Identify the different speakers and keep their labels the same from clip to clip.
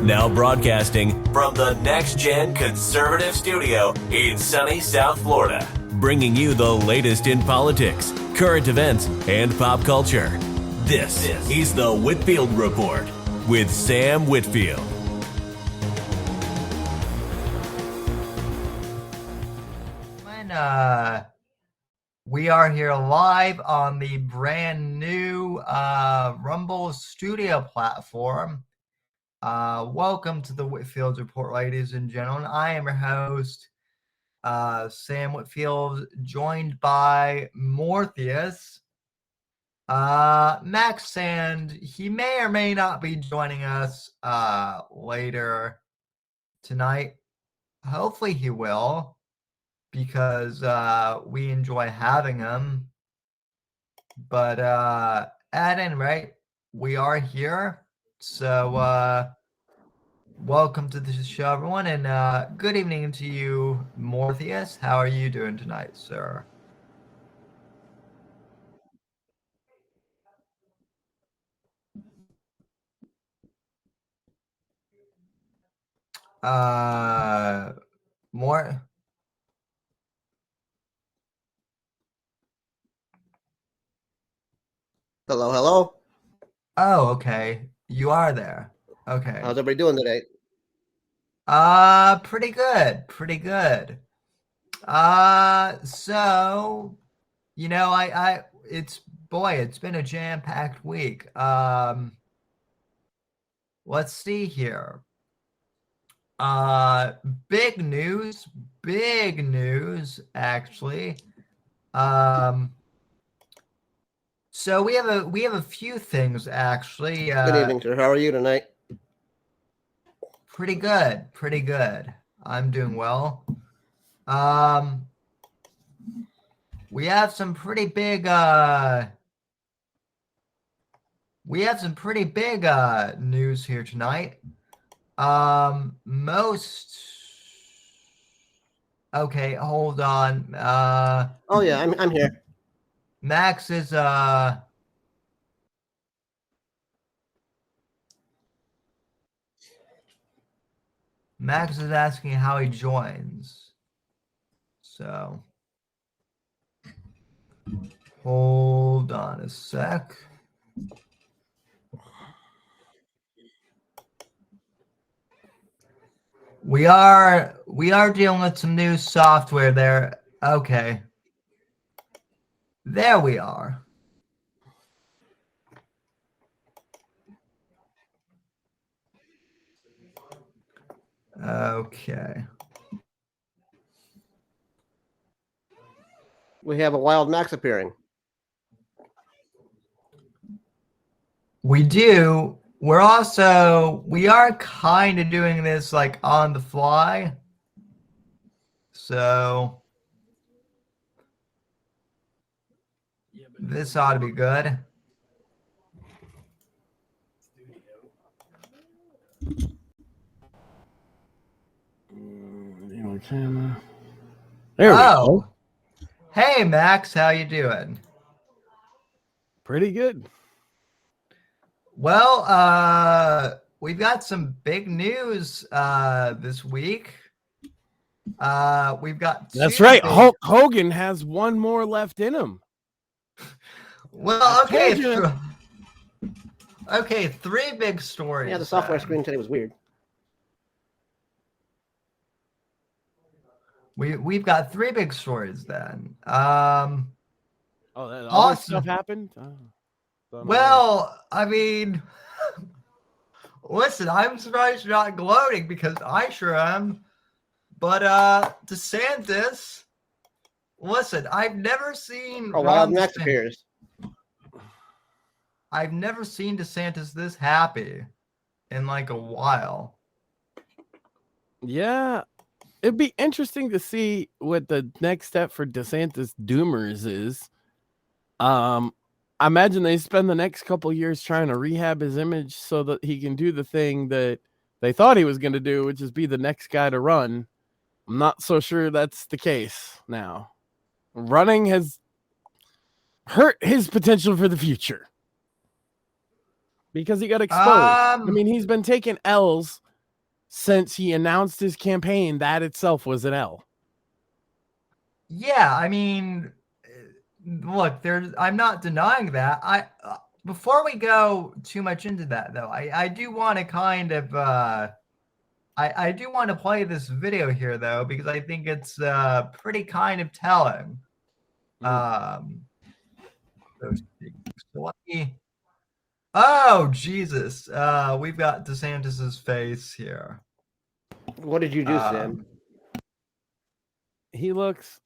Speaker 1: Now broadcasting from the Next Gen Conservative Studio in sunny South Florida, bringing you the latest in politics, current events, and pop culture. This is the Whitfield Report with Sam Whitfield.
Speaker 2: We are here live on the brand new Rumble studio platform. Welcome to the Whitfield Report, ladies and gentlemen. I am your host, Sam Whitfield, joined by Morpheus, Max Sand. He may or may not be joining us later tonight. Hopefully he will, because we enjoy having him. But at any rate, we are here. So welcome to the show, everyone, and good evening to you, Morpheus. How are you doing tonight, sir? More.
Speaker 3: Hello, hello.
Speaker 2: Oh, okay. You are there. Okay.
Speaker 3: How's everybody doing today?
Speaker 2: Pretty good. Pretty good. So, you know, it's been a jam-packed week. Let's see here. Big news, actually. So we have a few things, actually.
Speaker 3: Good evening, sir. How are you tonight?
Speaker 2: Pretty good. I'm doing well. We have some pretty big news here tonight. Okay, hold on.
Speaker 3: Oh yeah, I'm here.
Speaker 2: Max is asking how he joins. So hold on a sec. We are dealing with some new software there. Okay. There we are. Okay.
Speaker 3: We have a wild Max appearing.
Speaker 2: We do. We are kind of doing this like on the fly. So this ought to be good.
Speaker 4: There we go.
Speaker 2: Hey Max, how you doing?
Speaker 4: Pretty good.
Speaker 2: Well, we've got some big news this week. We've got
Speaker 4: That's right. Hogan has one more left in him.
Speaker 2: Well, okay. Three big stories.
Speaker 3: Yeah, the software screen today was weird.
Speaker 2: We've got three big stories then.
Speaker 4: That all this stuff happened?
Speaker 2: Well, I mean, listen, I'm surprised you're not gloating because I sure am. But DeSantis, listen, I've never seen
Speaker 3: wild Max appears.
Speaker 2: I've never seen DeSantis this happy in like a while.
Speaker 4: Yeah, it'd be interesting to see what the next step for DeSantis Doomers is. I imagine they spend the next couple years trying to rehab his image so that he can do the thing that they thought he was going to do, which is be the next guy to run. I'm not so sure that's the case now. Running has hurt his potential for the future because he got exposed. I mean, he's been taking L's since he announced his campaign, that itself was an L.
Speaker 2: Yeah, I mean, look, I'm not denying that. Before we go too much into that, though, I do want to kind of I do want to play this video here, though, because I think it's pretty kind of telling. Oh, Jesus. We've got DeSantis's face here.
Speaker 3: What did you do, Sam?
Speaker 4: He looks...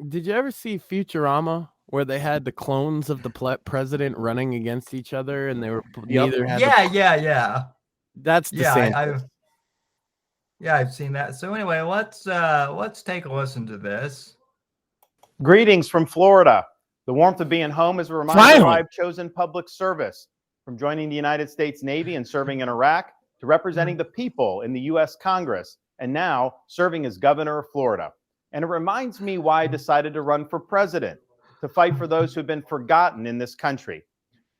Speaker 4: Did you ever see Futurama, where they had the clones of the president running against each other, and they were neither had...
Speaker 2: Yeah.
Speaker 4: That's DeSantis.
Speaker 2: I've seen that. So anyway, let's take a listen to this.
Speaker 5: Greetings from Florida. The warmth of being home is a reminder why I've chosen public service. From joining the United States Navy and serving in Iraq, to representing the people in the U.S. Congress, and now serving as governor of Florida. And it reminds me why I decided to run for president, to fight for those who've been forgotten in this country.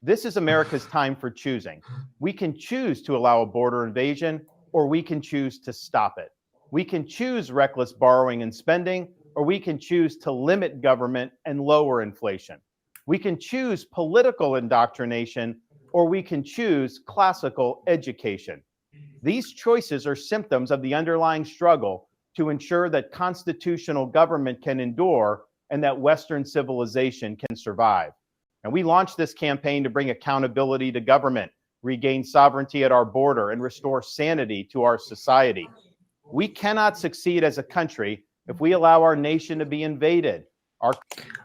Speaker 5: This is America's time for choosing. We can choose to allow a border invasion, or we can choose to stop it. We can choose reckless borrowing and spending, or we can choose to limit government and lower inflation. We can choose political indoctrination, or we can choose classical education. These choices are symptoms of the underlying struggle to ensure that constitutional government can endure and that Western civilization can survive. And we launched this campaign to bring accountability to government, regain sovereignty at our border, and restore sanity to our society. We cannot succeed as a country if we allow our nation to be invaded.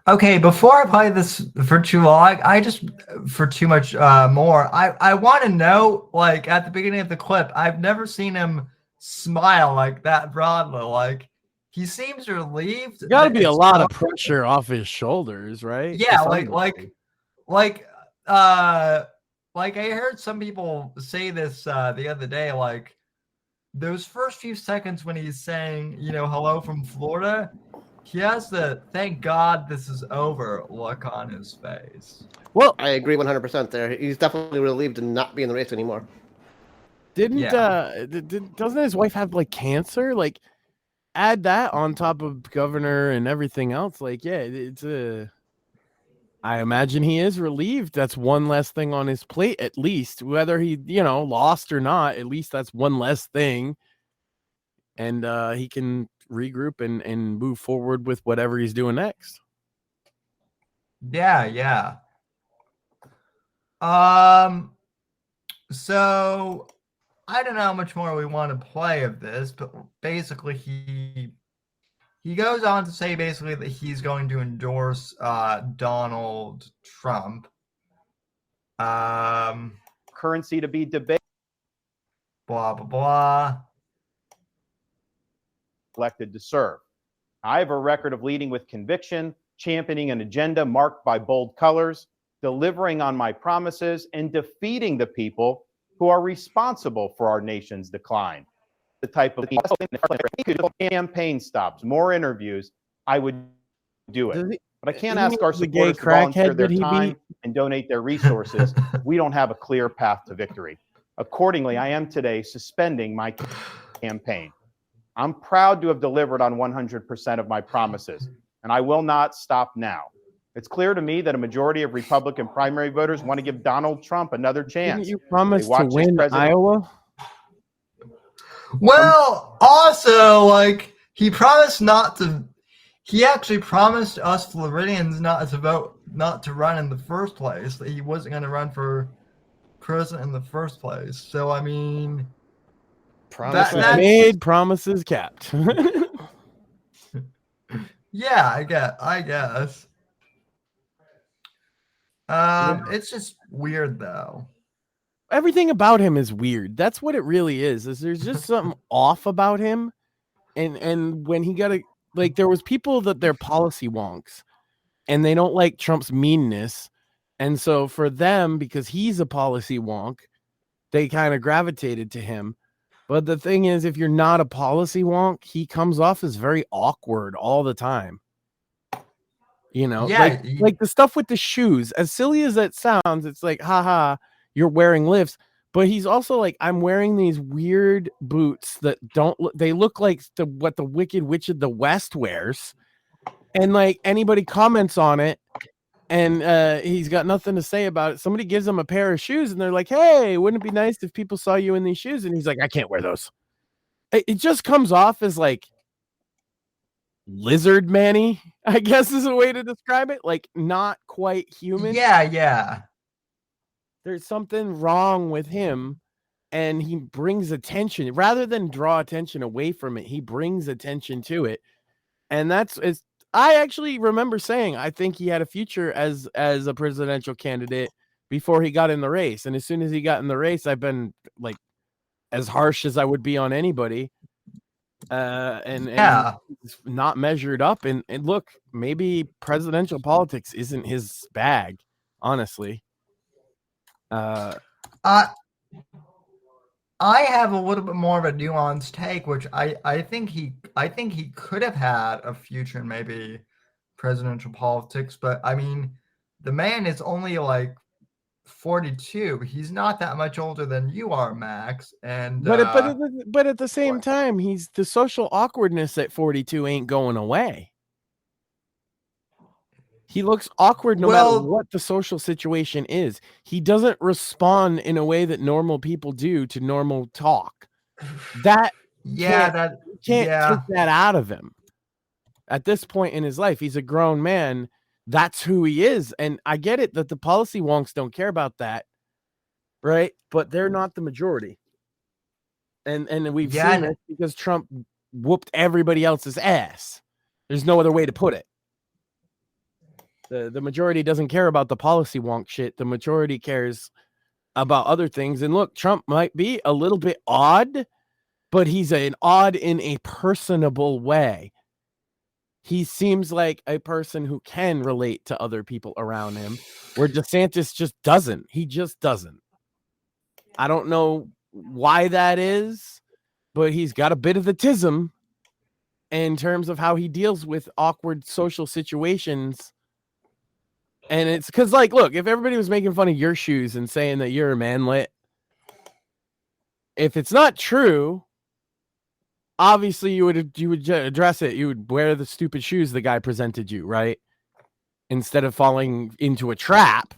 Speaker 2: Okay, before I play this for too long, for too much more, I want to know, like, at the beginning of the clip, I've never seen him smile like that broadly. Like, he seems relieved.
Speaker 4: Got to be a lot of pressure off his shoulders, right?
Speaker 2: Yeah, like I heard some people say this the other day, like, those first few seconds when he's saying, hello from Florida, he has the "thank God this is over" look on his face.
Speaker 3: Well, I agree 100% there. He's definitely relieved to not be in the race anymore.
Speaker 4: Doesn't his wife have like cancer? Like, add that on top of governor and everything else. Like, yeah, I imagine he is relieved. That's one less thing on his plate, at least. Whether he, lost or not, at least that's one less thing. And he can regroup and move forward with whatever he's doing next.
Speaker 2: Yeah. So I don't know how much more we want to play of this, but basically he goes on to say basically that he's going to endorse Donald Trump.
Speaker 5: Currency to be debated.
Speaker 2: Blah, blah, blah.
Speaker 5: Elected to serve. I have a record of leading with conviction, championing an agenda marked by bold colors, delivering on my promises, and defeating the people who are responsible for our nation's decline. The type of campaign stops, more interviews, I would do it. But I can't ask our supporters to volunteer their time and donate their resources. We don't have a clear path to victory. Accordingly, I am today suspending my campaign. I'm proud to have delivered on 100% of my promises, and I will not stop now. It's clear to me that a majority of Republican primary voters want to give Donald Trump another chance.
Speaker 4: Didn't you promise to win Iowa?
Speaker 2: Well, also, like, he actually promised us Floridians not to run in the first place, that he wasn't going to run for president in the first place. So, I mean...
Speaker 4: Promises made, promises kept.
Speaker 2: Yeah, I guess. It's just weird, though.
Speaker 4: Everything about him is weird. That's what it really is there's just something off about him. And when he got there was people that they're policy wonks and they don't like Trump's meanness. And so for them, because he's a policy wonk, they kind of gravitated to him. But the thing is, if you're not a policy wonk, he comes off as very awkward all the time. Like the stuff with the shoes, as silly as that sounds, it's like, haha, you're wearing lifts. But he's also like, I'm wearing these weird boots that they look like what the Wicked Witch of the West wears. And like anybody comments on it and he's got nothing to say about it. Somebody gives him a pair of shoes and they're like, hey, wouldn't it be nice if people saw you in these shoes? And he's like, I can't wear those. It just comes off as like lizard manny, I guess is a way to describe it. Like not quite human.
Speaker 2: Yeah.
Speaker 4: There's something wrong with him, and he brings attention rather than draw attention away from it. He brings attention to it. And I actually remember saying, I think he had a future as a presidential candidate before he got in the race. And as soon as he got in the race, I've been like as harsh as I would be on anybody. And he's not measured up. And look, maybe presidential politics isn't his bag, honestly.
Speaker 2: I have a little bit more of a nuanced take, which I think he could have had a future in maybe presidential politics, but I mean, the man is only like 42. He's not that much older than you are, Max. And
Speaker 4: but at the same time, he's the social awkwardness at 42 ain't going away. He looks awkward no matter what the social situation is. He doesn't respond in a way that normal people do to normal talk. That can't take that out of him. At this point in his life, he's a grown man. That's who he is. And I get it that the policy wonks don't care about that, right? But they're not the majority. And we've seen it because Trump whooped everybody else's ass. There's no other way to put it. The majority doesn't care about the policy wonk shit. The majority cares about other things. And look, Trump might be a little bit odd, but he's an odd in a personable way. He seems like a person who can relate to other people around him, where DeSantis just doesn't. He just doesn't. I don't know why that is, but he's got a bit of the tism in terms of how he deals with awkward social situations. And it's because, like, look, if everybody was making fun of your shoes and saying that you're a manlet, if it's not true, obviously you would address it. You would wear the stupid shoes the guy presented you, right? Instead of falling into a trap,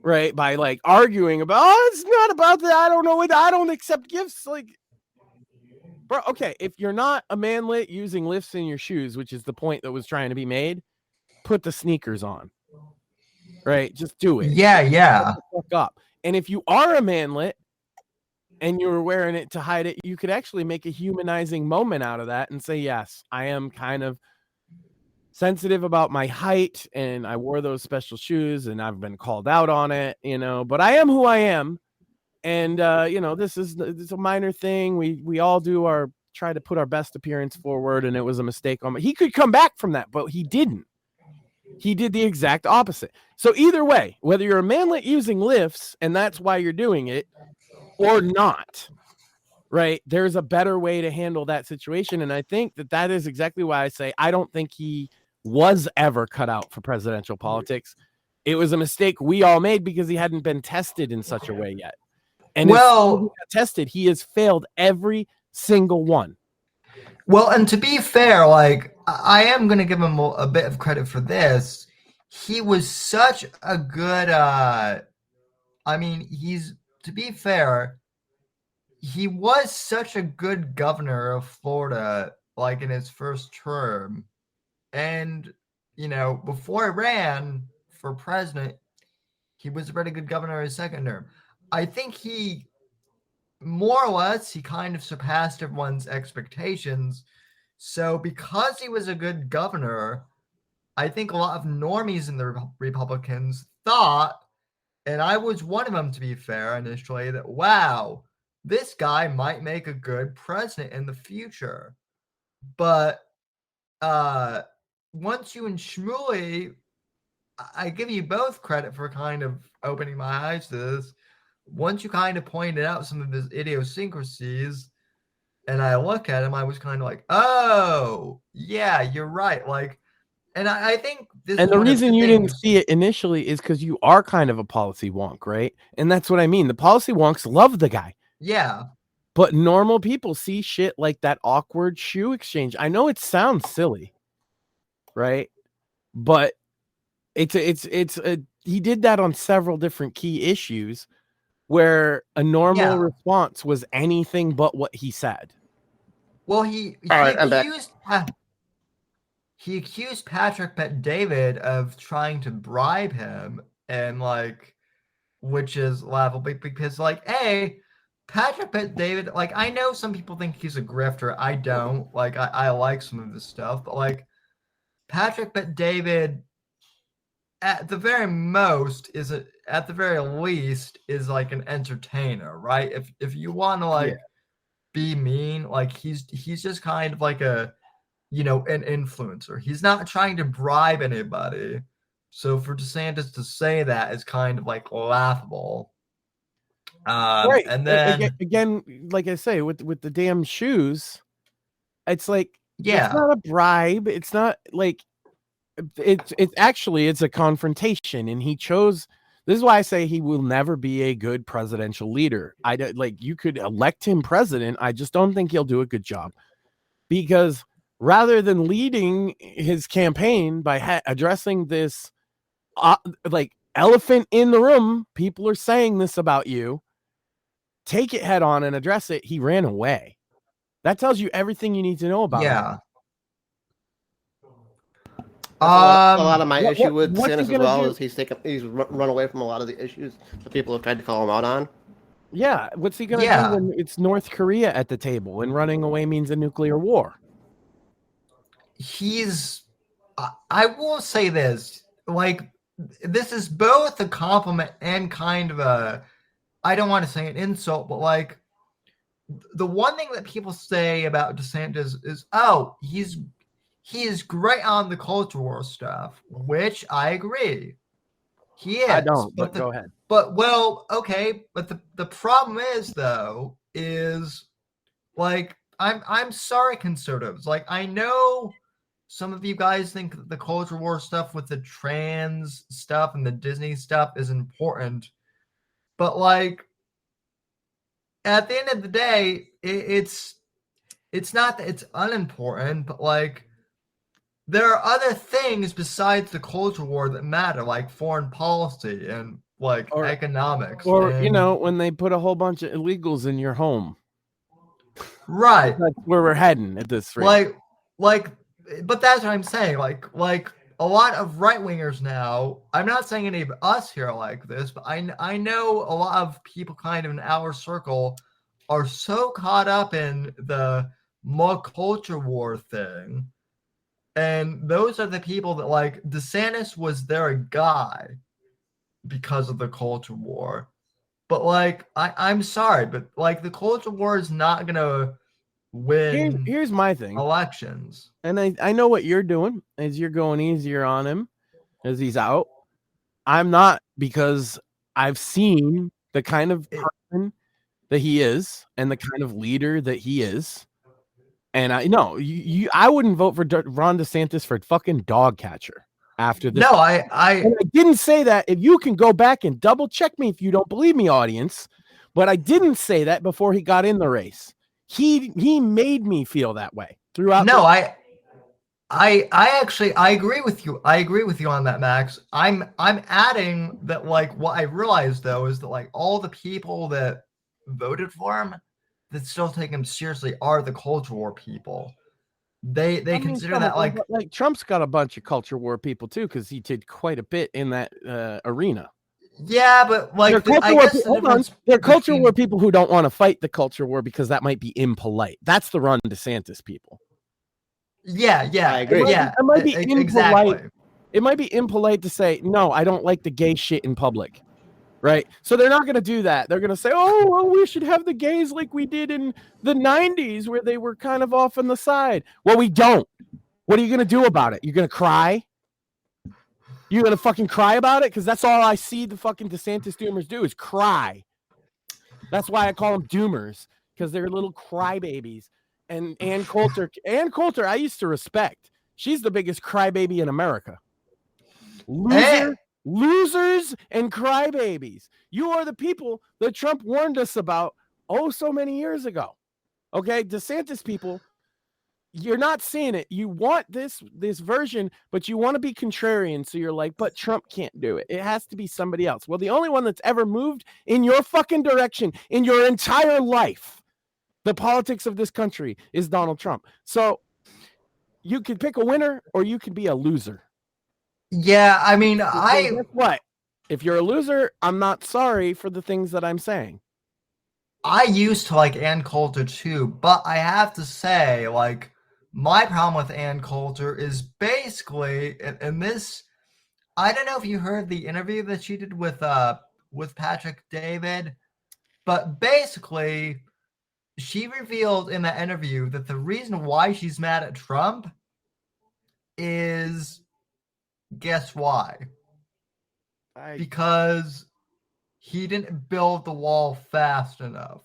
Speaker 4: right? By like arguing about, oh, it's not about that. I don't know what. I don't accept gifts. Like, bro, okay, if you're not a manlet using lifts in your shoes, which is the point that was trying to be made, put the sneakers on. Right, just do it.
Speaker 2: Yeah.
Speaker 4: Fuck up. And if you are a manlet and you were wearing it to hide it, you could actually make a humanizing moment out of that and say, yes, I am kind of sensitive about my height and I wore those special shoes and I've been called out on it, but I am who I am. And, this is a minor thing. We all try to put our best appearance forward, and it was a mistake on me. He could come back from that, but he didn't. He did the exact opposite. So either way, whether you're a manlet using lifts and that's why you're doing it or not, right? There's a better way to handle that situation. And I think that is exactly why I say I don't think he was ever cut out for presidential politics. It was a mistake we all made because he hadn't been tested in such a way yet. And he got tested, he has failed every single one.
Speaker 2: Well, and to be fair, like, I am going to give him a bit of credit for this. He was such a good, to be fair, he was such a good governor of Florida, like in his first term. And, before he ran for president, he was a pretty good governor his second term. I think he more or less, he kind of surpassed everyone's expectations. So because he was a good governor, I think a lot of normies in the Republicans thought, and I was one of them to be fair initially, that, wow, this guy might make a good president in the future. But once you and Shmuley, I give you both credit for kind of opening my eyes to this. Once you kind of pointed out some of his idiosyncrasies and I look at him, I was kind of like, oh, yeah, you're right. Like, And I think this.
Speaker 4: And the
Speaker 2: one of
Speaker 4: reason
Speaker 2: two
Speaker 4: you didn't
Speaker 2: things-
Speaker 4: see it initially is because you are kind of a policy wonk, right? And that's what I mean. The policy wonks love the guy.
Speaker 2: Yeah.
Speaker 4: But normal people see shit like that awkward shoe exchange. I know it sounds silly, right? But he did that on several different key issues where a normal response was anything but what he said.
Speaker 2: Well, he
Speaker 3: right, I'm back.
Speaker 2: accused Patrick Bet-David of trying to bribe him, and like, which is laughable because like, Patrick Bet-David, like, I know some people think he's a grifter. I don't. Like, I like some of his stuff, but like, Patrick Bet-David, at the very least, is like an entertainer, right? If you want to like be mean, like he's just kind of like an influencer. He's not trying to bribe anybody. So for DeSantis to say that is kind of like laughable.
Speaker 4: Right.
Speaker 2: And then
Speaker 4: again, like I say, with the damn shoes, it's like,
Speaker 2: it's
Speaker 4: not a bribe. It's not like it's a confrontation, and he chose. This is why I say he will never be a good presidential leader. You could elect him president. I just don't think he'll do a good job, because rather than leading his campaign by addressing this, elephant in the room, people are saying this about you, take it head on and address it, he ran away. That tells you everything you need to know about him.
Speaker 3: A lot of my issue with DeSantis as well is he's run away from a lot of the issues that people have tried to call him out on.
Speaker 4: Yeah, what's he gonna do when it's North Korea at the table and running away means a nuclear war?
Speaker 2: I will say this, like, this is both a compliment and kind of a, I don't want to say an insult, but like, the one thing that people say about DeSantis is, he is great on the culture war stuff, which I agree. He is.
Speaker 4: I don't, but go ahead.
Speaker 2: But, well, okay, but the problem is, though, is, like, I'm sorry, conservatives. Like, I know some of you guys think that the culture war stuff with the trans stuff and the Disney stuff is important, but, like, at the end of the day, it's not that it's unimportant, but, like, there are other things besides the culture war that matter, like foreign policy and like economics.
Speaker 4: Or, when they put a whole bunch of illegals in your home.
Speaker 2: Right.
Speaker 4: That's where we're heading at this rate.
Speaker 2: But that's what I'm saying. Like a lot of right-wingers now, I'm not saying any of us here are like this, but I know a lot of people kind of in our circle are so caught up in the more culture war thing. And those are the people that, like, DeSantis was their guy because of the culture war. But, like, I'm sorry, but, like, the culture war is not going to win
Speaker 4: here's my thing.
Speaker 2: Elections.
Speaker 4: And I know what you're doing is you're going easier on him as he's out. I'm not, because I've seen the kind of person that he is and the kind of leader that he is. And I wouldn't vote for Ron DeSantis for fucking dog catcher after this.
Speaker 2: No, I
Speaker 4: didn't say that. If you can go back and double check me if you don't believe me, audience, but I didn't say that before he got in the race. He made me feel that way throughout.
Speaker 2: No, I agree with you. I agree with you on that, Max. I'm adding that, like, what I realized though is that, like, all the people that voted for him that still take him seriously are the culture war people. They consider that like
Speaker 4: Trump's got a bunch of culture war people too, because he did quite a bit in that arena.
Speaker 2: Yeah, but like
Speaker 4: they're culture war people who don't want to fight the culture war because that might be impolite. That's the Ron DeSantis people.
Speaker 2: Yeah,
Speaker 3: I agree.
Speaker 2: It
Speaker 4: might be impolite.
Speaker 2: Exactly.
Speaker 4: It might be impolite to say, no, I don't like the gay shit in public. Right. So they're not going to do that. They're going to say, oh, well, we should have the gays like we did in the 90s where they were kind of off on the side. Well, we don't. What are you going to do about it? You're going to cry? You're going to fucking cry about it? Because that's all I see the fucking DeSantis doomers do is cry. That's why I call them doomers, because they're little crybabies. And Ann Coulter, I used to respect. She's the biggest crybaby in America. Losers and crybabies. You are the people that Trump warned us about so many years ago. Okay, DeSantis people, you're not seeing it. You want this version, but you want to be contrarian. So you're like, but Trump can't do it. It has to be somebody else. Well, the only one that's ever moved in your fucking direction in your entire life, the politics of this country, is Donald Trump. So you could pick a winner or you could be a loser.
Speaker 2: Yeah, I mean,
Speaker 4: Guess what? If you're a loser, I'm not sorry for the things that I'm saying.
Speaker 2: I used to like Ann Coulter too, but I have to say, like, my problem with Ann Coulter is basically, and this, I don't know if you heard the interview that she did with Patrick David, but basically, she revealed in that interview that the reason why she's mad at Trump is, guess why? Because he didn't build the wall fast enough.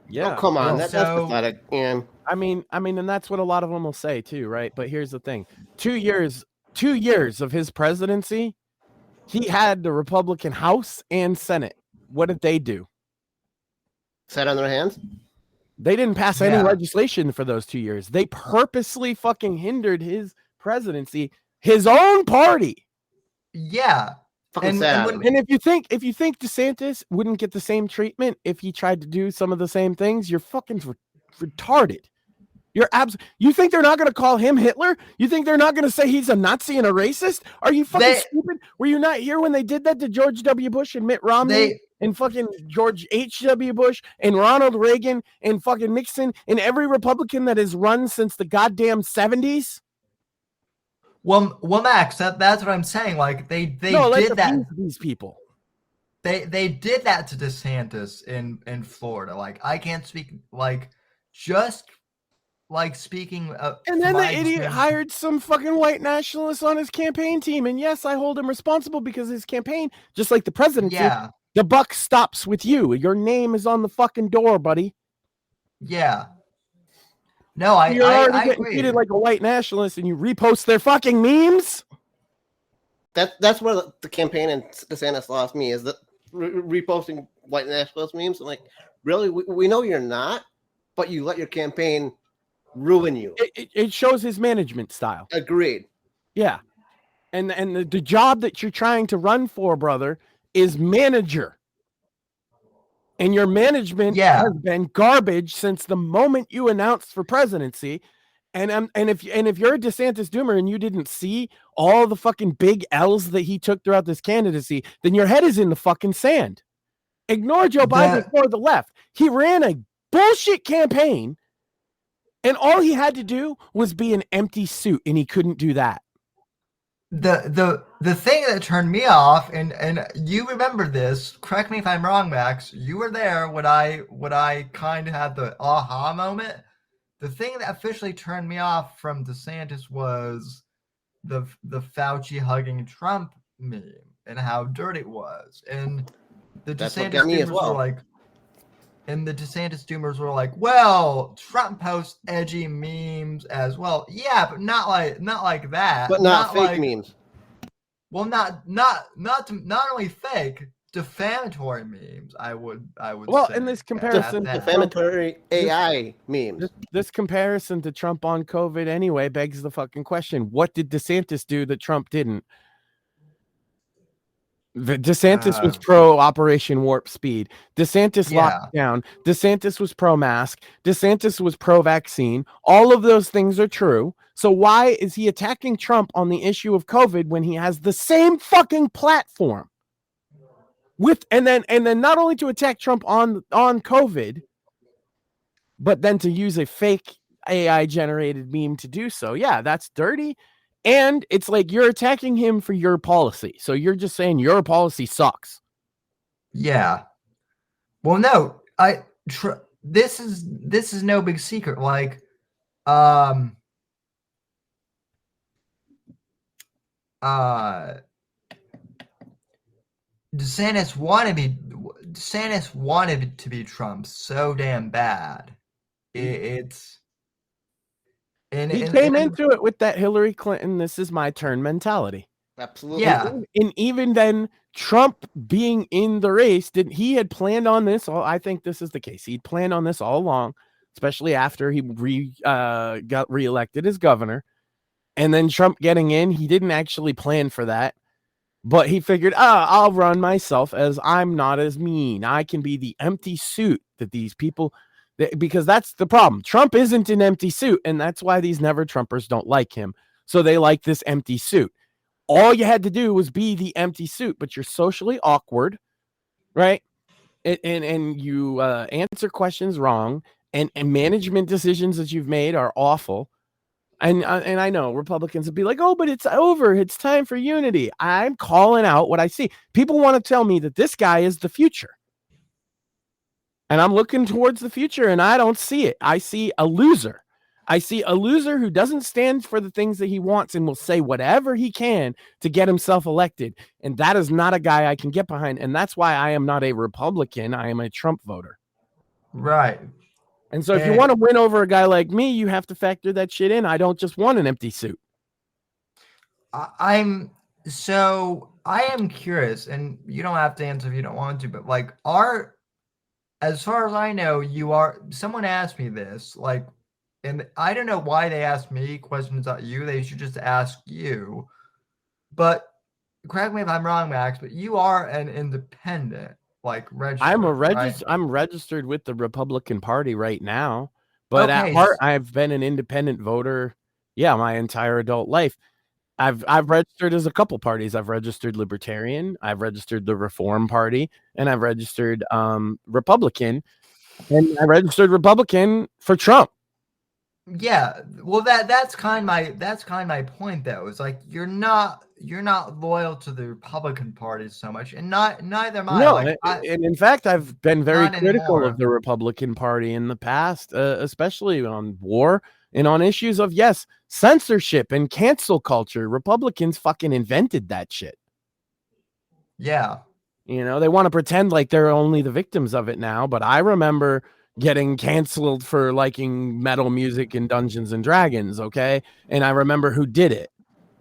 Speaker 4: Yeah.
Speaker 3: Oh, come on. That's pathetic. Yeah.
Speaker 4: I mean, and that's what a lot of them will say too, right? But here's the thing. 2 years of his presidency, he had the Republican House and Senate. What did they do?
Speaker 3: Sat on their hands?
Speaker 4: They didn't pass any legislation for those 2 years. They purposely fucking hindered his presidency, his own party.
Speaker 2: Yeah.
Speaker 3: And
Speaker 4: if you think DeSantis wouldn't get the same treatment if he tried to do some of the same things, you're fucking retarded. You think they're not going to call him Hitler? You think they're not going to say he's a Nazi and a racist? Are you fucking stupid? Were you not here when they did that to George W. Bush and Mitt Romney and fucking George H.W. Bush and Ronald Reagan and fucking Nixon and every Republican that has run since the goddamn 70s?
Speaker 2: Well, Max, that's what I'm saying. Like they did that.
Speaker 4: These people.
Speaker 2: They did that to DeSantis in Florida. Like I can't speak just speaking.
Speaker 4: And then the idiot hired some fucking white nationalists on his campaign team. And yes, I hold him responsible because his campaign, just like the presidency, the buck stops with you. Your name is on the fucking door, buddy.
Speaker 2: Yeah. No, I agree.
Speaker 4: Treated like a white nationalist, and you repost their fucking memes.
Speaker 3: That's where the campaign and DeSantis lost me, is that reposting white nationalist memes. I'm like, really? We know you're not, but you let your campaign ruin you.
Speaker 4: It shows his management style.
Speaker 3: Agreed.
Speaker 4: Yeah, and the job that you're trying to run for, brother, is manager. And your management has been garbage since the moment you announced for presidency. And if you're a DeSantis doomer and you didn't see all the fucking big L's that he took throughout this candidacy, then your head is in the fucking sand. Ignore Joe Biden for the left. He ran a bullshit campaign, and all he had to do was be an empty suit, and he couldn't do that.
Speaker 2: The thing that turned me off, and you remember this, correct me if I'm wrong, Max, you were there when I kind of had the aha moment. The thing that officially turned me off from DeSantis was the Fauci hugging Trump meme and how dirty it was. And the DeSantis doomers were like, well, Trump posts edgy memes as well. Yeah, but not like that.
Speaker 3: But not fake memes.
Speaker 2: Well, not only fake, defamatory memes. I would
Speaker 4: well,
Speaker 2: say.
Speaker 4: In this comparison,
Speaker 3: defamatory AI memes.
Speaker 4: This comparison to Trump on COVID anyway begs the fucking question: what did DeSantis do that Trump didn't? DeSantis was pro Operation Warp Speed. DeSantis locked down. DeSantis was pro mask. DeSantis was pro vaccine. All of those things are true. So why is he attacking Trump on the issue of COVID when he has the same fucking platform? And then not only to attack Trump on COVID, but then to use a fake AI generated meme to do so. Yeah, that's dirty. And it's like you're attacking him for your policy. So you're just saying your policy sucks.
Speaker 2: Yeah. Well, no, this is no big secret. Like, DeSantis wanted to be Trump so damn bad. It's And
Speaker 4: He came into it with that Hillary Clinton, this is my turn mentality.
Speaker 3: Absolutely.
Speaker 2: Yeah.
Speaker 4: And even then, Trump being in the race, he had planned on this. I think this is the case. He'd planned on this all along, especially after he got reelected as governor. And then Trump getting in, he didn't actually plan for that. But he figured, I'll run myself as I'm not as mean. I can be the empty suit that these people, because that's the problem. Trump isn't an empty suit, and that's why these never Trumpers don't like him. So they like this empty suit. All you had to do was be the empty suit, but you're socially awkward, right? And you answer questions wrong, and management decisions that you've made are awful. And I know Republicans would be like, oh, but it's over. It's time for unity. I'm calling out what I see. People want to tell me that this guy is the future. And I'm looking towards the future, and I don't see it. I see a loser. I see a loser who doesn't stand for the things that he wants and will say whatever he can to get himself elected. And that is not a guy I can get behind. And that's why I am not a Republican. I am a Trump voter.
Speaker 2: Right.
Speaker 4: And so if you want to win over a guy like me, you have to factor that shit in. I don't just want an empty suit.
Speaker 2: I am curious, and you don't have to answer if you don't want to, but like, as far as I know, someone asked me this, like, and I don't know why they asked me questions about you. They should just ask you. But correct me if I'm wrong, Max, but you are an independent. Like registered.
Speaker 4: I'm registered with the Republican Party right now, but at heart, I've been an independent voter. Yeah, my entire adult life. I've registered as a couple parties. I've registered Libertarian. I've registered the Reform Party, and I've registered Republican. And I registered Republican for Trump.
Speaker 2: Yeah, well, that's kind of my point, though. It's like you're not loyal to the Republican Party so much, and neither am I.
Speaker 4: No,
Speaker 2: like,
Speaker 4: and in fact, I've been very critical
Speaker 2: anymore
Speaker 4: of the Republican Party in the past, especially on war and on issues of censorship and cancel culture. Republicans fucking invented that shit.
Speaker 2: Yeah,
Speaker 4: they want to pretend like they're only the victims of it now, but I remember getting canceled for liking metal music in Dungeons and Dragons, okay? And I remember who did it.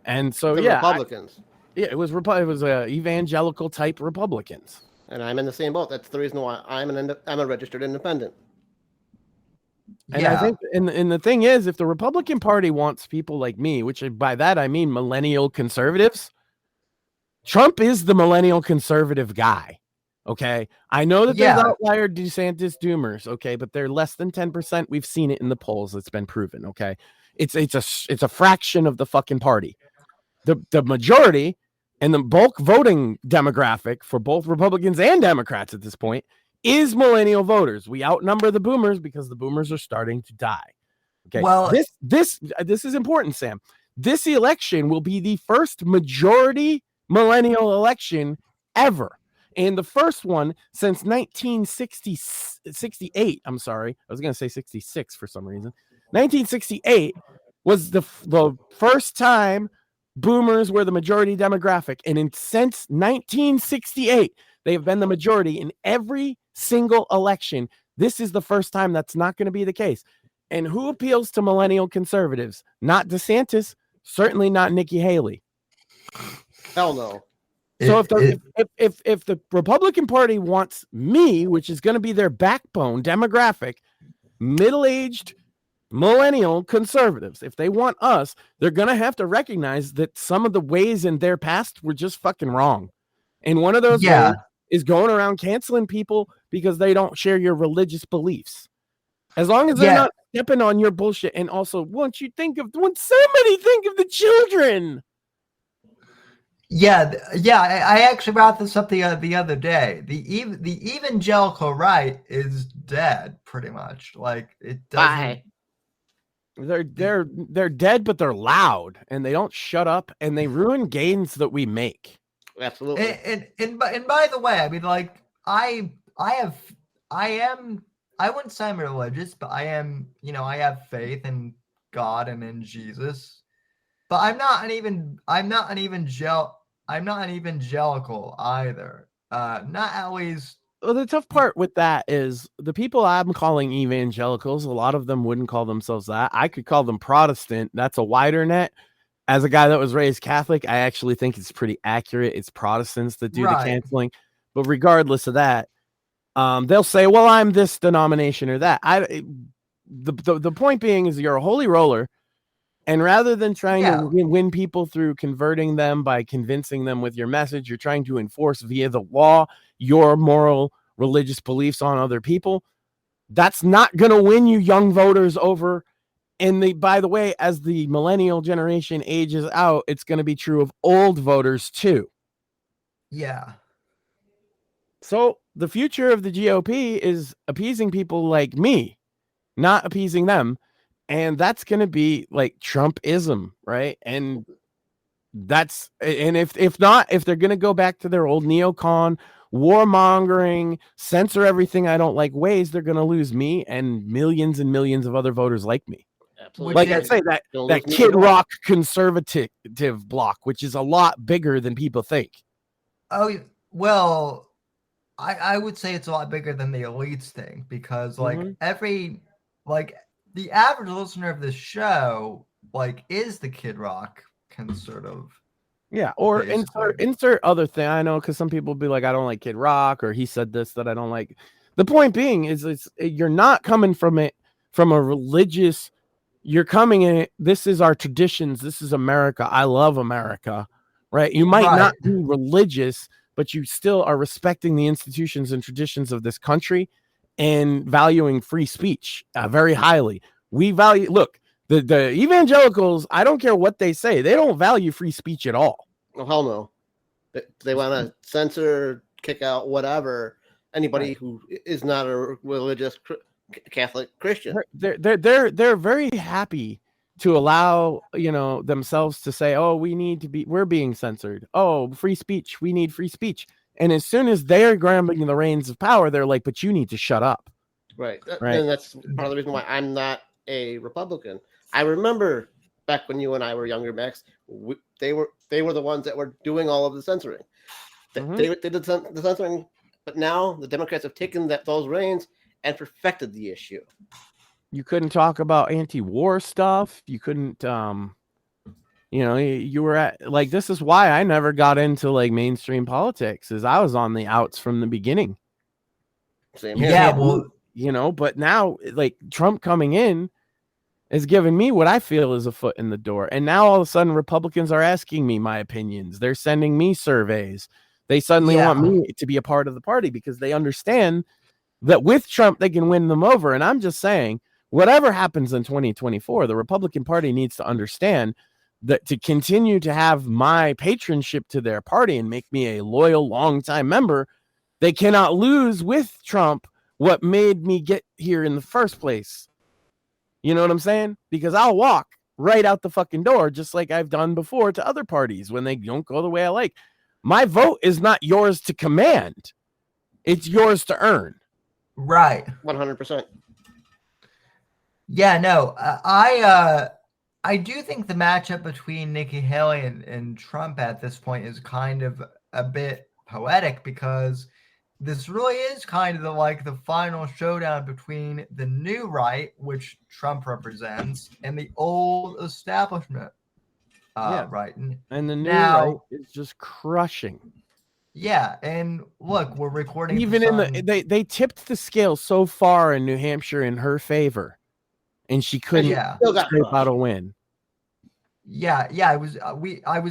Speaker 4: And so,
Speaker 3: Republicans.
Speaker 4: It was evangelical type Republicans.
Speaker 3: And I'm in the same boat. That's the reason why I'm a registered independent.
Speaker 4: And I think, and the thing is, if the Republican Party wants people like me, which by that I mean millennial conservatives, Trump is the millennial conservative guy. Okay, I know that there's outlier DeSantis doomers, okay, but they're less than 10%. We've seen it in the polls; it's been proven. Okay, it's a fraction of the fucking party. The majority and the bulk voting demographic for both Republicans and Democrats at this point is millennial voters. We outnumber the boomers because the boomers are starting to die. Okay, well, this is important, Sam. This election will be the first majority millennial election ever. And the first one since 1968, I'm sorry, I was going to say 66 for some reason. 1968 was the first time boomers were the majority demographic. And since 1968, they have been the majority in every single election. This is the first time that's not going to be the case. And who appeals to millennial conservatives? Not DeSantis, certainly not Nikki Haley.
Speaker 3: Hell no.
Speaker 4: So if the Republican Party wants me, which is going to be their backbone demographic, middle-aged millennial conservatives, if they want us, they're going to have to recognize that some of the ways in their past were just fucking wrong. And one of those ways is going around canceling people because they don't share your religious beliefs. As long as they're not stepping on your bullshit. And also, once somebody think of the children.
Speaker 2: Yeah, I actually brought this up the other day. The evangelical right is dead, pretty much. Like, it doesn't.
Speaker 4: They're dead, but they're loud, and they don't shut up, and they ruin gains that we make.
Speaker 3: Absolutely.
Speaker 2: And by the way, I mean, like, I wouldn't say I'm religious, but I am. I have faith in God and in Jesus. But I'm not an evangelical either. Not at least
Speaker 4: Well, the tough part with that is the people I'm calling evangelicals, a lot of them wouldn't call themselves that. I could call them Protestant. That's a wider net. As a guy that was raised Catholic, I actually think it's pretty accurate. It's Protestants that do the canceling. But regardless of that, they'll say, well, I'm this denomination or that. The point being is you're a holy roller. And rather than trying to win people through converting them by convincing them with your message, you're trying to enforce via the law your moral religious beliefs on other people. That's not going to win you young voters over. And by the way, as the millennial generation ages out, it's going to be true of old voters too.
Speaker 2: Yeah.
Speaker 4: So the future of the GOP is appeasing people like me, not appeasing them. And that's going to be like Trumpism, right? And if not, if they're going to go back to their old neocon, warmongering, censor everything I don't like ways, they're going to lose me and millions of other voters like me.
Speaker 3: Absolutely.
Speaker 4: Like I say, that Kid Rock conservative block, which is a lot bigger than people think.
Speaker 2: Oh, well, I would say it's a lot bigger than the elites thing because like the average listener of this show, like, is the Kid Rock conservative.
Speaker 4: Yeah, or insert other thing. I know because some people be like, I don't like Kid Rock, or he said this that I don't like. The point being is you're not coming from it from a religious. You're coming in it. This is our traditions. This is America. I love America, right? You might not be religious, but you still are respecting the institutions and traditions of this country and valuing free speech very highly. We value, look, the evangelicals, I don't care what they say. They don't value free speech at all.
Speaker 3: Oh, hell no. They want to censor, kick out, whatever, anybody who is not a religious Catholic Christian.
Speaker 4: They're very happy to allow, themselves to say, oh, we're being censored. Oh, free speech. We need free speech. And as soon as they're grabbing the reins of power, they're like, but you need to shut up.
Speaker 3: Right. And that's part of the reason why I'm not a Republican. I remember back when you and I were younger, Max, they were the ones that were doing all of the censoring. They did the censoring, but now the Democrats have taken those reins and perfected the issue.
Speaker 4: You couldn't talk about anti-war stuff. You couldn't, you were at, like, this is why I never got into like mainstream politics, is I was on the outs from the beginning.
Speaker 3: Same here.
Speaker 2: Yeah, well,
Speaker 4: but now like Trump coming in is giving me what I feel is a foot in the door. And now all of a sudden Republicans are asking me my opinions. They're sending me surveys. They suddenly want me to be a part of the party because they understand that with Trump, they can win them over. And I'm just saying, whatever happens in 2024, the Republican Party needs to understand that to continue to have my patronship to their party and make me a loyal, longtime member, they cannot lose with Trump what made me get here in the first place. You know what I'm saying? Because I'll walk right out the fucking door, just like I've done before to other parties when they don't go the way I like. My vote is not yours to command. It's yours to earn.
Speaker 2: Right.
Speaker 3: 100%.
Speaker 2: Yeah, no, I do think the matchup between Nikki Haley and Trump at this point is kind of a bit poetic because this really is kind of the final showdown between the new right, which Trump represents, and the old establishment right.
Speaker 4: And the new right is just crushing.
Speaker 2: Yeah, and look, we're recording.
Speaker 4: Even they tipped the scale so far in New Hampshire in her favor, and she couldn't scrape out a win.
Speaker 2: Yeah. I was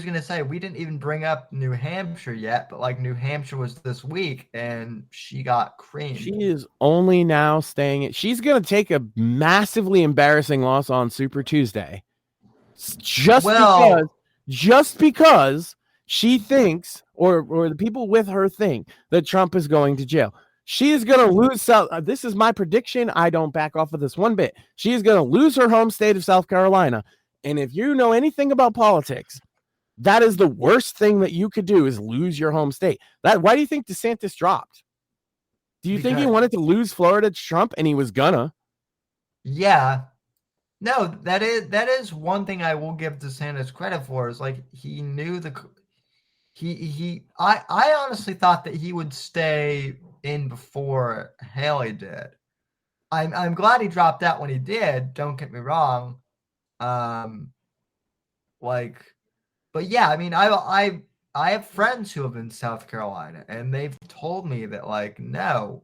Speaker 2: gonna say we didn't even bring up New Hampshire yet, but like New Hampshire was this week, and she got creamed.
Speaker 4: She is only now staying. She's gonna take a massively embarrassing loss on Super Tuesday, just because she thinks, or the people with her think that Trump is going to jail. She is going to lose. This is my prediction. I don't back off of this one bit. She is going to lose her home state of South Carolina. And if you know anything about politics, that is the worst thing that you could do is lose your home state. Why do you think DeSantis dropped? Do you think he wanted to lose Florida to Trump and he was gonna?
Speaker 2: Yeah. No, that is one thing I will give DeSantis credit for is like he knew I honestly thought that he would stay in before Haley did. I'm glad he dropped out when he did. Don't get me wrong. But yeah, I mean, I have friends who live in South Carolina, and they've told me that like, no,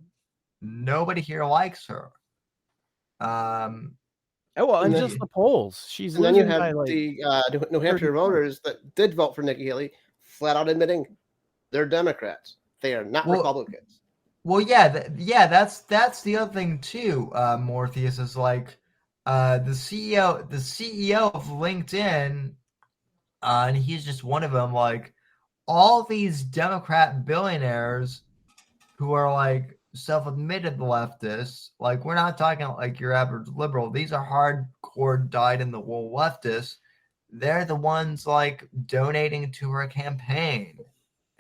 Speaker 2: nobody here likes her.
Speaker 4: And
Speaker 3: And then-
Speaker 4: just the polls. She's
Speaker 3: And then you
Speaker 4: losing
Speaker 3: have
Speaker 4: by, like,
Speaker 3: the New Hampshire
Speaker 4: 30
Speaker 3: voters that did vote for Nikki Haley, flat out admitting they're Democrats. They are not Republicans.
Speaker 2: Well, yeah, that's the other thing too. Morpheus is like the CEO of LinkedIn, and he's just one of them. Like all these Democrat billionaires who are like self-admitted leftists. Like we're not talking like your average liberal. These are hardcore dyed-in-the-wool leftists. They're the ones like donating to her campaign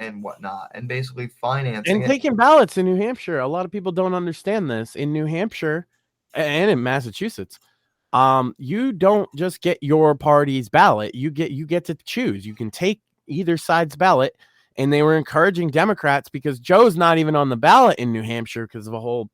Speaker 2: and whatnot, and basically financing
Speaker 4: and
Speaker 2: it.
Speaker 4: taking ballots in New Hampshire. A lot of people don't understand this. In New Hampshire and in Massachusetts, you don't just get your party's ballot. You get to choose. You can take either side's ballot, and they were encouraging Democrats because Joe's not even on the ballot in New Hampshire because of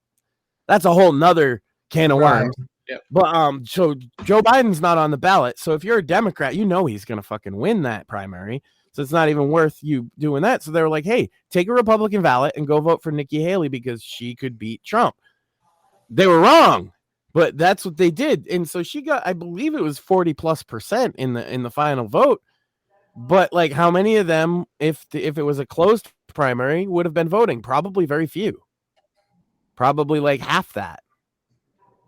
Speaker 4: that's a whole nother can of worms.
Speaker 3: Yep.
Speaker 4: But so Joe Biden's not on the ballot. So if you're a Democrat, you know he's gonna fucking win that primary. So it's not even worth you doing that. So they were like, hey, take a Republican ballot and go vote for Nikki Haley because she could beat Trump. They were wrong, but that's what they did. And so she got, I believe it was 40+% in the final vote. But like how many of them, if it was a closed primary, would have been voting? Probably very few. Probably like half that.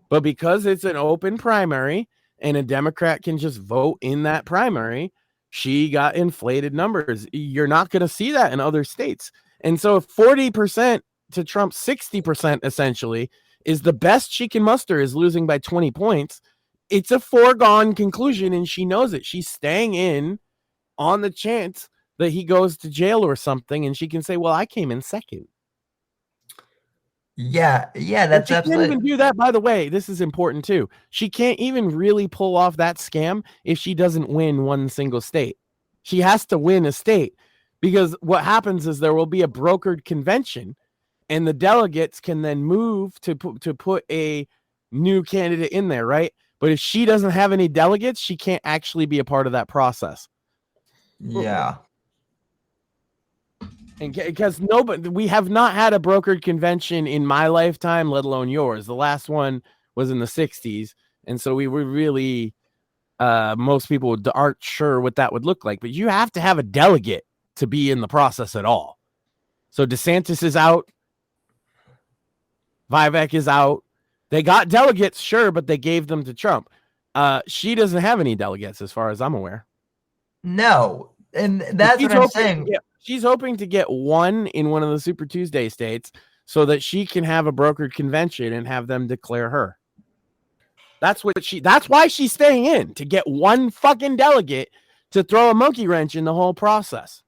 Speaker 4: But because it's an open primary and a Democrat can just vote in that primary, she got inflated numbers. You're not going to see that in other states. And so if 40% to Trump, 60% essentially is the best she can muster is losing by 20 points. It's a foregone conclusion, and she knows it. She's staying in on the chance that he goes to jail or something, and she can say, well, I came in second.
Speaker 2: Yeah, that's
Speaker 4: she
Speaker 2: absolutely.
Speaker 4: can't even do that, by the way. This is important too. She can't even really pull off that scam if she doesn't win one single state. She has to win a state, because what happens is there will be a brokered convention, and the delegates can then move to put a new candidate in there, right? But if she doesn't have any delegates, she can't actually be a part of that process.
Speaker 2: Yeah.
Speaker 4: And because we have not had a brokered convention in my lifetime, let alone yours. The last one was in the 60s. And so we were really, most people aren't sure what that would look like. But you have to have a delegate to be in the process at all. So DeSantis is out. Vivek is out. They got delegates, sure, but they gave them to Trump. She doesn't have any delegates as far as I'm aware.
Speaker 2: No. And that's what I'm saying.
Speaker 4: She's hoping to get one in one of the Super Tuesday states so that she can have a brokered convention and have them declare her. That's why she's staying in, to get one fucking delegate to throw a monkey wrench in the whole process.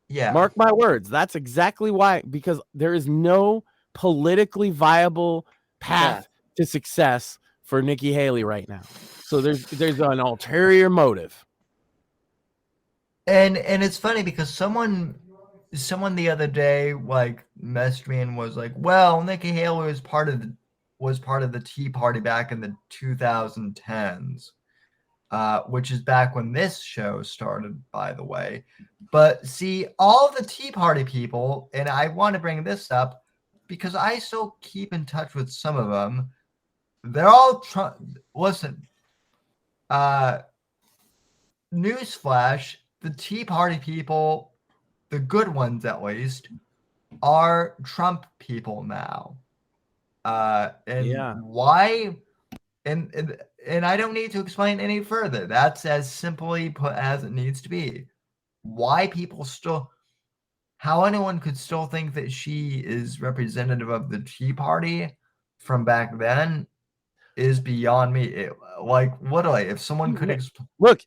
Speaker 2: Yeah.
Speaker 4: Mark my words. That's exactly why, because there is no politically viable path to success for Nikki Haley right now. So there's an ulterior motive.
Speaker 2: And it's funny because someone the other day like messaged me and was like, "Well, Nikki Haley was part of the Tea Party back in the 2010s, which is back when this show started, by the way." But see, all the Tea Party people, and I want to bring this up because I still keep in touch with some of them. They're all listen. Newsflash. The Tea Party people, the good ones at least, are Trump people now. Why? And I don't need to explain any further. That's as simply put as it needs to be. Why how anyone could still think that she is representative of the Tea Party from back then is beyond me. Literally, if someone could
Speaker 4: look.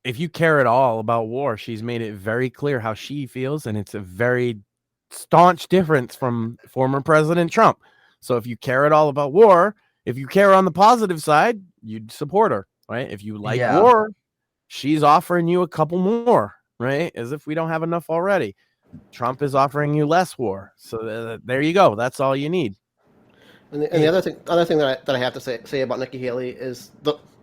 Speaker 4: If you care at all about war, she's made it very clear how she feels, and it's a very staunch difference from former President Trump. So if you care at all about war, if you care on the positive side, you'd support her, right? If you like war, she's offering you a couple more, right? As if we don't have enough already. Trump is offering you less war. So there you go. That's all you need.
Speaker 3: And the other thing that I have to say about Nikki Haley is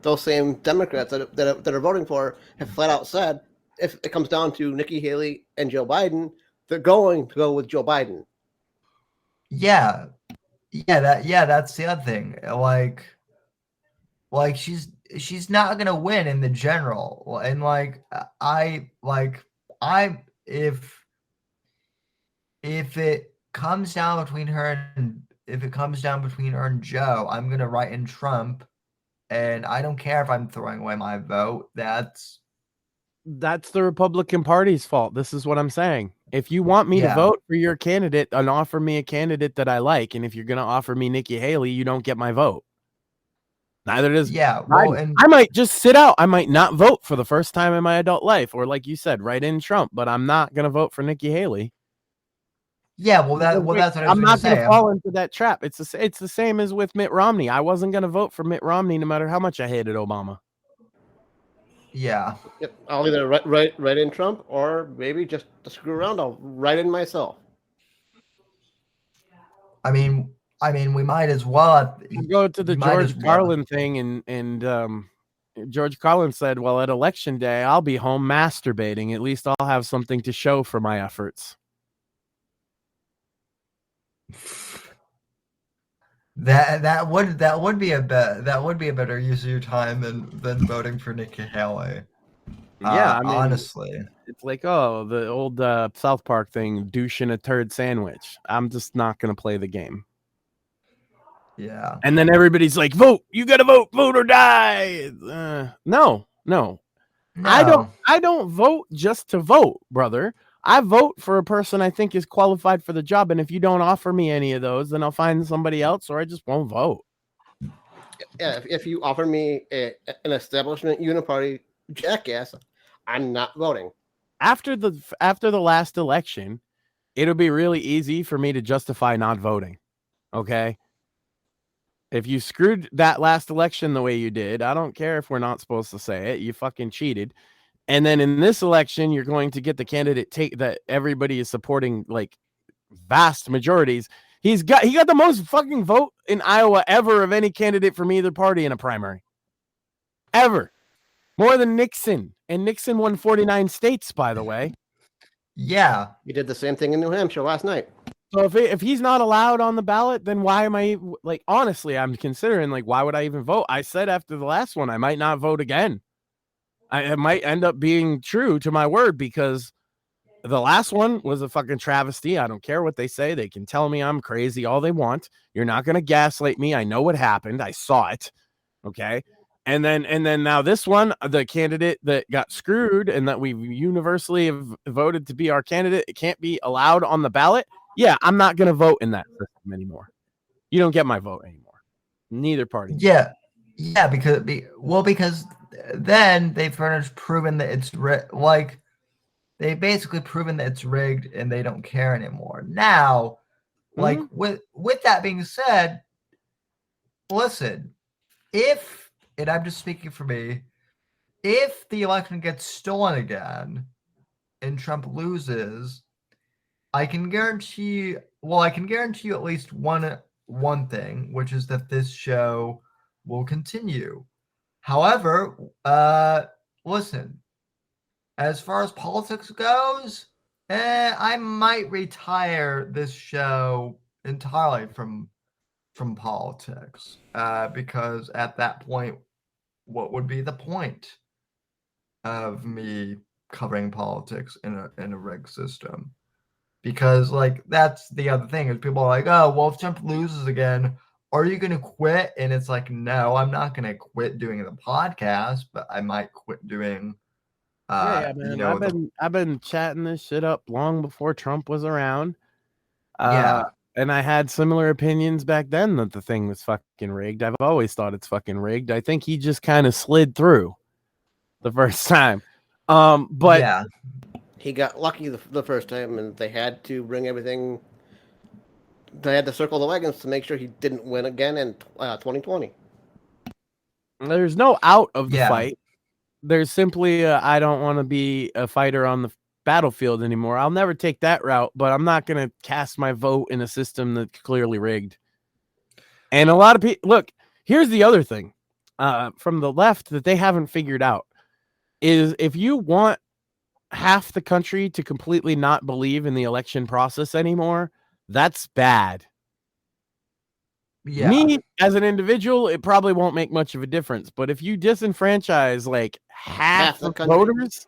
Speaker 3: those same Democrats that are voting for her have flat out said if it comes down to Nikki Haley and Joe Biden, they're going to go with Joe Biden.
Speaker 2: Yeah, that's the other thing. Like she's not gonna win in the general, and if it comes down between her and Joe, I'm gonna write in Trump, and I don't care if I'm throwing away my vote. That's
Speaker 4: the Republican Party's fault. This is what I'm saying. If you want me to vote for your candidate and offer me a candidate that I like, and if you're going to offer me Nikki Haley, you don't get my vote. Neither does Biden. I might just sit out. I might not vote for the first time in my adult life, or like you said, write in Trump, but I'm not going to vote for Nikki Haley.
Speaker 2: Yeah, that's what I was
Speaker 4: I'm not going to fall into that trap. It's the same as with Mitt Romney. I wasn't going to vote for Mitt Romney no matter how much I hated Obama.
Speaker 2: Yeah.
Speaker 3: Yep. I'll either write in Trump, or maybe just to screw around, I'll write in myself.
Speaker 2: I mean, we might as well
Speaker 4: go to the George Carlin thing, and George Carlin said, "Well, at election day, I'll be home masturbating. At least I'll have something to show for my efforts."
Speaker 2: That would be a better use of your time than voting for Nikki Haley.
Speaker 4: Yeah,
Speaker 2: honestly,
Speaker 4: it's like the old South Park thing, douche in a turd sandwich. I'm just not gonna play the game.
Speaker 2: Yeah,
Speaker 4: and then everybody's like, "Vote! You gotta vote! Vote or die!" No. I don't vote just to vote, brother. I vote for a person I think is qualified for the job, and if you don't offer me any of those, then I'll find somebody else, or I just won't vote.
Speaker 3: Yeah, if you offer me an establishment uniparty jackass, I'm not voting.
Speaker 4: After the last election, it'll be really easy for me to justify not voting. Okay? If you screwed that last election the way you did, I don't care if we're not supposed to say it. You fucking cheated. And then in this election, you're going to get the candidate that everybody is supporting, like vast majorities. He got the most fucking vote in Iowa ever of any candidate from either party in a primary. Ever. More than Nixon. And Nixon won 49 states, by the way.
Speaker 2: Yeah.
Speaker 3: He did the same thing in New Hampshire last night.
Speaker 4: So if he's not allowed on the ballot, then why am I, like, honestly, I'm considering, like, why would I even vote? I said after the last one, I might not vote again. It might end up being true to my word, because the last one was a fucking travesty. I don't care what they say. They can tell me I'm crazy all they want. You're not going to gaslight me. I know what happened. I saw it. Okay. And then now this one, the candidate that got screwed and that we universally have voted to be our candidate, it can't be allowed on the ballot. Yeah, I'm not going to vote in that system anymore. You don't get my vote anymore. Neither party.
Speaker 2: Yeah, because then they've proven that it's like they've basically proven that it's rigged and they don't care anymore. Now, like with that being said, listen, and I'm just speaking for me, if the election gets stolen again and Trump loses, I can guarantee you at least one thing, which is that this show will continue. However, listen, as far as politics goes, I might retire this show entirely from politics, because at that point, what would be the point of me covering politics in a rigged system? Because, like, that's the other thing is people are like, oh, well, if Trump loses again, are you going to quit? And it's like, no, I'm not going to quit doing the podcast, but I might quit doing,
Speaker 4: man. I've been chatting this shit up long before Trump was around. And I had similar opinions back then that the thing was fucking rigged. I've always thought it's fucking rigged. I think he just kind of slid through the first time. But
Speaker 2: yeah.
Speaker 3: He got lucky the first time, and they had to bring everything. They had to circle the wagons to make sure he didn't win again in 2020.
Speaker 4: There's no out of the fight. There's simply I don't want to be a fighter on battlefield anymore. I'll never take that route, but I'm not going to cast my vote in a system that's clearly rigged. And a lot of people, look, here's the other thing from the left that they haven't figured out is if you want half the country to completely not believe in the election process anymore, that's bad.
Speaker 2: Yeah.
Speaker 4: Me as an individual, it probably won't make much of a difference. But if you disenfranchise like half the voters,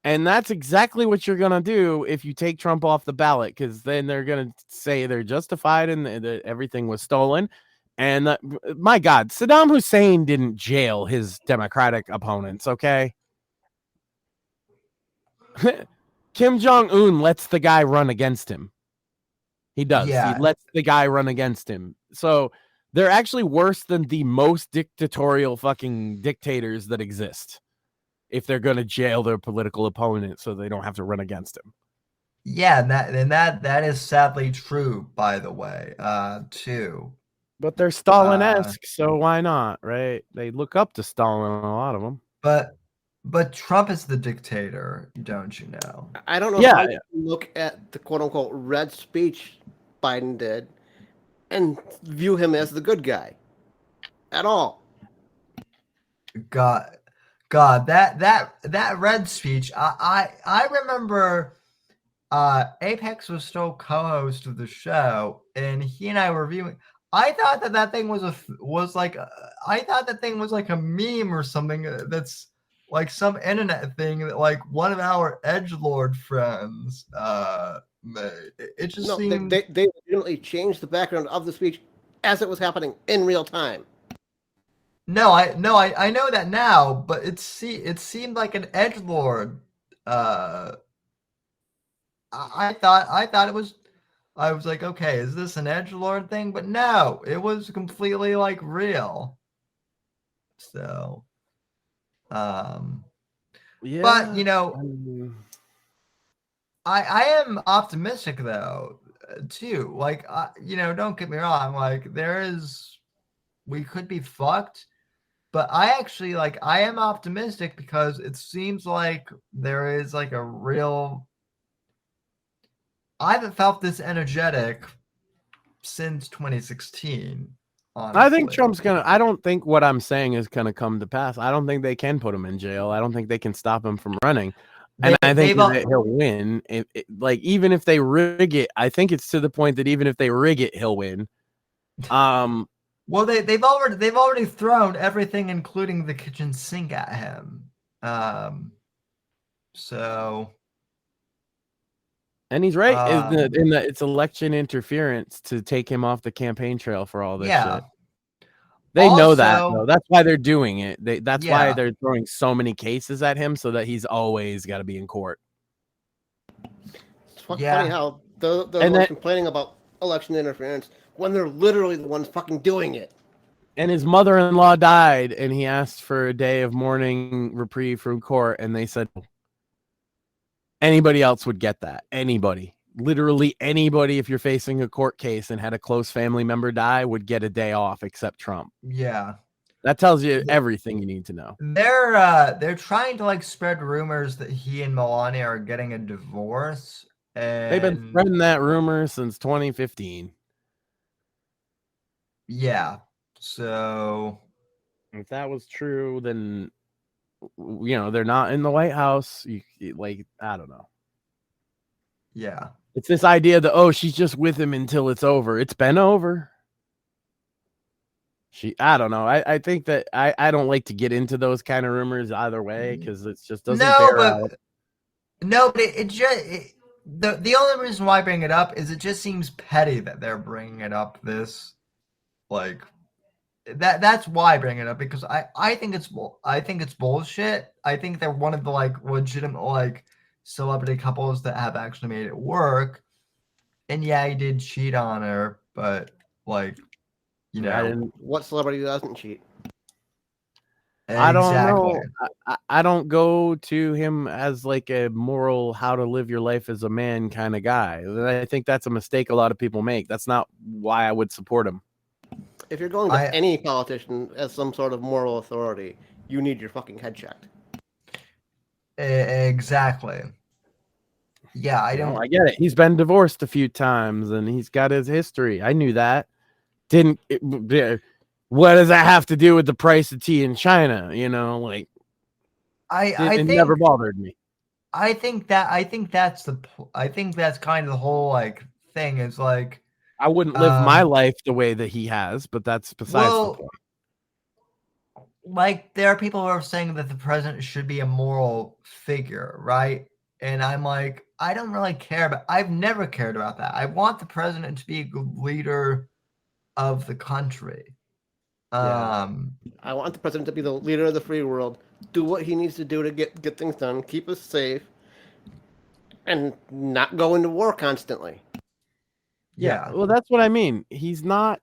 Speaker 4: and that's exactly what you're going to do if you take Trump off the ballot, because then they're going to say they're justified and that everything was stolen. And my God, Saddam Hussein didn't jail his Democratic opponents, okay? Kim Jong-un lets the guy run against him. He does.
Speaker 2: Yeah.
Speaker 4: He lets the guy run against him. So they're actually worse than the most dictatorial fucking dictators that exist if they're going to jail their political opponent so they don't have to run against him.
Speaker 2: Yeah, and that is sadly true, by the way, too.
Speaker 4: But they're Stalin-esque, so why not, right? They look up to Stalin, a lot of them.
Speaker 2: But Trump is the dictator, don't you know?
Speaker 3: I don't know how you look at the quote-unquote red speech Biden did and view him as the good guy at all.
Speaker 2: God, that red speech. I remember Apex was still co-host of the show, and he and I were viewing. I thought that thing was like a meme or something that's like some internet thing that like one of our edgelord friends made. It just seemed
Speaker 3: they legitimately changed the background of the speech as it was happening in real time.
Speaker 2: No, I know that now, but it seemed like an edgelord. I thought it was. I was like, okay, is this an edgelord thing? But no, it was completely like real. So, yeah. But you know, I am optimistic though, too. Like, don't get me wrong. Like, we could be fucked, but I am optimistic because it seems like there is like a real. I haven't felt this energetic since 2016. Honestly.
Speaker 4: I think Trump's I don't think what I'm saying is gonna come to pass. I don't think they can put him in jail. I don't think they can stop him from running. And I think that he'll win. Like, even if they rig it, I think it's to the point that even if they rig it, he'll win.
Speaker 2: Well, they've already thrown everything, including the kitchen sink, at him. So.
Speaker 4: And he's right in that it's election interference to take him off the campaign trail for all this shit. They know that, though. That's why they're doing it. That's why they're throwing so many cases at him, so that he's always got to be in court.
Speaker 3: It's funny how they're complaining about election interference when they're literally the ones fucking doing it.
Speaker 4: And his mother-in-law died, and he asked for a day of mourning reprieve from court, and they said anybody else would get that. Anybody. Literally anybody, if you're facing a court case and had a close family member die, would get a day off except Trump.
Speaker 2: Yeah.
Speaker 4: That tells you everything you need to know.
Speaker 2: They're trying to like spread rumors that he and Melania are getting a divorce. And
Speaker 4: they've been spreading that rumor since 2015.
Speaker 2: Yeah. So
Speaker 4: if that was true, then they're not in the White House. I don't know.
Speaker 2: Yeah.
Speaker 4: It's this idea that, she's just with him until it's over. It's been over. I don't know. I think that I don't like to get into those kind of rumors either way, because it just doesn't bear out.
Speaker 2: No, but the only reason why I bring it up is it just seems petty that they're bringing it up this, like, that's why I bring it up, because I think it's bullshit. I think they're one of the like legitimate like celebrity couples that have actually made it work. And yeah, he did cheat on her, but like,
Speaker 3: what celebrity doesn't cheat?
Speaker 4: I don't know. I don't go to him as like a moral how to live your life as a man kind of guy. I think that's a mistake a lot of people make. That's not why I would support him.
Speaker 3: If you're going to any politician as some sort of moral authority, you need your fucking head checked.
Speaker 2: Exactly. Yeah, I don't.
Speaker 4: I get it. He's been divorced a few times, and he's got his history. I knew that. What does that have to do with the price of tea in China? Like,
Speaker 2: I
Speaker 4: it
Speaker 2: think
Speaker 4: never bothered me.
Speaker 2: I think that's kind of the whole like thing is like
Speaker 4: I wouldn't live my life the way that he has, but that's besides the point.
Speaker 2: Like, there are people who are saying that the president should be a moral figure, right? And I'm like, I don't really care I've never cared about that. I want the president to be a good leader of the country.
Speaker 3: I want the president to be the leader of the free world, do what he needs to do to get things done, keep us safe, and not go into war constantly.
Speaker 2: Yeah.
Speaker 4: Well, that's what I mean. He's not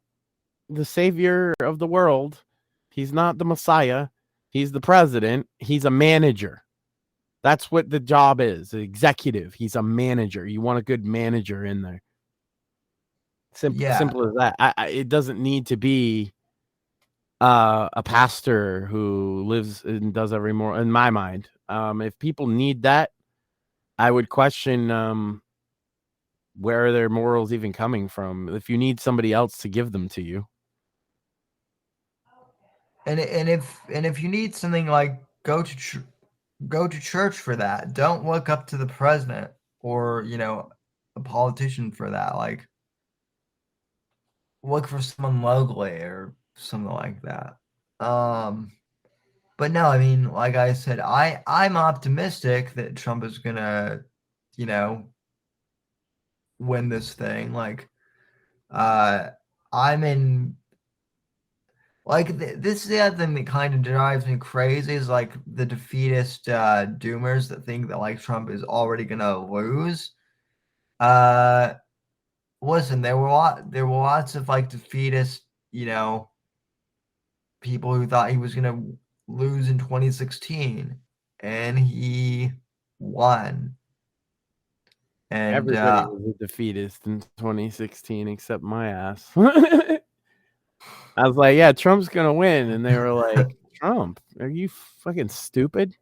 Speaker 4: the savior of the world. He's not the Messiah. He's the president. He's a manager. That's what the job is. The executive. He's a manager. You want a good manager in there. Simple as that. It doesn't need to be a pastor who lives and does every more. In my mind, if people need that, I would question where are their morals even coming from. If you need somebody else to give them to you,
Speaker 2: and if you need something, like, go to church for that. Don't look up to the president or a politician for that. Like, look for someone locally or something like that. But no, I mean, like I said, I'm optimistic that Trump is gonna, win this thing. Like, I'm in. Like, this is the other thing that kind of drives me crazy is like the defeatist doomers that think that like Trump is already gonna lose. Listen, there were lots of like defeatist, people who thought he was gonna lose in 2016, and he won. And
Speaker 4: everybody was a defeatist in 2016 except my ass. I was like, yeah, Trump's gonna win, and they were like, Trump, are you fucking stupid?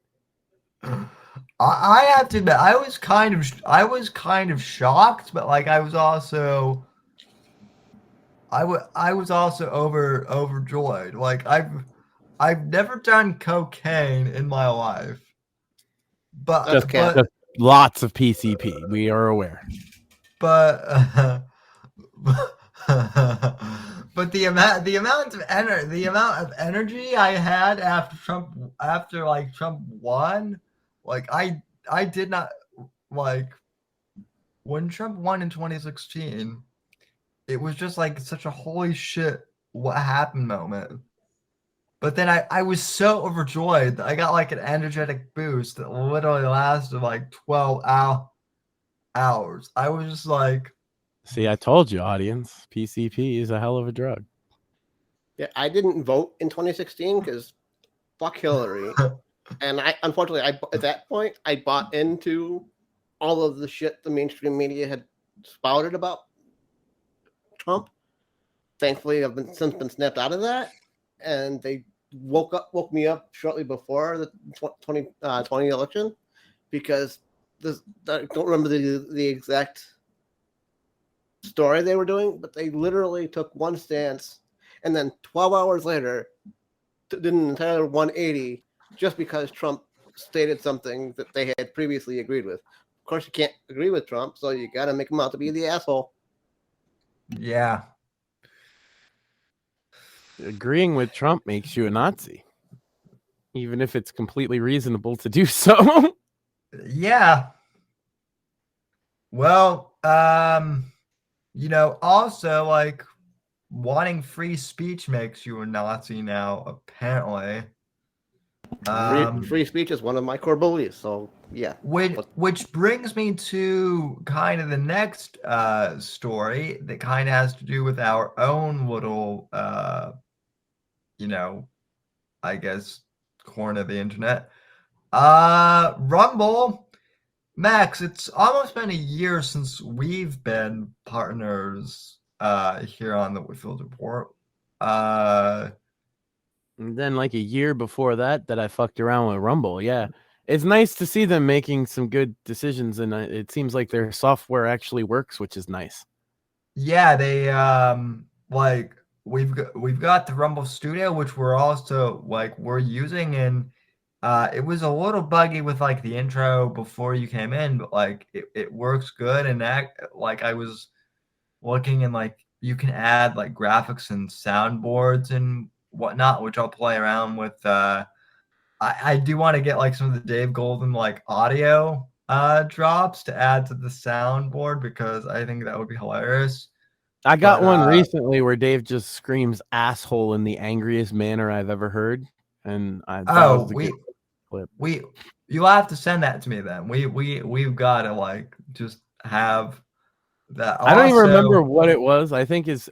Speaker 2: I have to admit, I was kind of shocked, but like I was also overjoyed. Like, I've never done cocaine in my life, but
Speaker 4: just lots of PCP. We are aware,
Speaker 2: but but the amount of energy I had after Trump won, like I did not, like, when Trump won in 2016, it was just like such a holy shit what happened moment. But then I was so overjoyed that I got like an energetic boost that literally lasted like 12 hours. I was just like,
Speaker 4: see, I told you, audience, PCP is a hell of a drug.
Speaker 3: Yeah, I didn't vote in 2016 because fuck Hillary. And unfortunately, at that point, I bought into all of the shit the mainstream media had spouted about Trump. Thankfully, I've since been snapped out of that, and they woke me up shortly before the 2020 election because I don't remember the exact story they were doing, but they literally took one stance and then 12 hours later did an entire 180 just because Trump stated something that they had previously agreed with. Of course, you can't agree with Trump, so you got to make him out to be the asshole.
Speaker 2: yeah.
Speaker 4: Agreeing with Trump makes you a Nazi, even if it's completely reasonable to do so.
Speaker 2: Yeah. Well, also, like, wanting free speech makes you a Nazi now, apparently.
Speaker 3: Free speech is one of my core beliefs, so yeah.
Speaker 2: Which brings me to kind of the next story that kind of has to do with our own little, I guess, corner of the internet. Rumble. Max, it's almost been a year since we've been partners here on the Whitfield Report.
Speaker 4: And then like a year before that I fucked around with Rumble. Yeah. it's nice to see them making some good decisions, and it seems like their software actually works, which is nice.
Speaker 2: Yeah, they like we've got the Rumble Studio, which we're using, and it was a little buggy with like the intro before you came in, but like it works good. And like I was looking, and like you can add like graphics and soundboards and whatnot, which I'll play around with. I do want to get like some of the Dave Golden like audio drops to add to the soundboard, because I think that would be hilarious.
Speaker 4: I got one recently where Dave just screams asshole in the angriest manner I've ever heard. And
Speaker 2: you'll have to send that to me then. We've got to like just have that.
Speaker 4: I don't even remember what it was. I think his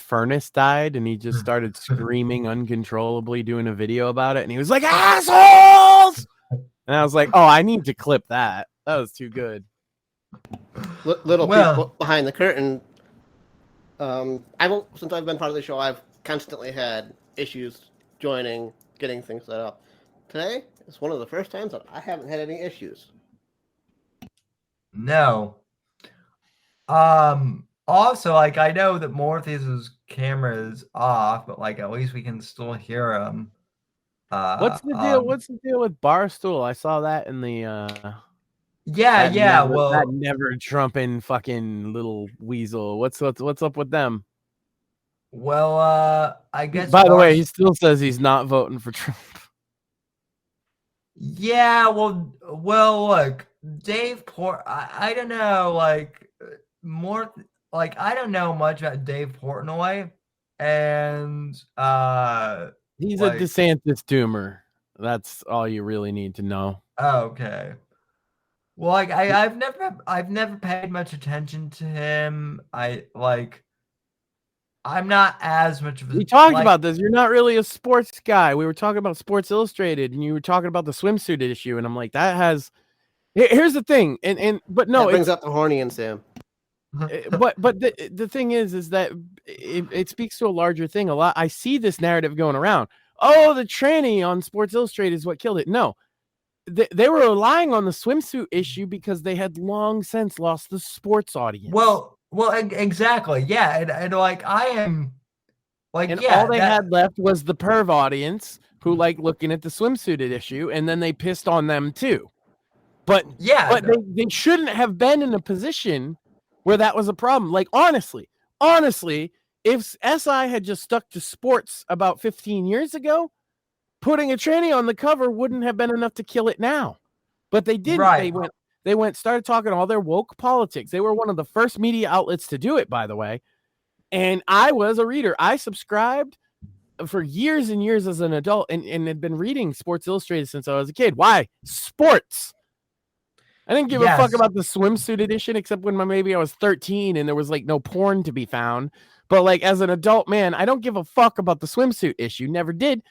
Speaker 4: furnace died and he just started screaming uncontrollably, doing a video about it, and he was like, assholes! And I was like, oh, I need to clip that. That was too good.
Speaker 3: Little people behind the curtain. Since I've been part of the show, I've constantly had issues getting things set up. Today is one of the first times that I haven't had any issues.
Speaker 2: No. Also, like, I know that Morpheus's camera is off, but like at least we can still hear him.
Speaker 4: What's the deal? What's the deal with Barstool? I saw that in the that never trumping fucking little weasel. What's up with them?
Speaker 2: Well, I guess.
Speaker 4: By the way, he still says he's not voting for Trump.
Speaker 2: Yeah, well, look, Dave I don't know, like more like I don't know much about Dave Portnoy, and
Speaker 4: he's a DeSantis doomer. That's all you really need to know.
Speaker 2: Okay. Well, like I've never paid much attention to him. I'm not as much of a.
Speaker 4: We talked about this. You're not really a sports guy. We were talking about Sports Illustrated, and you were talking about the swimsuit issue, and I'm like, that has. Here's the thing, but no,
Speaker 3: it brings up the horny in Sam.
Speaker 4: But the thing is that it speaks to a larger thing. A lot. I see this narrative going around. Oh, the tranny on Sports Illustrated is what killed it. No, they were relying on the swimsuit issue because they had long since lost the sports audience.
Speaker 2: Well, exactly. Yeah. And like, I am like,
Speaker 4: and all they had left was the perv audience who like looking at the swimsuit issue, and then they pissed on them too. But they shouldn't have been in a position where that was a problem. Like, honestly, if SI had just stuck to sports about 15 years ago, putting a tranny on the cover wouldn't have been enough to kill it now. But they didn't. Right. They started talking all their woke politics. They were one of the first media outlets to do it, by the way. And I was a reader. I subscribed for years and years as an adult and had been reading Sports Illustrated since I was a kid. Why? Sports. I didn't give a fuck about the swimsuit edition, except when maybe I was 13 and there was like no porn to be found. But like as an adult man, I don't give a fuck about the swimsuit issue. Never did.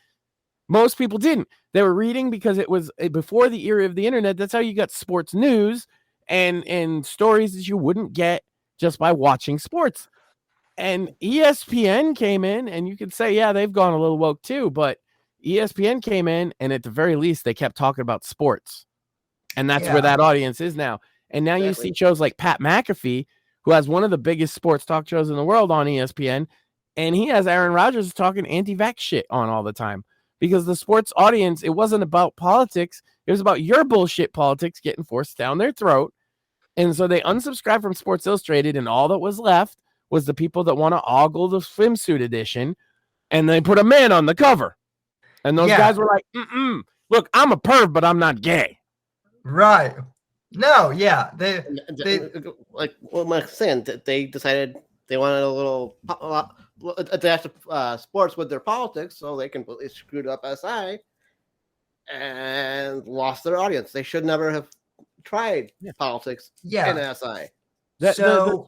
Speaker 4: Most people didn't. They were reading because it was before the era of the internet. That's how you got sports news and stories that you wouldn't get just by watching sports. And ESPN came in, and you could say, yeah, they've gone a little woke too, but ESPN came in, and at the very least, they kept talking about sports. And that's where that audience is now. And now you see shows like Pat McAfee, who has one of the biggest sports talk shows in the world on ESPN, and he has Aaron Rodgers talking anti-vax shit on all the time. Because the sports audience, it wasn't about politics. It was about your bullshit politics getting forced down their throat. And so they unsubscribed from Sports Illustrated, and all that was left was the people that want to ogle the swimsuit edition, and they put a man on the cover. And those guys were like, look, I'm a perv, but I'm not gay.
Speaker 2: Right. No, yeah. They
Speaker 3: like what Mike's saying, they decided they wanted a little attached to sports with their politics, so they completely screwed up SI and lost their audience. They should never have tried politics in SI.
Speaker 4: The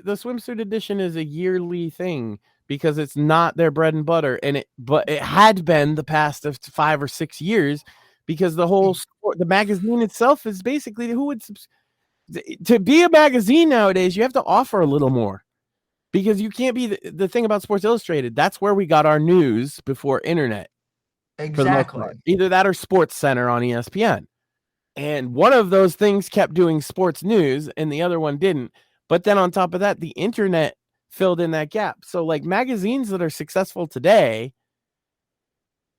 Speaker 4: swimsuit edition is a yearly thing because it's not their bread and butter, but it had been the past of 5 or 6 years because the magazine itself is basically to be a magazine nowadays. You have to offer a little more. Because you can't be the thing about Sports Illustrated. That's where we got our news before internet.
Speaker 2: Exactly.
Speaker 4: Either that or Sports Center on ESPN. And one of those things kept doing sports news and the other one didn't. But then on top of that, the internet filled in that gap. So like magazines that are successful today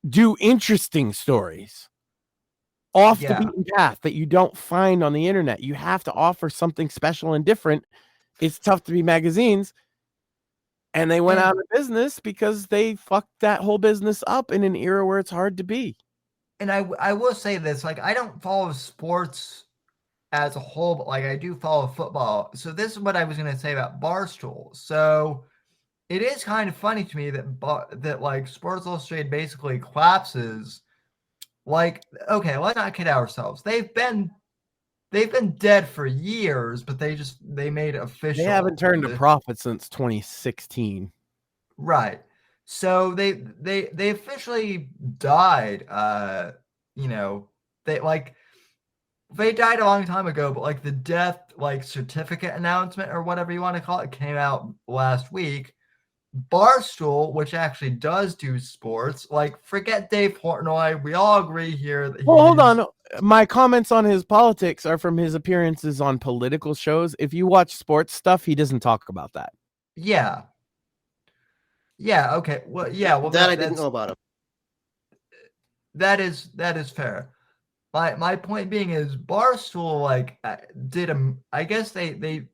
Speaker 4: do interesting stories off the beaten path that you don't find on the internet. You have to offer something special and different. It's tough to be magazines. And they went out of business because they fucked that whole business up in an era where it's hard to be.
Speaker 2: And I will say this, like, I don't follow sports as a whole, but like I do follow football. So this is what I was going to say about Barstool. So it is kind of funny to me that like Sports Illustrated basically collapses. Like, okay, let's not kid ourselves. They've been dead for years, but they made it official.
Speaker 4: They haven't turned a profit since 2016.
Speaker 2: Right. So they officially died. They died a long time ago, but like the death certificate announcement or whatever you want to call it came out last week. Barstool, which actually does do sports, like forget Dave Portnoy. We all agree here that
Speaker 4: hold on. My comments on his politics are from his appearances on political shows. If you watch sports stuff, he doesn't talk about that.
Speaker 2: Yeah. Yeah. Okay. Well, yeah. Well,
Speaker 3: that I didn't know about him.
Speaker 2: That is fair. My point being is Barstool I guess they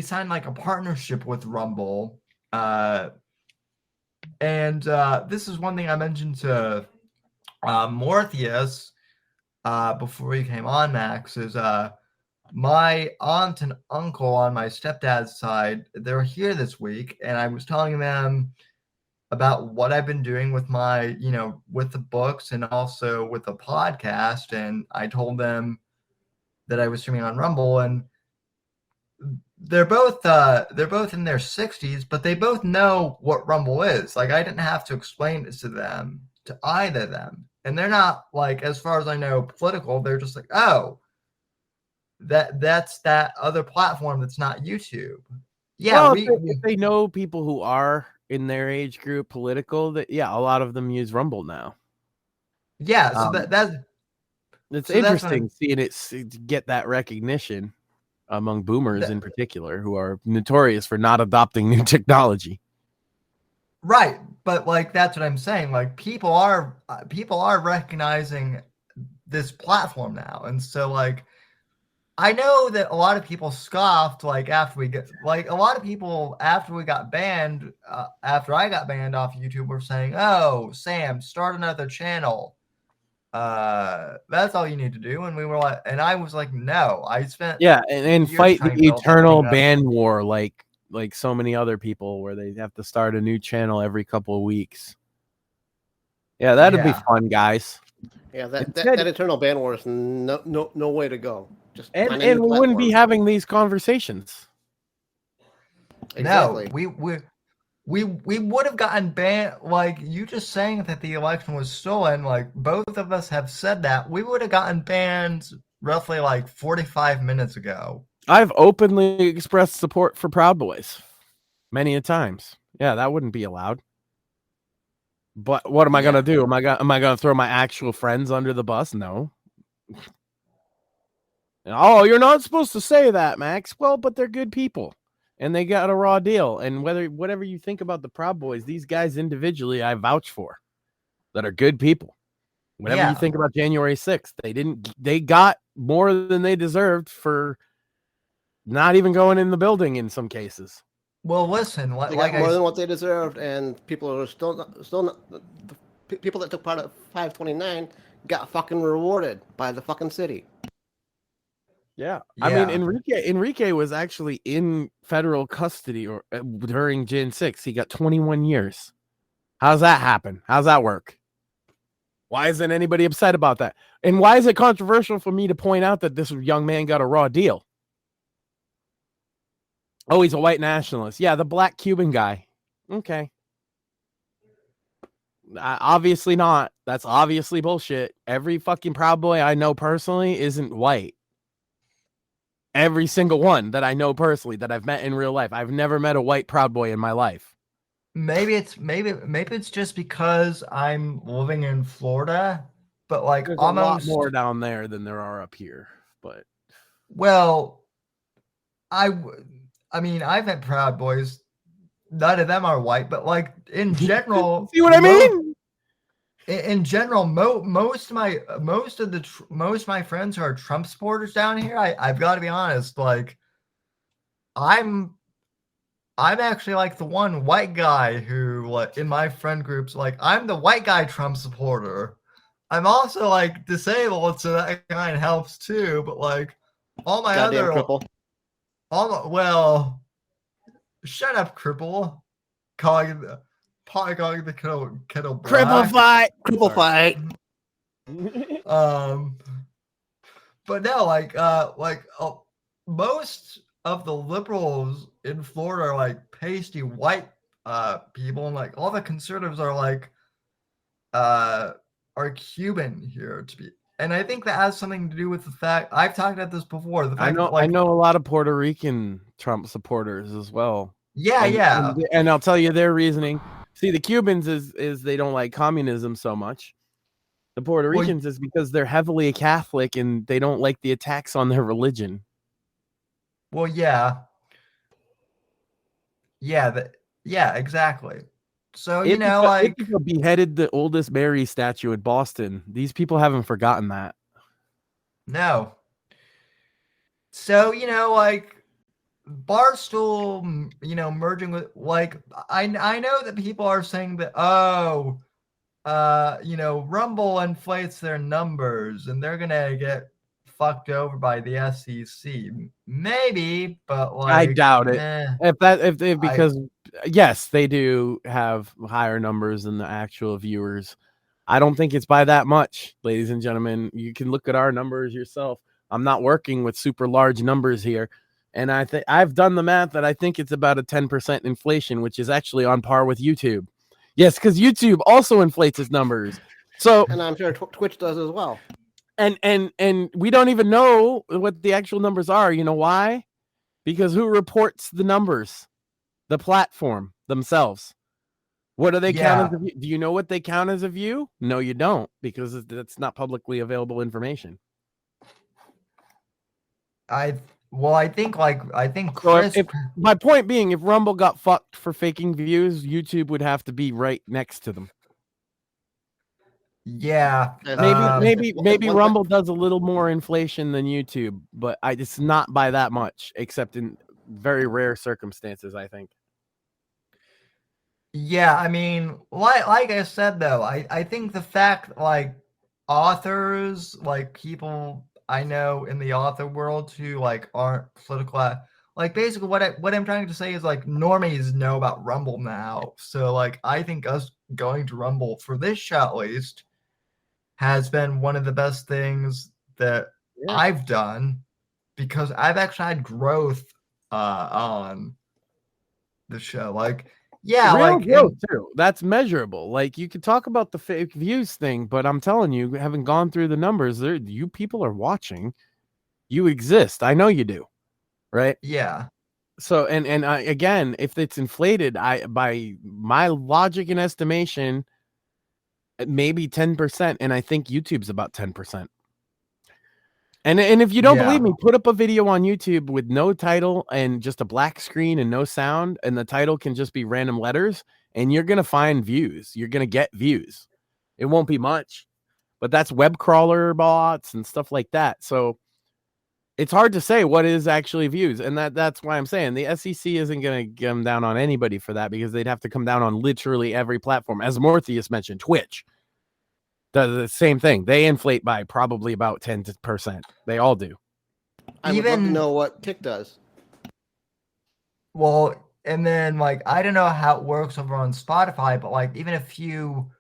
Speaker 2: signed like a partnership with Rumble, and this is one thing I mentioned to Morpheus before he came on, Max, is my aunt and uncle on my stepdad's side, they're here this week, and I was telling them about what I've been doing with my, with the books and also with the podcast. And I told them that I was streaming on Rumble, and they're both in their 60s, but they both know what Rumble is. Like, I didn't have to explain it to either of them. And they're not, like, as far as I know, political. They're just like, oh, that's that other platform that's not YouTube. Yeah.
Speaker 4: Well, if they know people who are in their age group political, that a lot of them use Rumble now.
Speaker 2: Yeah, so that's
Speaker 4: it's interesting seeing it get that recognition among boomers in particular, who are notorious for not adopting new technology.
Speaker 2: Right, but like that's what I'm saying. Like people are recognizing this platform now, and so like I know that a lot of people scoffed after we got banned, after I got banned off YouTube, were saying, "Oh, Sam, start another channel. That's all you need to do." And we were like, and I was like, "No, I spent
Speaker 4: and fight the eternal ban war like so many other people, where they have to start a new channel every couple of weeks." Yeah, that'd be fun, guys.
Speaker 3: Yeah, that eternal ban war is no way to go.
Speaker 4: And we wouldn't be having these conversations.
Speaker 3: Exactly.
Speaker 2: No, we would have gotten banned. Like you just saying that the election was stolen, like both of us have said that, we would have gotten banned roughly like 45 minutes ago.
Speaker 4: I've openly expressed support for Proud Boys many a times. Yeah, that wouldn't be allowed. But what am I gonna do? Am I gonna throw my actual friends under the bus? No. Oh, you're not supposed to say that, Max. Well, but they're good people, and they got a raw deal. And whatever you think about the Proud Boys, these guys individually, I vouch for, that are good people. Whatever you think about January 6th, they got more than they deserved for not even going in the building in some cases.
Speaker 2: Well, listen,
Speaker 3: they got more than what they deserved, and people are still not. The people that took part of 529 got fucking rewarded by the fucking city.
Speaker 4: Yeah. I mean, Enrique was actually in federal custody during Jan 6. He got 21 years. How's that happen? How's that work? Why isn't anybody upset about that? And why is it controversial for me to point out that this young man got a raw deal? Oh, he's a white nationalist. Yeah, the black Cuban guy. Okay. Obviously not. That's obviously bullshit. Every fucking Proud Boy I know personally isn't white. Every single one that I know personally that I've met in real life. I've never met a white Proud Boy in my life.
Speaker 2: Maybe it's just because I'm living in Florida but like
Speaker 4: There's
Speaker 2: almost
Speaker 4: a lot more down there than there are up here. But
Speaker 2: well, I mean, I've had Proud Boys. None of them are white, but like in general,
Speaker 4: see what I mean?
Speaker 2: In general, most of my friends who are Trump supporters down here, I've got to be honest, like I'm actually like the one white guy who, like, in my friend groups, like I'm the white guy Trump supporter. I'm also like disabled, so that kind of helps too. But like all my
Speaker 3: Goddamn
Speaker 2: other
Speaker 3: cripple.
Speaker 2: well, shut up, cripple. Calling the kettle black.
Speaker 3: Cripple fight.
Speaker 2: But no, most of the liberals in Florida are like pasty white people, and like all the conservatives are like are Cuban here to be. And I think that has something to do with the fact I've talked about this before. The fact
Speaker 4: I know a lot of Puerto Rican Trump supporters as well.
Speaker 2: Yeah.
Speaker 4: And I'll tell you their reasoning. See, the Cubans is they don't like communism so much. The Puerto Ricans is because they're heavily Catholic and they don't like the attacks on their religion.
Speaker 2: Well, yeah. Yeah, exactly. So,
Speaker 4: People beheaded the oldest Mary statue in Boston. These people haven't forgotten that.
Speaker 2: No. So, Barstool, merging with, like, I know that people are saying that, Rumble inflates their numbers and they're gonna get fucked over by the SEC. Maybe, but like
Speaker 4: I doubt it. Because yes, they do have higher numbers than the actual viewers. I don't think it's by that much, ladies and gentlemen. You can look at our numbers yourself. I'm not working with super large numbers here. And I've done the math that I think it's about a 10% inflation, which is actually on par with YouTube. Yes, because YouTube also inflates its numbers. So,
Speaker 3: and I'm sure Twitch does as well.
Speaker 4: And we don't even know what the actual numbers are. You know why? Because who reports the numbers? The platform themselves. What do they count as a view? Do you know what they count as a view? No, you don't, because that's not publicly available information.
Speaker 2: I think Chris.
Speaker 4: So my point being, if Rumble got fucked for faking views, YouTube would have to be right next to them.
Speaker 2: Yeah,
Speaker 4: maybe Rumble does a little more inflation than YouTube, but it's not by that much, except in very rare circumstances, I think.
Speaker 2: Yeah, I mean, like I said though, I think the fact like authors, like people I know in the author world who like aren't political, like basically what I'm trying to say is like normies know about Rumble now. So like I think us going to Rumble for this show at least has been one of the best things that I've done, because I've actually had growth on the show. Like
Speaker 4: real growth too. That's measurable. Like you could talk about the fake views thing, but I'm telling you, having gone through the numbers, you people are watching. You exist. I know you do, right?
Speaker 2: Yeah.
Speaker 4: So and again, if it's inflated, by my logic and estimation, maybe 10%, and I think YouTube's about 10%. And if you don't believe me, put up a video on YouTube with no title and just a black screen and no sound, and the title can just be random letters, and you're going to find views. You're going to get views. It won't be much, but that's web crawler bots and stuff like that. So it's hard to say what is actually views, and that's why I'm saying the SEC isn't going to come down on anybody for that, because they'd have to come down on literally every platform. As Morpheus mentioned, Twitch does the same thing. They inflate by probably about 10%. They all do.
Speaker 3: I would love to know what Kick does.
Speaker 2: Well, and then like I don't know how it works over on Spotify, but like even if you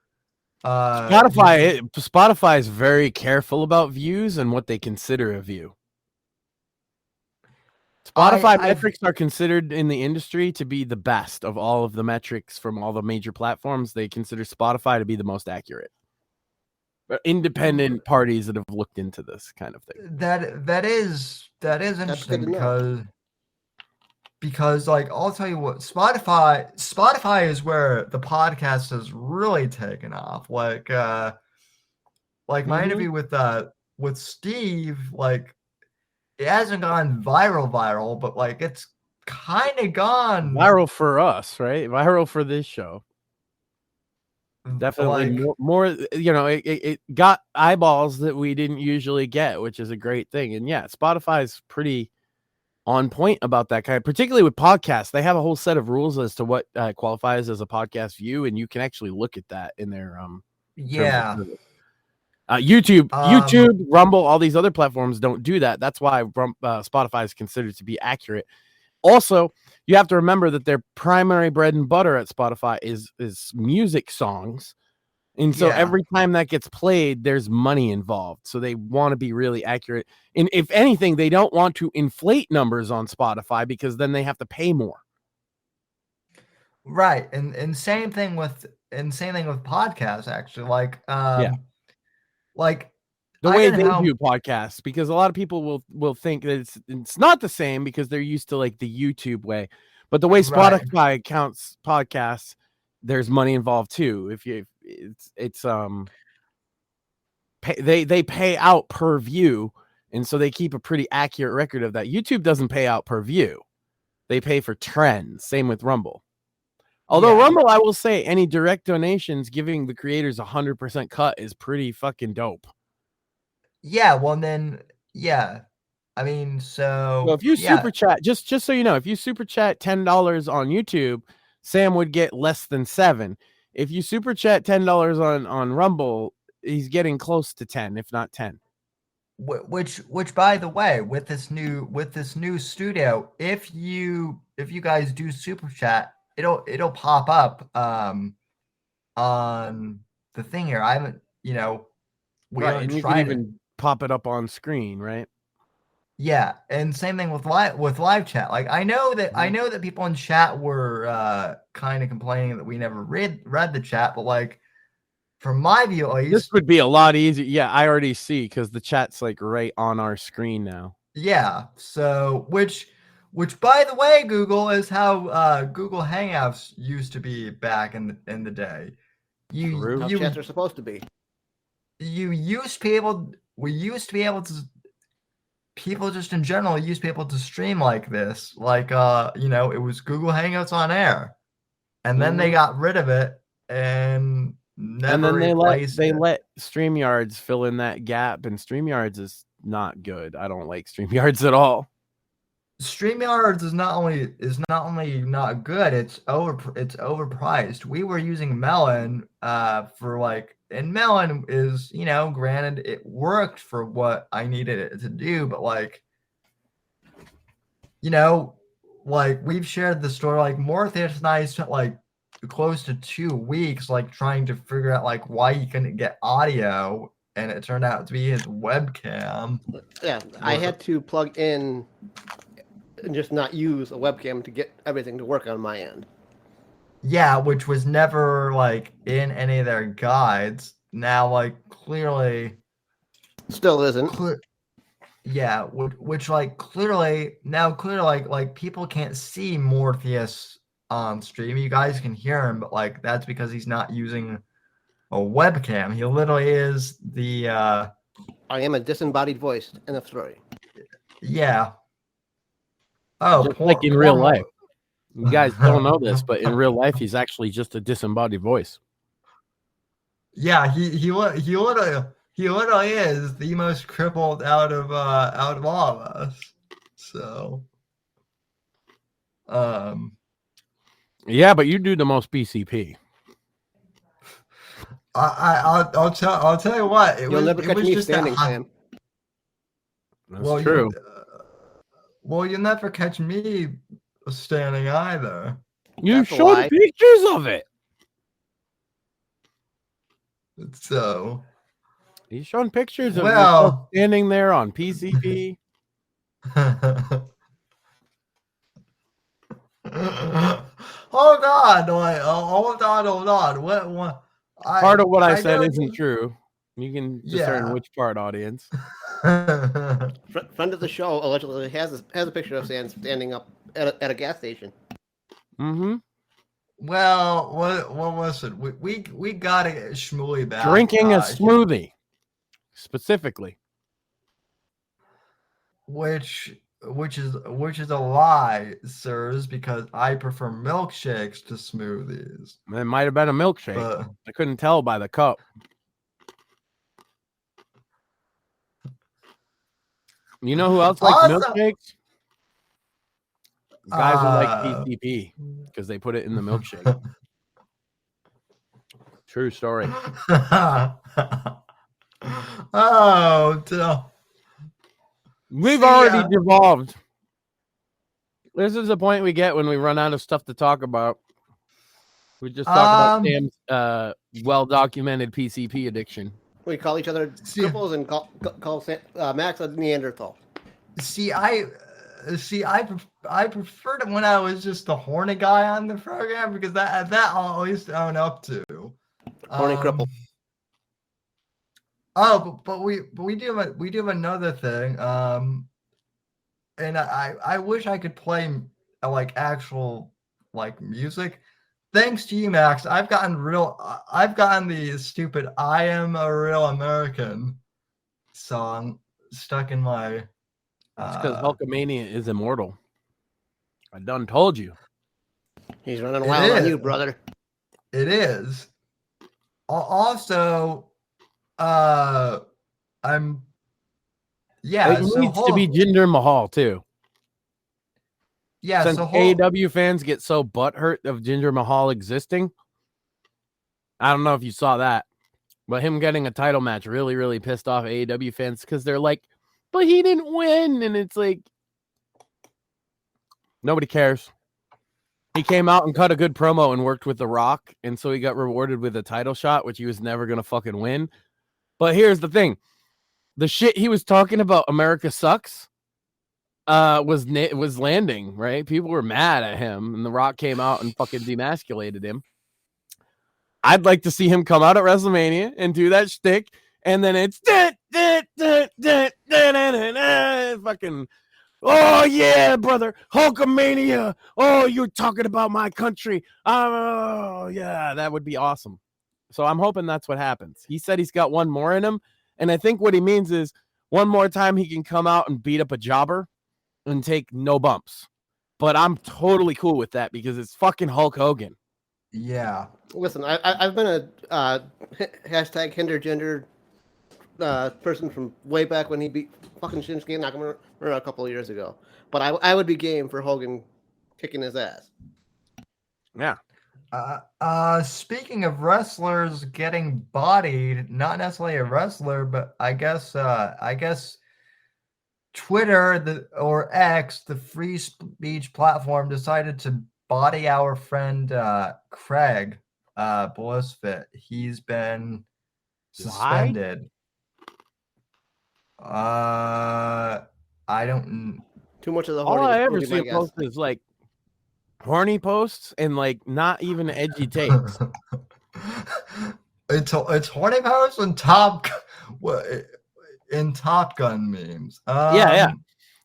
Speaker 4: Spotify is very careful about views and what they consider a view. Spotify metrics are considered in the industry to be the best of all of the metrics from all the major platforms. They consider Spotify to be the most accurate. Independent parties that have looked into this kind of thing.
Speaker 2: That is interesting, because like I'll tell you what, Spotify is where the podcast has really taken off. Like like my
Speaker 4: Mhm.
Speaker 2: interview with Steve, like it hasn't gone viral, but like it's kind of gone
Speaker 4: Viral for us, right? Viral for this show. Definitely
Speaker 2: like
Speaker 4: more it got eyeballs that we didn't usually get, which is a great thing. And yeah, Spotify's pretty on point about that kind, particularly with podcasts. They have a whole set of rules as to what qualifies as a podcast view, and you can actually look at that in their
Speaker 2: yeah.
Speaker 4: terms of service. YouTube, Rumble, all these other platforms don't do that. That's why Spotify is considered to be accurate. Also, you have to remember that their primary bread and butter at Spotify is music songs. And so every time that gets played, there's money involved. So they want to be really accurate. And if anything, they don't want to inflate numbers on Spotify because then they have to pay more.
Speaker 2: Right. And same thing with podcasts, actually. Like
Speaker 4: the way they do podcasts, because a lot of people will think that it's not the same because they're used to like the YouTube way, but the way Spotify counts podcasts, there's money involved too. They pay out per view, and so they keep a pretty accurate record of that. YouTube doesn't pay out per view; they pay for trends. Same with Rumble. Although Rumble, I will say, any direct donations giving the creators 100% cut is pretty fucking dope.
Speaker 2: Yeah, well then, yeah. I mean, so
Speaker 4: if you super chat, just so you know, if you super chat $10 on YouTube, Sam would get less than 7. If you super chat $10 on Rumble, he's getting close to 10, if not 10.
Speaker 2: Which by the way, with this new studio, if you guys do super chat, it'll pop up on the thing here. I haven't, we haven't
Speaker 4: you
Speaker 2: tried
Speaker 4: can even pop it up on screen, right?
Speaker 2: Yeah, and same thing with live chat. Like I know that people in chat were kind of complaining that we never read the chat, but like from my view at least,
Speaker 4: this would be a lot easier. Yeah, I already see because the chat's like right on our screen now.
Speaker 2: Yeah, so which by the way, Google, is how Google Hangouts used to be back in the day.
Speaker 3: How chats are supposed to be.
Speaker 2: We used to be able to. People just in general used to be able to stream like this, like it was Google Hangouts on air, and then they got rid of it and never replaced it.
Speaker 4: They let StreamYards fill in that gap, and StreamYards is not good. I don't like StreamYards at all.
Speaker 2: StreamYards is not only not good, it's overpriced. We were using Melon and Melon is, granted it worked for what I needed it to do, but we've shared the story, like Morpheus and I spent like close to 2 weeks trying to figure out why he couldn't get audio, and it turned out to be his webcam.
Speaker 3: Yeah, I had to plug in and just not use a webcam to get everything to work on my end.
Speaker 2: Yeah, which was never in any of their guides. Now, clearly,
Speaker 3: still isn't.
Speaker 2: Yeah, which clearly people can't see Morpheus on stream. You guys can hear him, but that's because he's not using a webcam. He literally is the.
Speaker 3: I am a disembodied voice in the story.
Speaker 2: Yeah. Oh,
Speaker 4: just like in real life. You guys don't know this, but in real life, he's actually just a disembodied voice.
Speaker 2: Yeah, he literally is the most crippled out of all of us. So,
Speaker 4: yeah, but you do the most PCP.
Speaker 2: I'll tell you what.
Speaker 3: You'll never catch me standing, Sam.
Speaker 4: That's true.
Speaker 2: You'll never catch me standing either.
Speaker 4: You showed pictures of it.
Speaker 2: So
Speaker 4: he's showing pictures of yourself standing there on PCP.
Speaker 2: Hold on. What?
Speaker 4: Part of what I said isn't true. You can discern which part, audience.
Speaker 3: Friend of the show allegedly has a picture of Sam standing up at a gas station.
Speaker 4: Mm-hmm.
Speaker 2: Well, listen, we gotta get Shmuley back.
Speaker 4: Drinking a smoothie. specifically.
Speaker 2: Which is a lie, sirs, because I prefer milkshakes to smoothies.
Speaker 4: It might have been a milkshake.
Speaker 2: But
Speaker 4: I couldn't tell by the cup. You know who else likes
Speaker 2: Awesome.
Speaker 4: milkshakes? Guys who like
Speaker 2: Uh,
Speaker 4: PCP because they put it in the milkshake. True story.
Speaker 2: Oh,
Speaker 4: We've
Speaker 2: See,
Speaker 4: already devolved. This is the point we get when we run out of stuff to talk about. We just talk about Sam's well-documented PCP addiction.
Speaker 3: We call each other cripples and call Max a Neanderthal.
Speaker 2: I preferred it when I was just the horny guy on the program because that I'll always own up to.
Speaker 3: Horny cripple.
Speaker 2: Oh, but we do have another thing. And I wish I could play like actual like music. Thanks to you, Max, I've gotten the stupid "I Am a Real American" song stuck in my.
Speaker 4: It's because Hulkamania is immortal. I done told you.
Speaker 3: He's running wild on you, brother.
Speaker 2: It is. Also, I'm. Yeah,
Speaker 4: it needs to be Jinder Mahal too.
Speaker 2: Yeah,
Speaker 4: since
Speaker 2: so
Speaker 4: AEW fans get so butthurt of Jinder Mahal existing. I don't know if you saw that, but him getting a title match really, really pissed off AEW fans because they're like, but he didn't win. And it's like, nobody cares. He came out and cut a good promo and worked with The Rock. And so he got rewarded with a title shot, which he was never going to fucking win. But here's the thing. The shit he was talking about, America sucks, was landing, right? People were mad at him. And The Rock came out and fucking demasculated him. I'd like to see him come out at WrestleMania and do that shtick. And then it's fucking, oh yeah, brother, Hulkamania. Oh, you're talking about my country. Oh yeah, that would be awesome. So I'm hoping that's what happens. He said he's got one more in him, and I think what he means is one more time he can come out and beat up a jobber and take no bumps. But I'm totally cool with that because it's fucking Hulk Hogan.
Speaker 2: Yeah.
Speaker 3: Listen, I've been a hashtag hinder gender person from way back when he beat fucking Shinsuke Nakamura a couple of years ago. But I would be game for Hogan kicking his ass.
Speaker 4: Yeah.
Speaker 2: Speaking of wrestlers getting bodied, not necessarily a wrestler, but I guess Twitter or X, the free speech platform, decided to body our friend Craig Blissfit. He's been suspended. I don't.
Speaker 3: Too much of the
Speaker 4: all I ever see post is like horny posts and like not even edgy takes.
Speaker 2: It's horny posts and Top Gun memes.
Speaker 4: Yeah.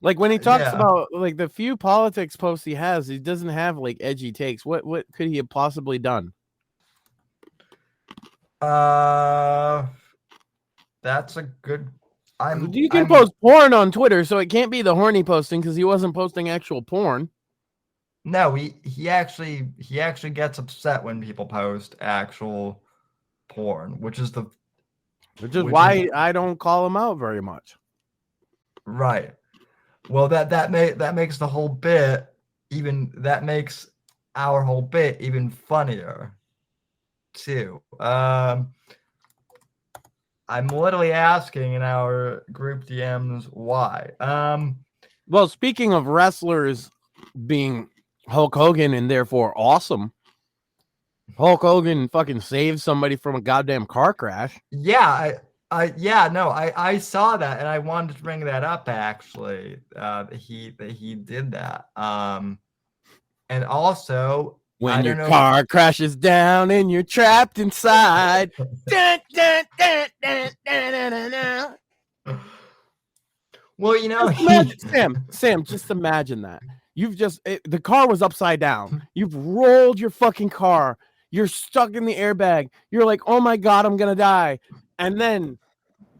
Speaker 4: Like when he talks about like the few politics posts he has, he doesn't have like edgy takes. What could he have possibly done?
Speaker 2: That's a good.
Speaker 4: You can post porn on Twitter, so it can't be the horny posting because he wasn't posting actual porn.
Speaker 2: No, he actually gets upset when people post actual porn, which is
Speaker 4: why I don't call him out very much.
Speaker 2: Right. Well, that makes the whole bit makes our whole bit even funnier too. I'm literally asking in our group DMs why.
Speaker 4: Well, speaking of wrestlers being Hulk Hogan and therefore awesome, Hulk Hogan fucking saved somebody from a goddamn car crash.
Speaker 2: Yeah, I saw that and I wanted to bring that up actually. He did that. And also
Speaker 4: when your car crashes down and you're trapped inside.
Speaker 2: Well, you know,
Speaker 4: Sam, just imagine that. The car was upside down. You've rolled your fucking car. You're stuck in the airbag. You're like, oh my God, I'm going to die. And then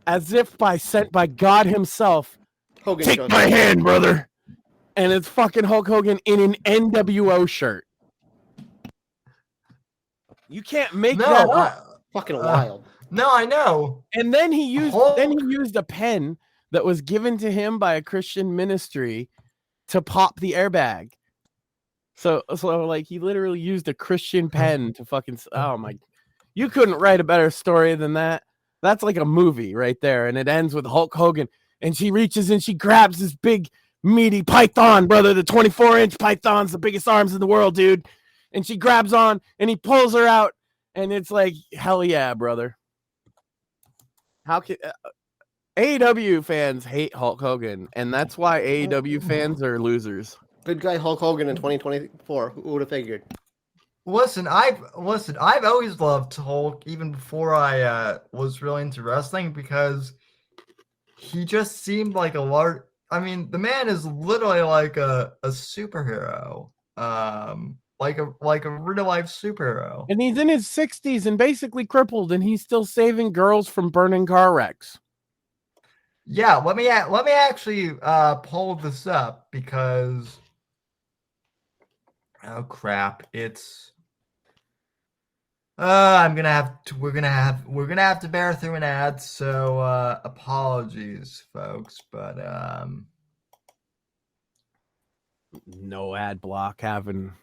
Speaker 4: as if sent by God himself.
Speaker 3: Hogan
Speaker 4: Take
Speaker 3: shows
Speaker 4: my
Speaker 3: up.
Speaker 4: hand, brother. And it's fucking Hulk Hogan in an NWO shirt. You can't make that up.
Speaker 3: Fucking wild.
Speaker 2: No, I know.
Speaker 4: And then he used
Speaker 2: Hulk-
Speaker 4: a pen that was given to him by a Christian ministry to pop the airbag. So like he literally used a Christian pen to fucking. Oh my! You couldn't write a better story than that. That's like a movie right there, and it ends with Hulk Hogan, and she reaches and she grabs this big meaty python, brother. The 24-inch python's the biggest arms in the world, dude. And she grabs on, and he pulls her out, and it's like, hell yeah, brother. How can AEW fans hate Hulk Hogan, and that's why AEW fans are losers.
Speaker 3: Good guy Hulk Hogan in 2024. Who would have figured?
Speaker 2: Listen, I've always loved Hulk even before I was really into wrestling because he just seemed like a large. I mean, the man is literally like a superhero, like a real life superhero.
Speaker 4: And he's in his 60s and basically crippled, and he's still saving girls from burning car wrecks.
Speaker 2: Yeah, let me actually pull this up because oh crap, it's we're gonna have to bear through an ad, so apologies, folks, but
Speaker 4: no ad block having.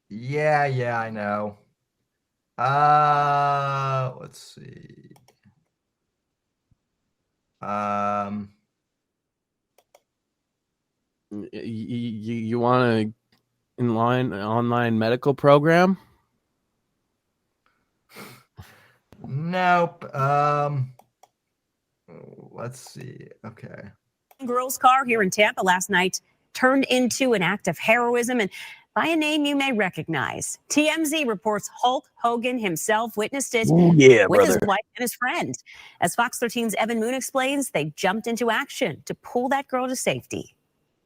Speaker 2: Yeah, I know. Let's see.
Speaker 4: You want an online medical program?
Speaker 2: Nope. Let's see. Okay.
Speaker 6: Girl's car here in Tampa last night turned into an act of heroism and by a name you may recognize. TMZ reports Hulk Hogan himself witnessed it with his wife and his friend. As Fox 13's Evan Moon explains, they jumped into action to pull that girl to safety.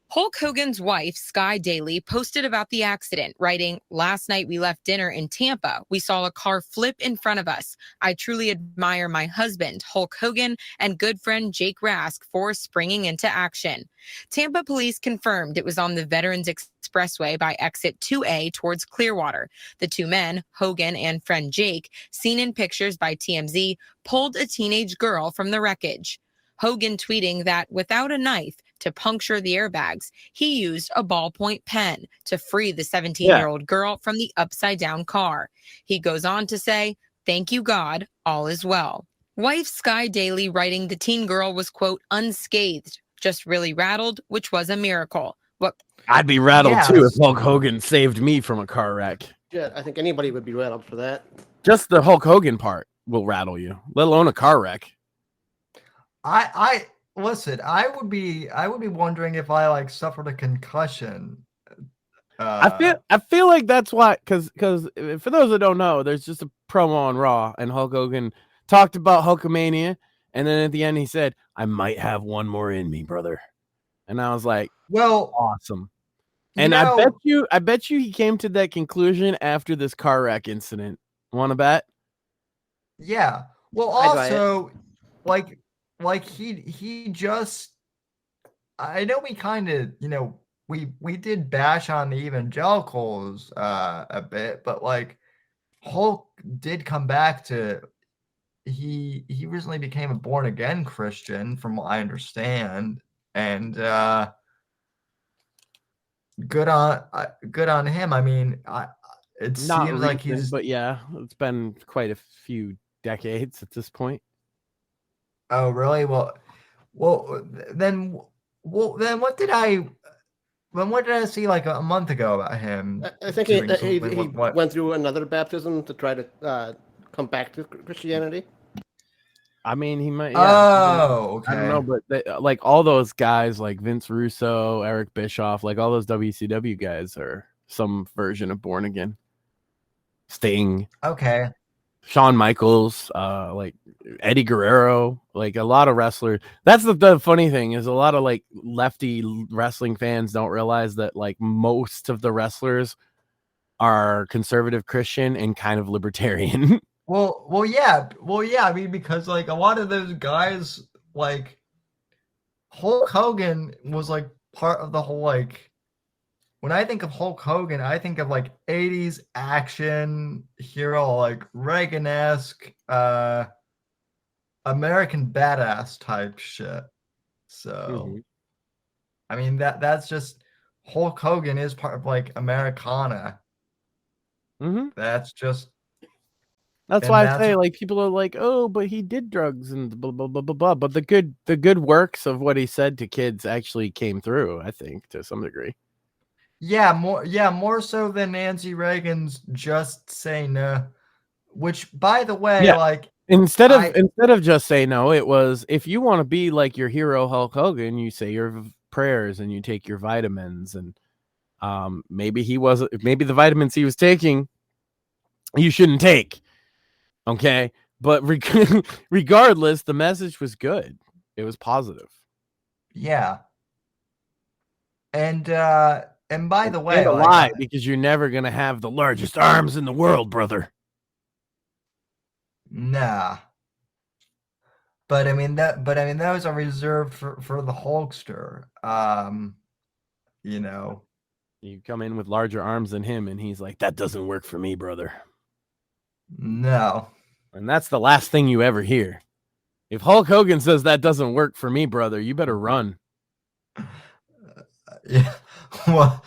Speaker 7: Hulk Hogan's wife, Sky Daly, posted about the accident, writing, "Last night we left dinner in Tampa. We saw a car flip in front of us. I truly admire my husband, Hulk Hogan, and good friend Jake Rask for springing into action." Tampa police confirmed it was on the Veterans Expressway by exit 2A towards Clearwater. The two men, Hogan and friend Jake, seen in pictures by TMZ, pulled a teenage girl from the wreckage. Hogan tweeting that without a knife to puncture the airbags, he used a ballpoint pen to free the 17-year-old girl from the upside-down car. He goes on to say, "Thank you, God, all is well." Wife Sky Daly writing the teen girl was, quote, unscathed, just really rattled, which was a miracle.
Speaker 4: I'd be rattled too if Hulk Hogan saved me from a car wreck.
Speaker 3: Yeah, I think anybody would be rattled for that.
Speaker 4: Just the Hulk Hogan part will rattle you, let alone a car wreck.
Speaker 2: I listen. I would be wondering if I like suffered a concussion.
Speaker 4: I feel like that's why, because for those that don't know, there's just a promo on Raw, and Hulk Hogan talked about Hulkamania, and then at the end he said, "I might have one more in me, brother," and I was like,
Speaker 2: "Well,
Speaker 4: awesome." And I bet you he came to that conclusion after this car wreck incident. Want to bet?
Speaker 2: Yeah. Well, also, like he just, I know we kind of, we did bash on the evangelicals a bit, but like Hulk did come back to, he recently became a born again Christian from what I understand, and good on him. I mean, it
Speaker 4: Not
Speaker 2: seems like
Speaker 4: recent, but yeah, it's been quite a few decades at this point.
Speaker 2: Oh, really? Then what did I see like a month ago about him?
Speaker 3: I think he went through another baptism to try to come back to Christianity.
Speaker 4: I mean, he might.
Speaker 2: Yeah. Oh, okay.
Speaker 4: I don't know, but like all those guys, like Vince Russo, Eric Bischoff, like all those WCW guys are some version of born again. Sting.
Speaker 2: Okay.
Speaker 4: Shawn Michaels, like Eddie Guerrero, like a lot of wrestlers. That's the funny thing is a lot of like lefty wrestling fans don't realize that like most of the wrestlers are conservative Christian and kind of libertarian.
Speaker 2: yeah. I mean, because like a lot of those guys, like Hulk Hogan was like part of the whole like. When I think of Hulk Hogan, I think of like 80s action hero, like Reagan-esque, American badass type shit. So, I mean that's just Hulk Hogan is part of like Americana. That's just
Speaker 4: That's why I say like people are like, oh, but he did drugs and blah blah blah blah blah. But the good works of what he said to kids actually came through, I think, to some degree.
Speaker 2: Yeah, more so than Nancy Reagan's just say no. Which, by the way, like
Speaker 4: instead of just say no, it was if you want to be like your hero Hulk Hogan, you say your prayers and you take your vitamins, and maybe the vitamins he was taking you shouldn't take. Okay, but regardless, the message was good. It was positive.
Speaker 2: Yeah. And by the way,
Speaker 4: a lie because you're never gonna have the largest arms in the world, brother.
Speaker 2: Nah. But I mean those are reserved for the Hulkster. You know.
Speaker 4: You come in with larger arms than him, and he's like, that doesn't work for me, brother.
Speaker 2: No.
Speaker 4: And that's the last thing you ever hear. If Hulk Hogan says that doesn't work for me, brother, you better run.
Speaker 2: Yeah. Well,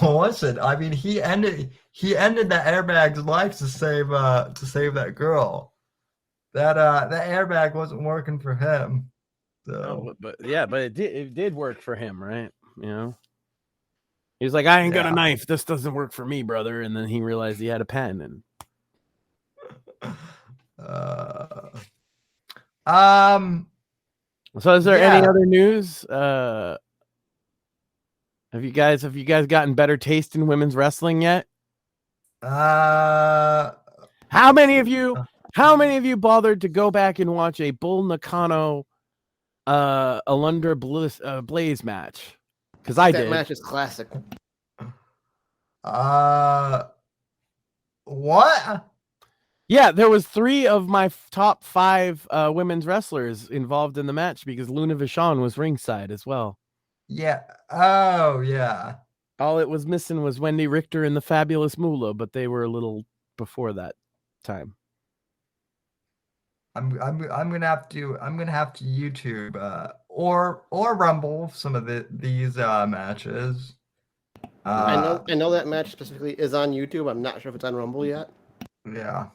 Speaker 2: listen. I mean, he ended that airbag's life to save that girl. That airbag wasn't working for him. So.
Speaker 4: No, but it did work for him, right? You know. He was like, I ain't got a knife. This doesn't work for me, brother. And then he realized he had a pen. And so is there any other news? Have you guys gotten better taste in women's wrestling yet?
Speaker 2: How
Speaker 4: many of you bothered to go back and watch a Bull Nakano Alundra Blaze match? Because I did.
Speaker 3: That match is classic.
Speaker 2: What?
Speaker 4: Yeah, there was 3 of my top 5 women's wrestlers involved in the match because Luna Vachon was ringside as well.
Speaker 2: Yeah. Oh, yeah.
Speaker 4: All it was missing was Wendy Richter and the Fabulous Moolah, but they were a little before that time.
Speaker 2: I'm gonna have to YouTube or Rumble some of these matches.
Speaker 3: I know that match specifically is on YouTube. I'm not sure if it's on Rumble yet.
Speaker 2: Yeah.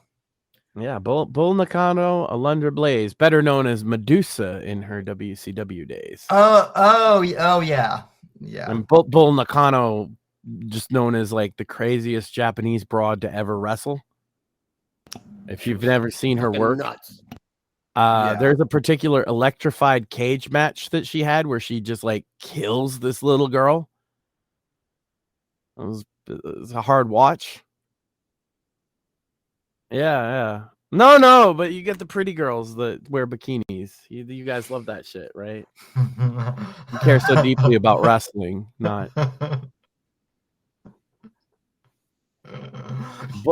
Speaker 4: Yeah, Bull Nakano, Alundra Blaze, better known as Medusa in her WCW days.
Speaker 2: Oh yeah. Yeah.
Speaker 4: And Bull Nakano, just known as like the craziest Japanese broad to ever wrestle. If you've never seen her work,
Speaker 3: nuts.
Speaker 4: There's a particular electrified cage match that she had where she just like kills this little girl. It was a hard watch. Yeah. No, but you get the pretty girls that wear bikinis. You guys love that shit, right? You care so deeply about wrestling, not.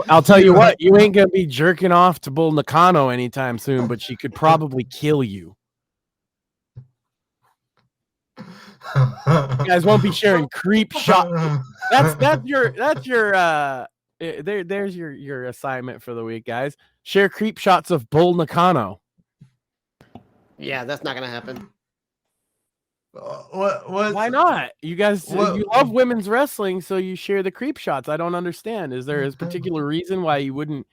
Speaker 4: I'll tell you what, you ain't gonna be jerking off to Bull Nakano anytime soon, but she could probably kill you. You guys won't be sharing creep shots. That's your there's your assignment for the week, guys. Share creep shots of Bull Nakano.
Speaker 3: Yeah, that's not gonna happen.
Speaker 4: Why not? You guys, you love women's wrestling, so you share the creep shots. I don't understand. Is there a particular reason why you wouldn't?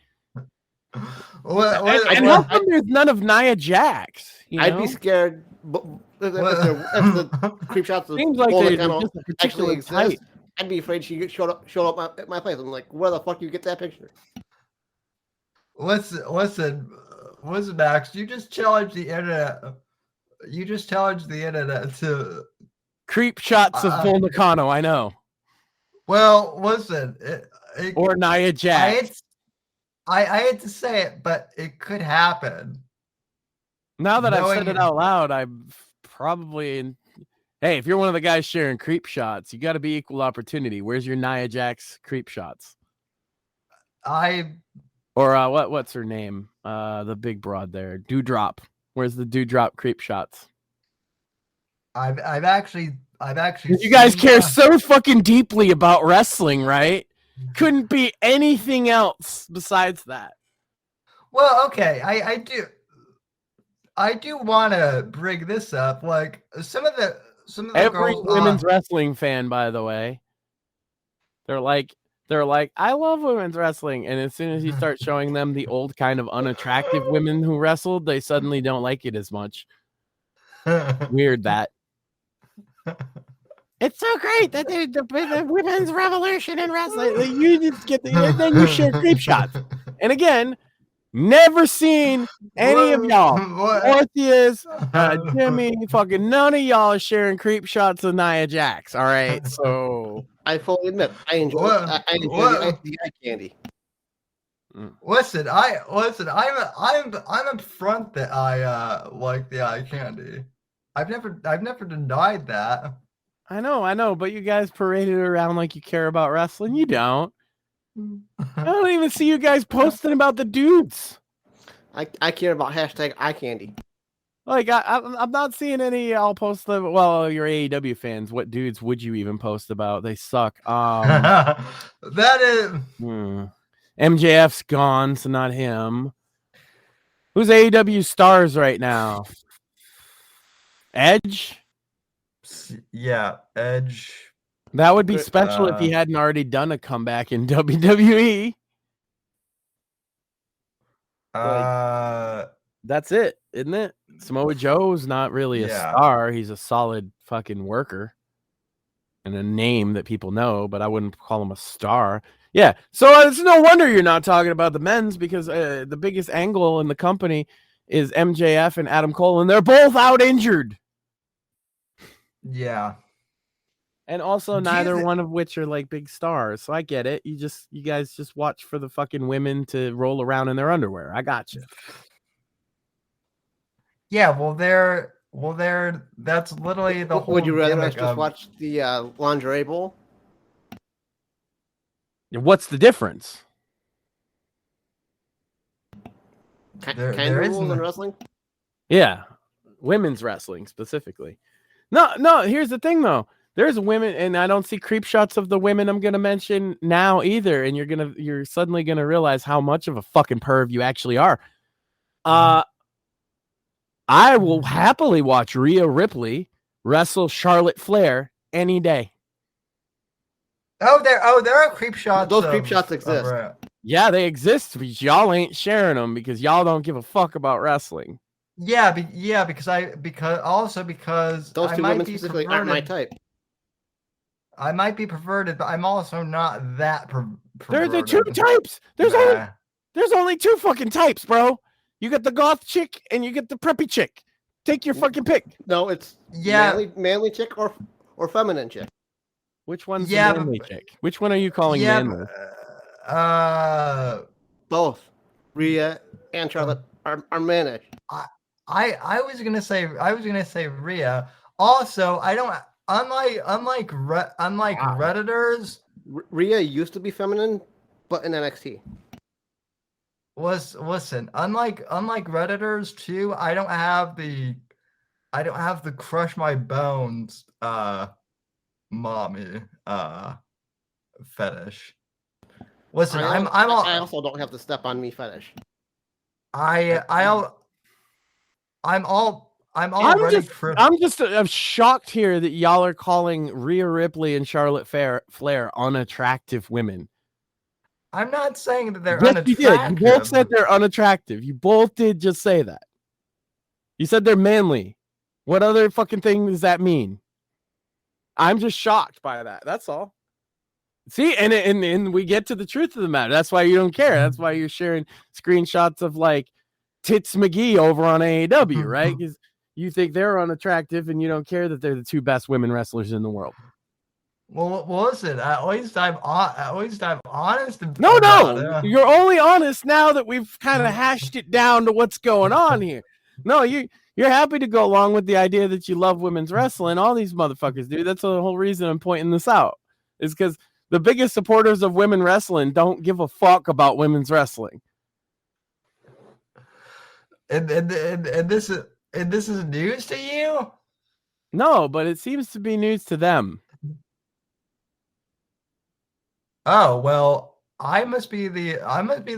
Speaker 4: And how come there's none of Nia Jax?
Speaker 3: I'd be scared. If the creep shots
Speaker 4: seems like they
Speaker 3: actually exist, I'd be afraid she showed up at my place. I'm like, where the fuck do you get that picture?
Speaker 2: Listen, Max. You just challenged the internet. You just challenged the internet to
Speaker 4: creep shots of Bull Nakano. I know.
Speaker 2: Well, listen,
Speaker 4: or Nia Jax.
Speaker 2: I hate to say it, but it could happen.
Speaker 4: Now that I've said it out loud, I'm probably. Hey, if you're one of the guys sharing creep shots, you got to be equal opportunity. Where's your Nia Jax creep shots?
Speaker 2: I
Speaker 4: Or what's her name? The big broad there, Dewdrop. Where's the Dewdrop creep shots?
Speaker 2: I've actually.
Speaker 4: You guys care so fucking deeply about wrestling, right? Couldn't be anything else besides that.
Speaker 2: Well, okay, I do want to bring this up. Like some of the
Speaker 4: Every
Speaker 2: girls,
Speaker 4: women's wrestling fan, by the way, they're like, I love women's wrestling, and as soon as you start showing them the old kind of unattractive women who wrestled, they suddenly don't like it as much. Weird that. It's so great that the women's revolution in wrestling. You just get then you share creep shots. And again, never seen any of y'all. Orpheus, Jimmy, fucking none of y'all are sharing creep shots of Nia Jax. All right, so
Speaker 3: I fully admit I enjoy the eye candy.
Speaker 2: Listen, I'm upfront that I like the eye candy. I've never denied that.
Speaker 4: I know, but you guys paraded around like you care about wrestling. You don't. I don't even see you guys posting about the dudes.
Speaker 3: I care about hashtag eye candy.
Speaker 4: Like I'm not seeing any. I'll post them. Well, you're AEW fans. What dudes would you even post about? They suck.
Speaker 2: That is.
Speaker 4: MJF's gone, so not him. Who's AEW stars right now? Edge.
Speaker 2: Yeah, Edge.
Speaker 4: That would be special if he hadn't already done a comeback in WWE. That's it, isn't it? Samoa Joe's not really a star. He's a solid fucking worker and a name that people know, but I wouldn't call him a star. Yeah, so it's no wonder you're not talking about the men's because the biggest angle in the company is MJF and Adam Cole, and they're both out injured.
Speaker 2: Yeah.
Speaker 4: And also neither one of which are like big stars. So I get it. You guys just watch for the fucking women to roll around in their underwear. I got you.
Speaker 2: Yeah, that's literally the whole.
Speaker 3: Would you rather us just watch the lingerie bowl?
Speaker 4: What's the difference?
Speaker 3: Kind of rules in wrestling?
Speaker 4: Yeah. Women's wrestling specifically. No, here's the thing though. There's women, and I don't see creep shots of the women I'm gonna mention now either. And you're suddenly gonna realize how much of a fucking perv you actually are. I will happily watch Rhea Ripley wrestle Charlotte Flair any day.
Speaker 2: There are creep shots.
Speaker 3: Those creep shots exist.
Speaker 4: Yeah, they exist, but y'all ain't sharing them because y'all don't give a fuck about wrestling.
Speaker 2: Yeah, because
Speaker 3: those two women specifically aren't my type.
Speaker 2: I might be perverted, but I'm also not that perverted.
Speaker 4: There's the two types. There's only two fucking types, bro. You get the goth chick and you get the preppy chick. Take your fucking pick.
Speaker 3: No, it's manly chick or feminine chick.
Speaker 4: Which one's the manly chick? Which one are you calling manly?
Speaker 3: Both. Rhea and Charlotte are mannish.
Speaker 2: I was gonna say Rhea. Also, I don't unlike Redditors.
Speaker 3: Rhea used to be feminine, but in NXT.
Speaker 2: Listen, unlike Redditors too, I don't have the crush my bones mommy fetish. Listen,
Speaker 3: I also don't have the step on me fetish.
Speaker 4: I'm shocked here that y'all are calling Rhea Ripley and Charlotte Flair unattractive women.
Speaker 2: I'm not saying that they're
Speaker 4: unattractive. You did. You both said they're unattractive. You both did just say that. You said they're manly. What other fucking thing does that mean? I'm just shocked by that. That's all. See, and we get to the truth of the matter. That's why you don't care. That's why you're sharing screenshots of like Tits McGee over on AEW, right? Because you think they're unattractive and you don't care that they're the two best women wrestlers in the world.
Speaker 2: Well, listen. At least I'm honest.
Speaker 4: No, you're only honest now that we've kind of hashed it down to what's going on here. No, you're happy to go along with the idea that you love women's wrestling. All these motherfuckers do. That's the whole reason I'm pointing this out. Is because the biggest supporters of women wrestling don't give a fuck about women's wrestling.
Speaker 2: And this is news to you?
Speaker 4: No, but it seems to be news to them.
Speaker 2: Oh well, I must be the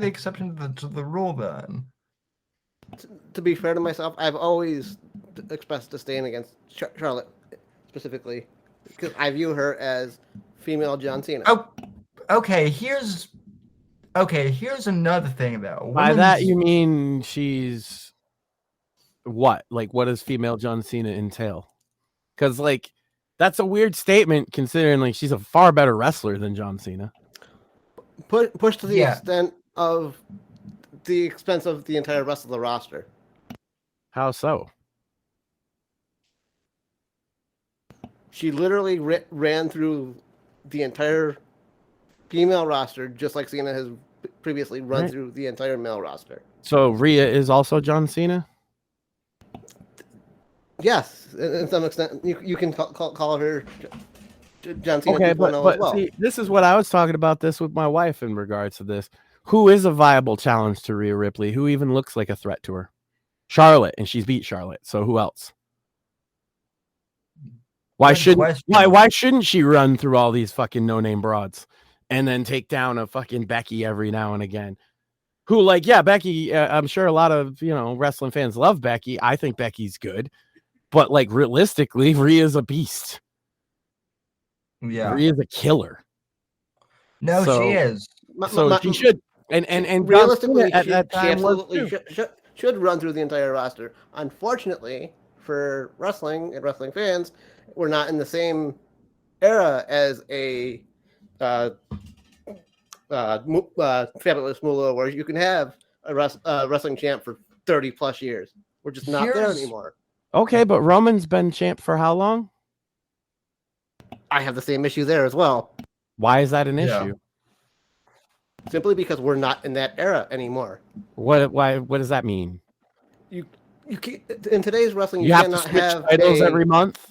Speaker 2: exception to the rule then.
Speaker 3: To be fair to myself, I've always expressed disdain against Charlotte specifically because I view her as female John Cena.
Speaker 2: Oh, okay. Here's another thing though.
Speaker 4: By that you mean she's what? Like, what does female John Cena entail? Because like that's a weird statement considering like she's a far better wrestler than John Cena.
Speaker 3: Push to the extent of the expense of the entire rest of the roster.
Speaker 4: How so?
Speaker 3: She literally ran through the entire female roster, just like Cena has previously run through the entire male roster.
Speaker 4: So Rhea is also John Cena?
Speaker 3: Yes, in some extent, you can call her John Cena.
Speaker 4: Okay, but see, this is what I was talking about this with my wife in regards to this. Who is a viable challenge to Rhea Ripley? Who even looks like a threat to her? Charlotte, and she's beat Charlotte. So who else? Why shouldn't she run through all these fucking no-name broads and then take down a fucking Becky every now and again? Who, like, yeah, Becky, I'm sure a lot of, wrestling fans love Becky. I think Becky's good. But, like, realistically, Rhea's a beast.
Speaker 2: Yeah.
Speaker 4: Rhea's a killer.
Speaker 2: No, she is.
Speaker 4: She should. And
Speaker 3: realistically,
Speaker 4: at that time,
Speaker 3: absolutely should run through the entire roster. Unfortunately, for wrestling and wrestling fans, we're not in the same era as a Fabulous Moolah, where you can have a wrestling champ for 30 plus years. We're just not there anymore.
Speaker 4: Okay, but Roman's been champ for how long?
Speaker 3: I have the same issue there as well.
Speaker 4: Why is that an issue?
Speaker 3: Simply because we're not in that era anymore.
Speaker 4: What does that mean?
Speaker 3: You can't, in today's wrestling,
Speaker 4: you have to switch titles every month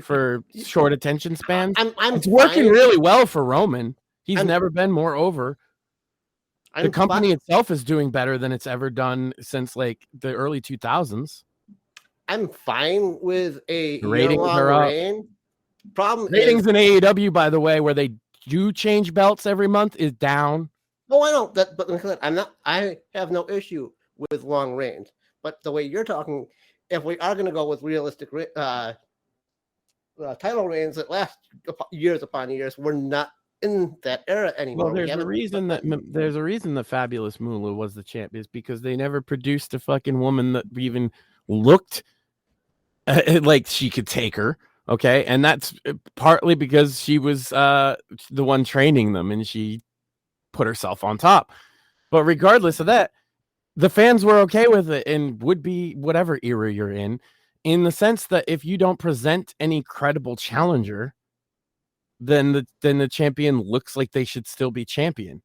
Speaker 4: for short attention spans. It's working really well for Roman. He's never been more over. The company itself is doing better than it's ever done since like the early 2000s.
Speaker 3: I'm fine with a
Speaker 4: ratings are up. Reign.
Speaker 3: Problem
Speaker 4: ratings in AEW, by the way, where they do change belts every month, is down.
Speaker 3: Oh, I know that, but I'm not. I have no issue with long reigns. But the way you're talking, if we are going to go with realistic title reigns that last years upon years, we're not in that era anymore.
Speaker 4: Well, there's a reason that Fabulous Moolah was the champ, is because they never produced a fucking woman that even looked like she could take her. Okay, and that's partly because she was the one training them, and she put herself on top. But regardless of that, the fans were okay with it, and would be whatever era you're in the sense that if you don't present any credible challenger, then the champion looks like they should still be champion.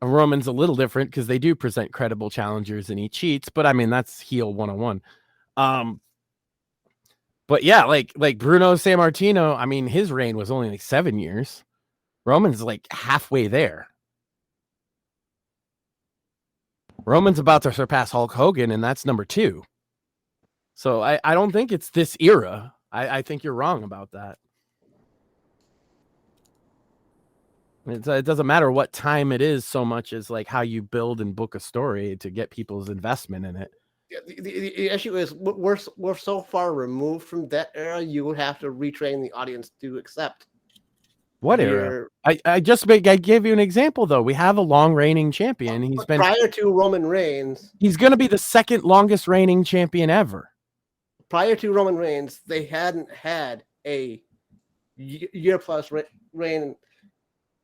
Speaker 4: Roman's a little different because they do present credible challengers and he cheats, but I mean that's heel 101. But yeah, like Bruno Sammartino, I mean his reign was only like 7 years. Roman's like halfway there. Roman's about to surpass Hulk Hogan, and that's number 2. So I don't think it's this era. I think you're wrong about that. It doesn't matter what time it is so much as like how you build and book a story to get people's investment in it.
Speaker 3: The issue is we're so far removed from that era. You would have to retrain the audience to accept.
Speaker 4: What era? I gave you an example though. We have a long reigning champion. He's been
Speaker 3: prior to Roman Reigns.
Speaker 4: He's going to be the second longest reigning champion ever.
Speaker 3: Prior to Roman Reigns, they hadn't had a year plus reign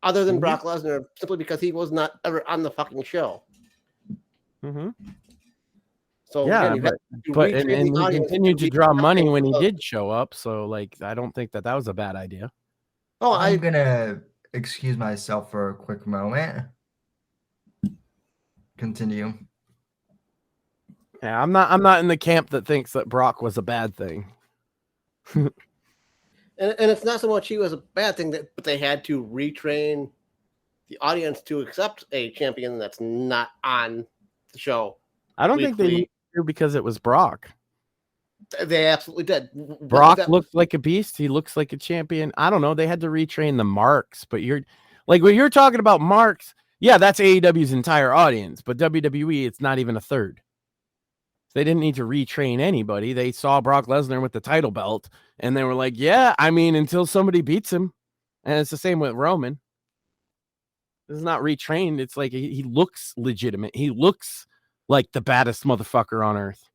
Speaker 3: other than Brock Lesnar, simply because he was not ever on the fucking show.
Speaker 4: Mm-hmm.
Speaker 3: So
Speaker 4: yeah,
Speaker 3: again,
Speaker 4: but he continued to draw money when he did show up. So like, I don't think that was a bad idea.
Speaker 2: Oh, I'm gonna excuse myself for a quick moment. Continue.
Speaker 4: Yeah, I'm not in the camp that thinks that Brock was a bad thing.
Speaker 3: And it's not so much he was a bad thing, but they had to retrain the audience to accept a champion that's not on the show.
Speaker 4: I don't think they needed to because it was Brock.
Speaker 3: They absolutely did.
Speaker 4: Brock looked like a beast. He looks like a champion. I don't know. They had to retrain the marks, but you're like when you're talking about marks. Yeah, that's AEW's entire audience, but WWE, it's not even a third. They didn't need to retrain anybody. They saw Brock Lesnar with the title belt, and they were like, yeah, I mean, until somebody beats him. And it's the same with Roman. This is not retrained. It's like he looks legitimate. He looks like the baddest motherfucker on earth.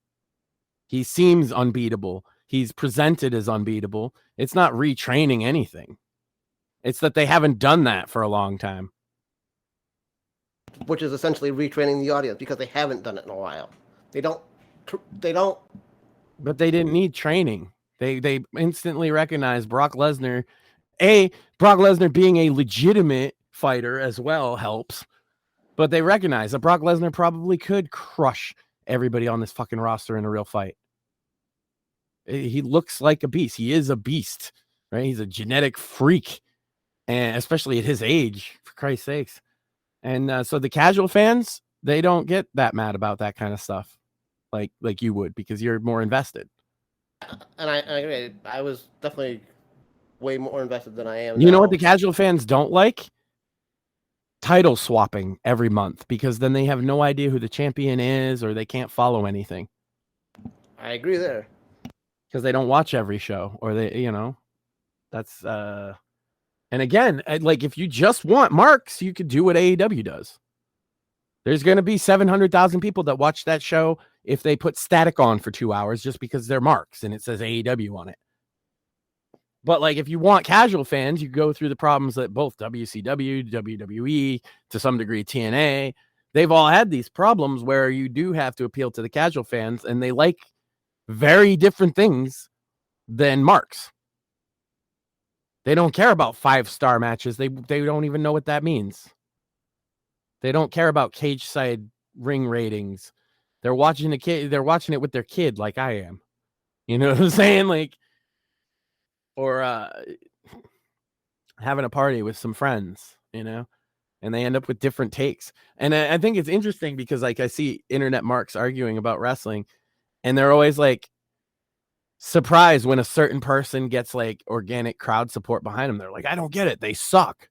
Speaker 4: He seems unbeatable. He's presented as unbeatable. It's not retraining anything. It's that they haven't done that for a long time.
Speaker 3: Which is essentially retraining the audience because they haven't done it in a while. They don't.
Speaker 4: But they didn't need training. They instantly recognized Brock Lesnar. Brock Lesnar being a legitimate fighter as well helps. But they recognize that Brock Lesnar probably could crush everybody on this fucking roster in a real fight. He looks like a beast. He is a beast, right? He's a genetic freak, and especially at his age, for Christ's sakes. And so the casual fans, they don't get that mad about that kind of stuff like you would because you're more invested.
Speaker 3: And I agree. I was definitely way more invested than I am.
Speaker 4: You know what the casual fans don't like? Title swapping every month because then they have no idea who the champion is or they can't follow anything.
Speaker 3: I agree there.
Speaker 4: Because they don't watch every show or that's and again, like if you just want marks, you could do what AEW does. There's going to be 700,000 people that watch that show if they put static on for 2 hours just because they're marks and it says AEW on it. But like if you want casual fans, you go through the problems that both WCW, WWE, to some degree TNA, they've all had these problems where you do have to appeal to the casual fans and they like very different things than marks. They don't care about 5-star matches. They don't even know what that means. They don't care about cage side ring ratings. They're watching they're watching it with their kid like I am. You know what I'm saying? Like, or having a party with some friends, and they end up with different takes. And I think it's interesting because like I see internet marks arguing about wrestling and they're always like surprised when a certain person gets like organic crowd support behind them. They're like, I don't get it. They suck.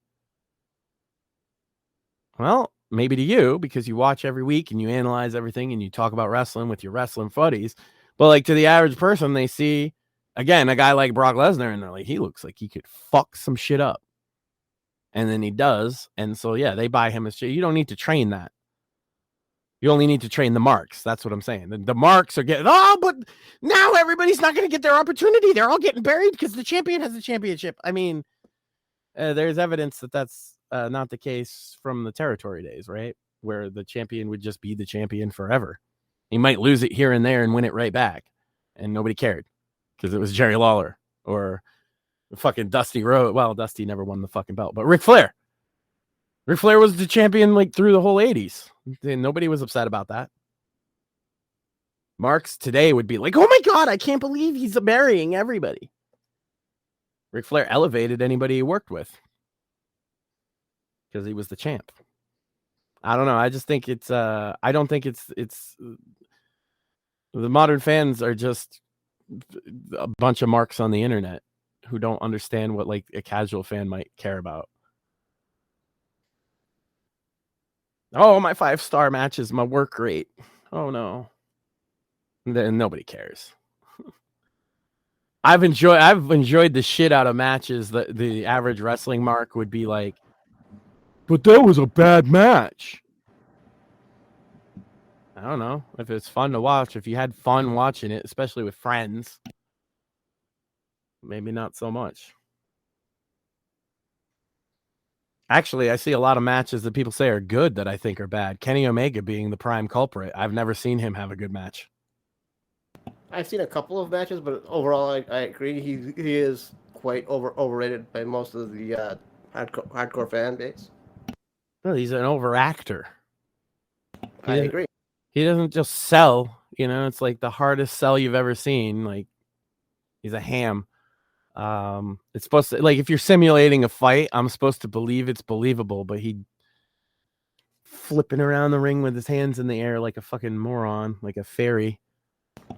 Speaker 4: Well, maybe to you because you watch every week and you analyze everything and you talk about wrestling with your wrestling buddies. But like to the average person, they see, again, a guy like Brock Lesnar and they're like, he looks like he could fuck some shit up. And then he does. And so, yeah, they buy him as shit. You don't need to train that. You only need to train the marks. That's what I'm saying. The marks are getting, but now everybody's not going to get their opportunity. They're all getting buried because the champion has the championship. I mean, there's evidence that that's not the case from the territory days, right? Where the champion would just be the champion forever. He might lose it here and there and win it right back. And nobody cared because it was Jerry Lawler or fucking Dusty Rhodes. Well, Dusty never won the fucking belt, but Ric Flair. Ric Flair was the champion like through the whole 80s. Nobody was upset about that. Marks today would be like, oh my God, I can't believe he's marrying everybody. Ric Flair elevated anybody he worked with because he was the champ. I don't know. I just think it's, I don't think it's the modern fans are just a bunch of marks on the internet who don't understand what like a casual fan might care about. Oh, my 5-star matches, my work rate. Oh no. Then nobody cares. I've enjoyed the shit out of matches that the average wrestling mark would be like, but that was a bad match. I don't know if it's fun to watch. If you had fun watching it, especially with friends, maybe not so much. Actually, I see a lot of matches that people say are good that I think are bad. Kenny Omega being the prime culprit. I've never seen him have a good match.
Speaker 3: I've seen a couple of matches, but overall, I agree. He is quite overrated by most of the hardcore fan base.
Speaker 4: Well, he's an overactor.
Speaker 3: I agree.
Speaker 4: He doesn't just sell. It's like the hardest sell you've ever seen. Like he's a ham. It's supposed to, like, if you're simulating a fight, I'm supposed to believe it's believable, but he flipping around the ring with his hands in the air like a fucking moron, like a fairy.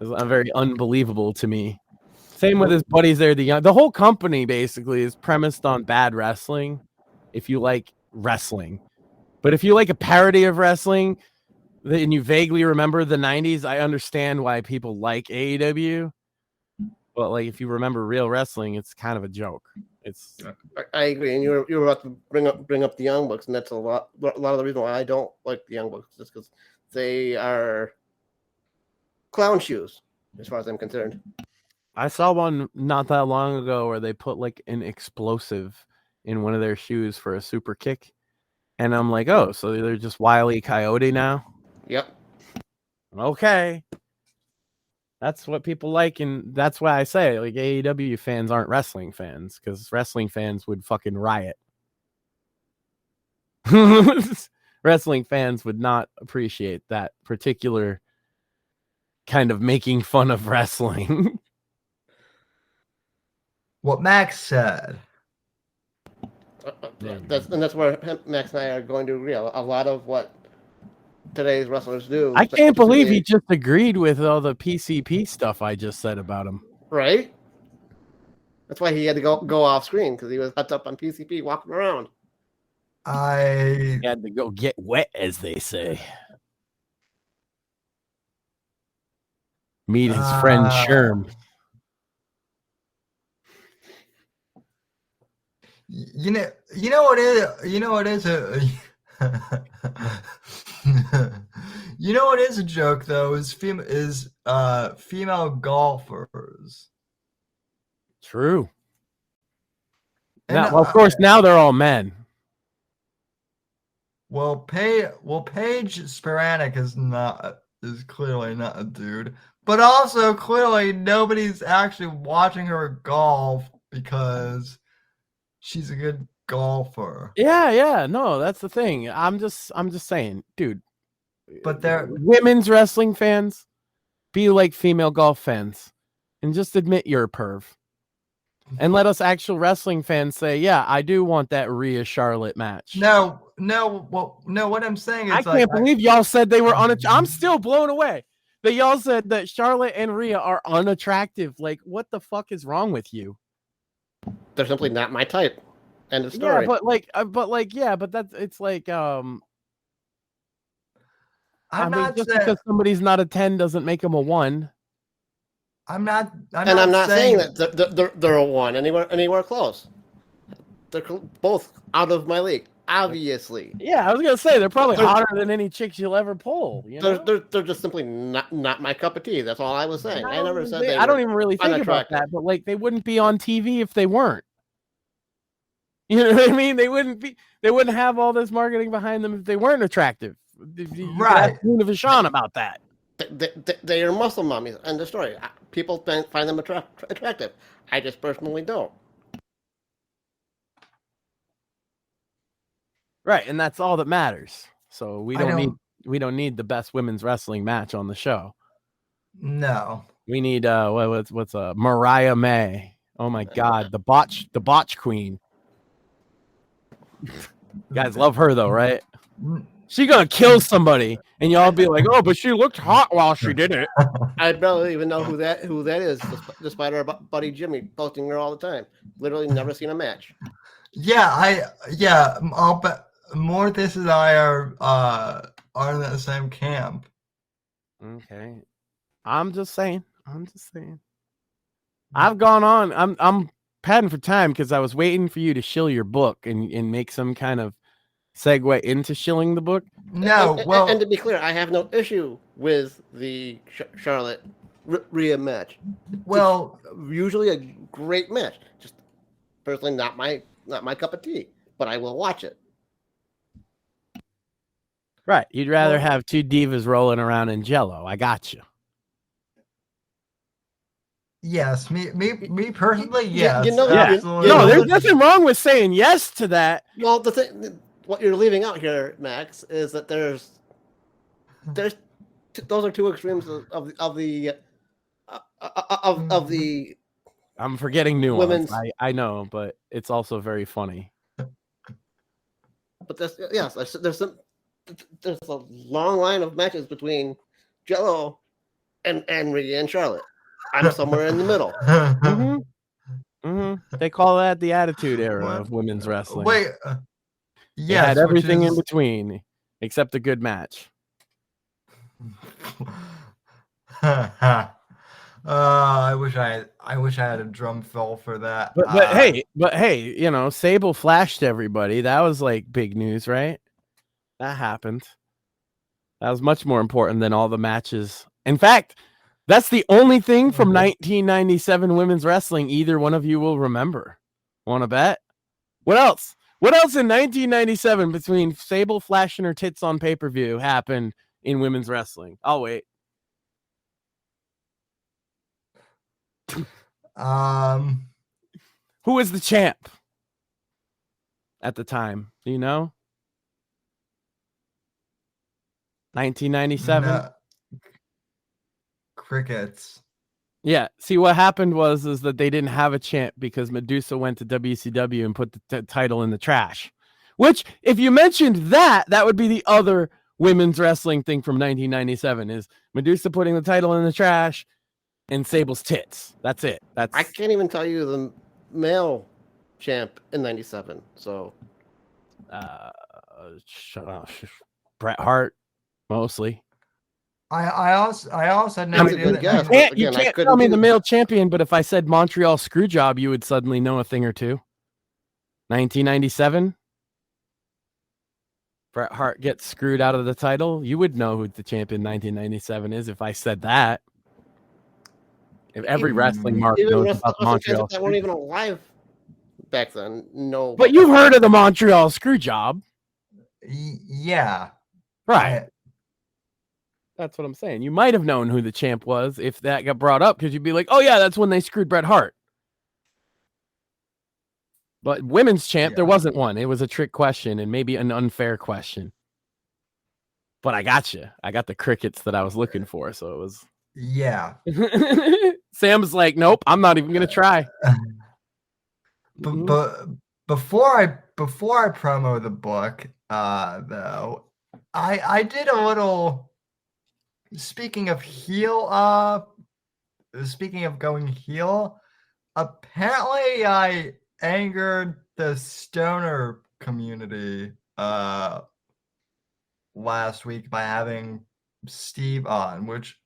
Speaker 4: It's very unbelievable to me. Same with his buddies there. The whole company basically is premised on bad wrestling. If you like wrestling, but if you like a parody of wrestling, and you vaguely remember the 90s, I understand why people like AEW. But like, if you remember real wrestling, it's kind of a joke. It's.
Speaker 3: I agree, and you were about to bring up the Young Bucks, and that's a lot of the reason why I don't like the Young Bucks, just because they are clown shoes, as far as I'm concerned.
Speaker 4: I saw one not that long ago where they put like an explosive in one of their shoes for a super kick, and I'm like, oh, so they're just Wile E. Coyote now?
Speaker 3: Yep.
Speaker 4: Okay. That's what people like, and that's why I say like AEW fans aren't wrestling fans, because wrestling fans would fucking riot. Wrestling fans would not appreciate that particular kind of making fun of wrestling.
Speaker 2: What Max said.
Speaker 3: That's where Max and I are going to agree. A lot of what today's wrestlers do.
Speaker 4: I can't believe he just agreed with all the PCP stuff I just said about him.
Speaker 3: Right? That's why he had to go off screen, because he was hooked up on PCP walking around.
Speaker 4: He had to go get wet, as they say. Meet his friend Sherm.
Speaker 2: You know what is you know what is a joke though is female golfers.
Speaker 4: True. Now, well, of course, now they're all men.
Speaker 2: Well, Paige Spiranek is clearly not a dude, but also clearly nobody's actually watching her golf because she's a good golfer.
Speaker 4: Yeah, no, that's the thing. I'm just saying, dude.
Speaker 2: But they're
Speaker 4: women's wrestling fans, be like female golf fans, and just admit you're a perv. And let us actual wrestling fans say, yeah, I do want that Rhea Charlotte match.
Speaker 2: No, what I'm saying is
Speaker 4: I can't believe y'all said they were I'm still blown away that y'all said that Charlotte and Rhea are unattractive. Like, what the fuck is wrong with you?
Speaker 3: They're simply not my type. End of story.
Speaker 4: Yeah, but that's, it's like,
Speaker 2: I'm
Speaker 4: not just because somebody's not a 10 doesn't make them a 1.
Speaker 2: I'm not
Speaker 3: saying that they're a 1 anywhere close. They're both out of my league, obviously.
Speaker 4: Yeah, I was gonna say they're probably hotter than any chicks you'll ever pull. You know?
Speaker 3: They're just simply not my cup of tea. That's all I was saying. I never said
Speaker 4: I don't even really think about that, but like they wouldn't be on TV if they weren't. You know what I mean? They wouldn't have all this marketing behind them if they weren't attractive.
Speaker 2: Right.
Speaker 4: Moon of Ishan about that.
Speaker 3: They are muscle mummies. End of story. People find them attractive. I just personally don't.
Speaker 4: Right, and that's all that matters. So we don't need the best women's wrestling match on the show.
Speaker 2: No.
Speaker 4: We need what's Mariah May. Oh my God, the botch queen. You guys love her though, right? She gonna kill somebody, and y'all be like, "Oh, but she looked hot while she did it."
Speaker 3: I barely even know who that is, despite our buddy Jimmy posting her all the time. Literally never seen a match.
Speaker 2: I'll bet Mortis and I are in the same camp.
Speaker 4: Okay, I'm just saying. I've gone on. I'm padding for time because I was waiting for you to shill your book and make some kind of segue into shilling the book.
Speaker 2: No,
Speaker 3: and to be clear, I have no issue with the Charlotte Rhea match.
Speaker 2: Well,
Speaker 3: it's usually a great match. Just personally, not my cup of tea, but I will watch it.
Speaker 4: Right, you'd rather have two divas rolling around in Jello. I got you.
Speaker 2: Yes, me personally, yes.
Speaker 3: Absolutely.
Speaker 4: No, there's nothing wrong with saying yes to that.
Speaker 3: Well, the thing, what you're leaving out here, Max, is that there's those are two extremes of the.
Speaker 4: I'm forgetting nuance.
Speaker 3: Women's...
Speaker 4: I know, but it's also very funny.
Speaker 3: But there's there's a long line of matches between Jello and Rhea and Charlotte. I'm somewhere in the middle.
Speaker 4: They call that the Attitude Era of women's wrestling.
Speaker 2: Wait,
Speaker 4: They had everything in between except a good match.
Speaker 2: I wish I had a drum fill for that.
Speaker 4: But hey, you know, Sable flashed everybody. That was like big news, right? That happened. That was much more important than all the matches. In fact, that's the only thing from 1997 women's wrestling either one of you will remember. Want to bet? What else? What else in 1997 between Sable flashing her tits on pay-per-view happened in women's wrestling? I'll wait. Who was the champ at the time? Do you know? 1997.
Speaker 2: No. Crickets.
Speaker 4: Yeah. See, what happened was that they didn't have a champ because Medusa went to WCW and put the title in the trash. Which, if you mentioned that would be the other women's wrestling thing from 1997 is Medusa putting the title in the trash and Sable's tits. That's it.
Speaker 3: I can't even tell you the male champ in 97. So,
Speaker 4: Bret Hart, mostly.
Speaker 2: I also had no idea
Speaker 4: that you can't tell me the male champion, but if I said Montreal Screwjob, you would suddenly know a thing or two. 1997. Bret Hart gets screwed out of the title. You would know who the champion 1997 is if I said that. If every wrestling mark knows about Montreal,
Speaker 3: that weren't even alive back then. No,
Speaker 4: but you've heard of the Montreal Screwjob,
Speaker 2: yeah,
Speaker 4: right? That's what I'm saying. You might have known who the champ was if that got brought up because you'd be like, "Oh yeah, that's when they screwed Bret Hart." But women's champ, there wasn't one. It was a trick question and maybe an unfair question. But I got you. I got the crickets that I was looking for, so it was.
Speaker 2: Yeah.
Speaker 4: Sam's like, nope, I'm not even gonna try.
Speaker 2: But before I promo the book, though, I did a little. Speaking of going heel, apparently I angered the stoner community last week by having Steve on, which.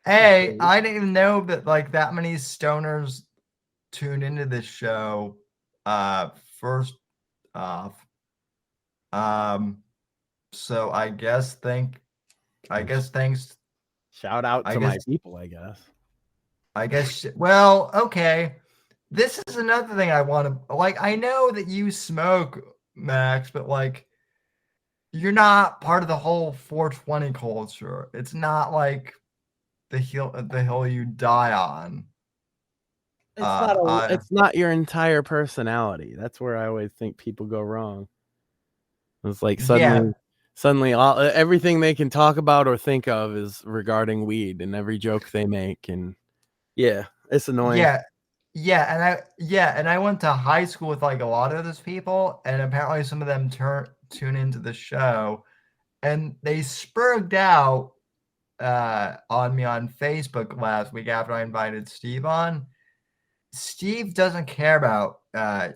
Speaker 2: Hey, I didn't even know that like that many stoners tuned into this show. First off, so I guess thanks.
Speaker 4: Shout out to my people, I guess.
Speaker 2: Well, okay. This is another thing I want to like. I know that you smoke, Max, but like, you're not part of the whole 420 culture. It's not like. The hill you die on.
Speaker 4: It's not your entire personality. That's where I always think people go wrong. It's like suddenly everything they can talk about or think of is regarding weed, and every joke they make, and it's annoying.
Speaker 2: And I went to high school with like a lot of those people, and apparently some of them tune into the show, and they spurged out on me on Facebook last week after I invited Steve on. Steve doesn't care about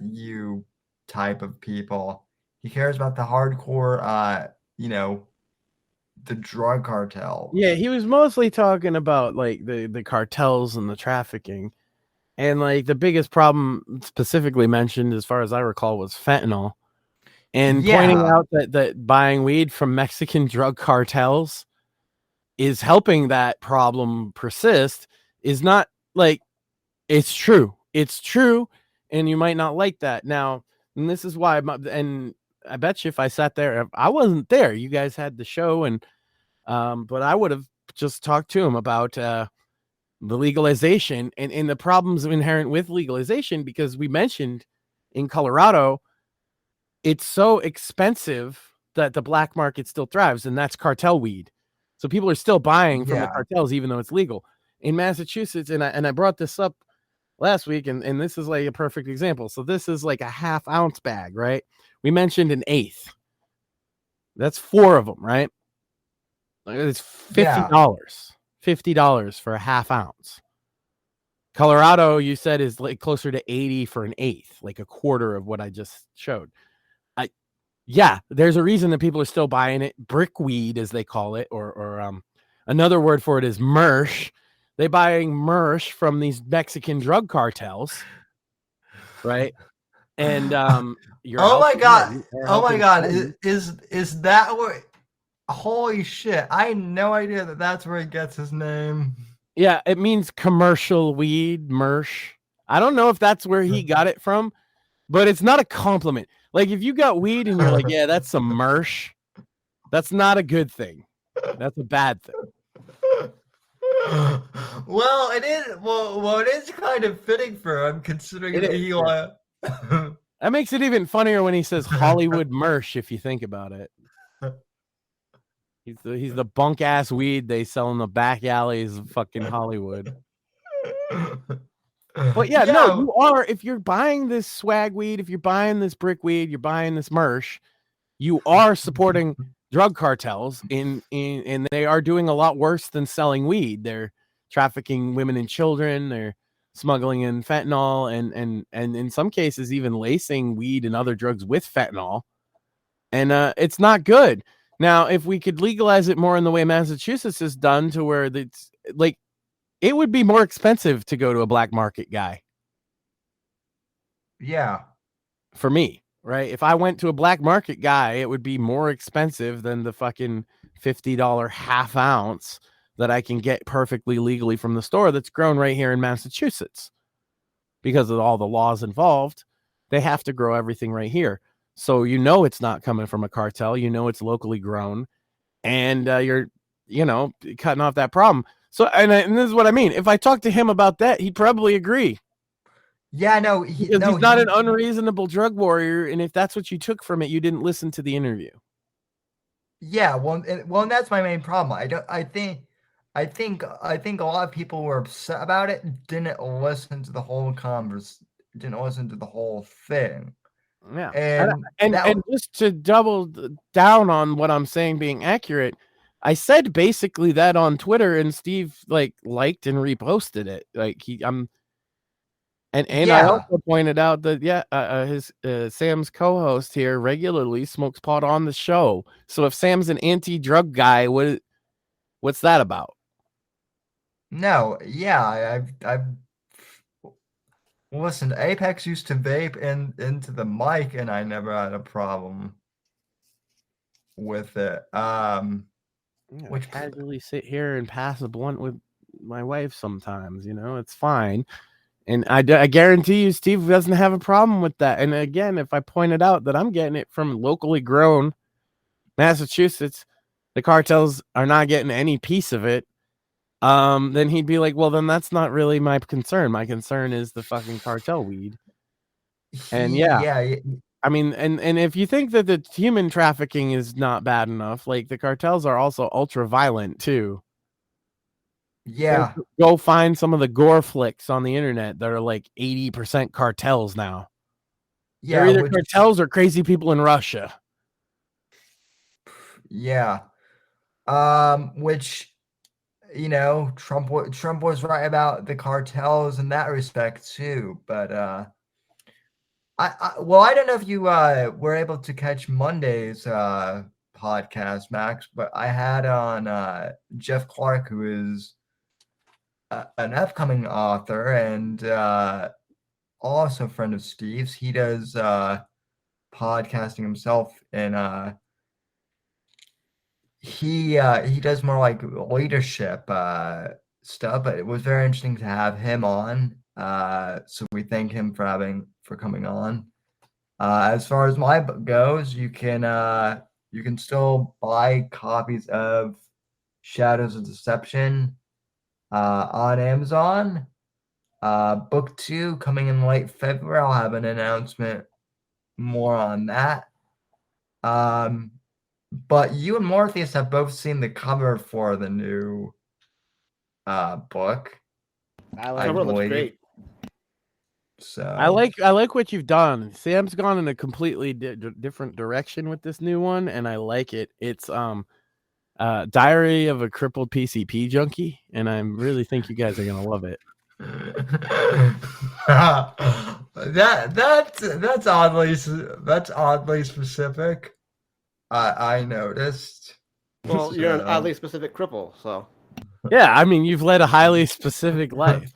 Speaker 2: you type of people. He cares about the hardcore, the drug cartel.
Speaker 4: Yeah, he was mostly talking about like the cartels and the trafficking. And like the biggest problem specifically mentioned, as far as I recall, was fentanyl. And pointing out that buying weed from Mexican drug cartels is helping that problem persist is not like it's true. It's true. And you might not like that. Now, and this is why, and I bet you if I sat there, I wasn't there. You guys had the show, and but I would have just talked to him about the legalization and the problems inherent with legalization, because we mentioned in Colorado, it's so expensive that the black market still thrives, and that's cartel weed. So people are still buying from the cartels, even though it's legal. In Massachusetts, and I brought this up last week, and this is like a perfect example. So this is like a half-ounce bag, right? We mentioned an eighth. That's 4 of them, right? It's $50. $50 for a half ounce. Colorado, you said, is like closer to 80 for an eighth, like a quarter of what I just showed. Yeah, there's a reason that people are still buying it. Brickweed, as they call it, or another word for it is mersh. They're buying mersh from these Mexican drug cartels, right? And
Speaker 2: oh my god, is that where? Holy shit! I had no idea that that's where he gets his name.
Speaker 4: Yeah, it means commercial weed, mersh. I don't know if that's where he got it from, but it's not a compliment. Like if you got weed and you're like, yeah, that's some mersh, that's not a good thing. That's a bad thing.
Speaker 2: Well, it is. Well, it is kind of fitting for him, considering that he.
Speaker 4: That makes it even funnier when he says Hollywood mersh. If you think about it, he's the bunk ass weed they sell in the back alleys of fucking Hollywood. But yeah, no, you are. If you're buying this swag weed, if you're buying this brick weed, you're buying this mersh, you are supporting drug cartels and they are doing a lot worse than selling weed. They're trafficking women and children. They're smuggling in fentanyl and in some cases even lacing weed and other drugs with fentanyl. And it's not good. Now, if we could legalize it more in the way Massachusetts has done, to where it's like, it would be more expensive to go to a black market guy.
Speaker 2: Yeah.
Speaker 4: For me, right? If I went to a black market guy, it would be more expensive than the fucking $50 half ounce that I can get perfectly legally from the store that's grown right here in Massachusetts. Because of all the laws involved, they have to grow everything right here. So you know it's not coming from a cartel. You know it's locally grown. And you're, cutting off that problem. So, and this is what I mean. If I talk to him about that, he'd probably agree.
Speaker 2: Yeah, no.
Speaker 4: He's not an unreasonable drug warrior. And if that's what you took from it, you didn't listen to the interview.
Speaker 2: Yeah, well, and that's my main problem. I think a lot of people were upset about it, didn't listen to the whole didn't listen to the whole thing.
Speaker 4: Yeah. And just to double down on what I'm saying being accurate, I said basically that on Twitter, and Steve liked and reposted it. I also pointed out that his Sam's co-host here regularly smokes pot on the show. So if Sam's an anti-drug guy, what's that about?
Speaker 2: No, yeah, I've listened. Apex used to vape into the mic, and I never had a problem with it.
Speaker 4: Which casually sit here and pass a blunt with my wife sometimes, it's fine. And I guarantee you, Steve doesn't have a problem with that. And again, if I pointed out that I'm getting it from locally grown Massachusetts, the cartels are not getting any piece of it, then he'd be like, well, then that's not really my concern. My concern is the fucking cartel weed. And I mean, and if you think that the human trafficking is not bad enough, the cartels are also ultra violent too.
Speaker 2: Yeah.
Speaker 4: So go find some of the gore flicks on the internet that are 80% cartels now. Yeah. They're either cartels or crazy people in Russia.
Speaker 2: Yeah. Which, Trump was right about the cartels in that respect too. But, I don't know if you were able to catch Monday's podcast, Max, but I had on Jeff Clark, who is an upcoming author and also a friend of Steve's. He does podcasting himself, and he does more leadership stuff. But it was very interesting to have him on. So we thank him for coming on. As far as my book goes, you can still buy copies of Shadows of Deception on Amazon. Book 2 coming in late February. I'll have an announcement more on that. But you and Morpheus have both seen the cover for the new book.
Speaker 3: I like it. Looks great.
Speaker 2: So
Speaker 4: I like what you've done. Sam's gone in a completely different direction with this new one, and I like it. It's Diary of a Crippled PCP Junkie, and I really think you guys are gonna love it.
Speaker 2: that's oddly specific. I noticed.
Speaker 3: Well, you're an oddly specific cripple, so.
Speaker 4: Yeah, I mean, you've led a highly specific life.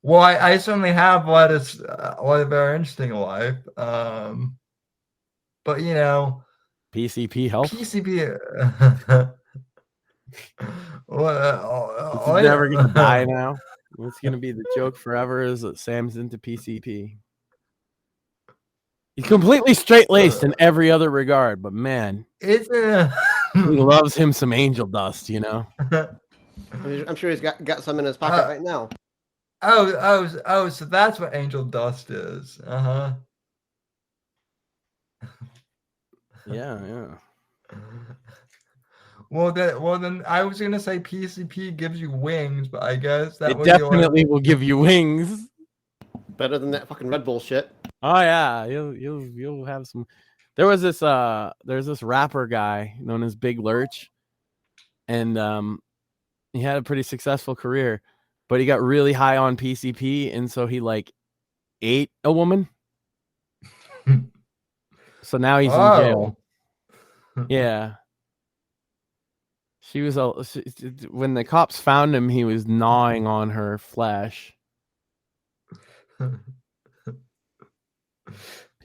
Speaker 2: Well, I certainly have led a very interesting life. But you know,
Speaker 4: PCP help.
Speaker 2: PCP.
Speaker 4: It's never gonna die now. It's gonna be the joke forever is that Sam's into PCP. He's completely straight-laced in every other regard, but man, he loves him some angel dust, you know.
Speaker 3: I'm sure he's got some in his pocket right now.
Speaker 2: Oh, so that's what angel dust is.
Speaker 4: Yeah.
Speaker 2: Well, then I was gonna say PCP gives you wings, but I guess that
Speaker 4: it definitely will give you wings.
Speaker 3: Better than that fucking Red Bull shit.
Speaker 4: Oh yeah, you'll have some. There's this rapper guy known as Big Lurch, and he had a pretty successful career, but he got really high on PCP, and so he like ate a woman. So now he's in jail. Yeah. She was when the cops found him, he was gnawing on her flesh.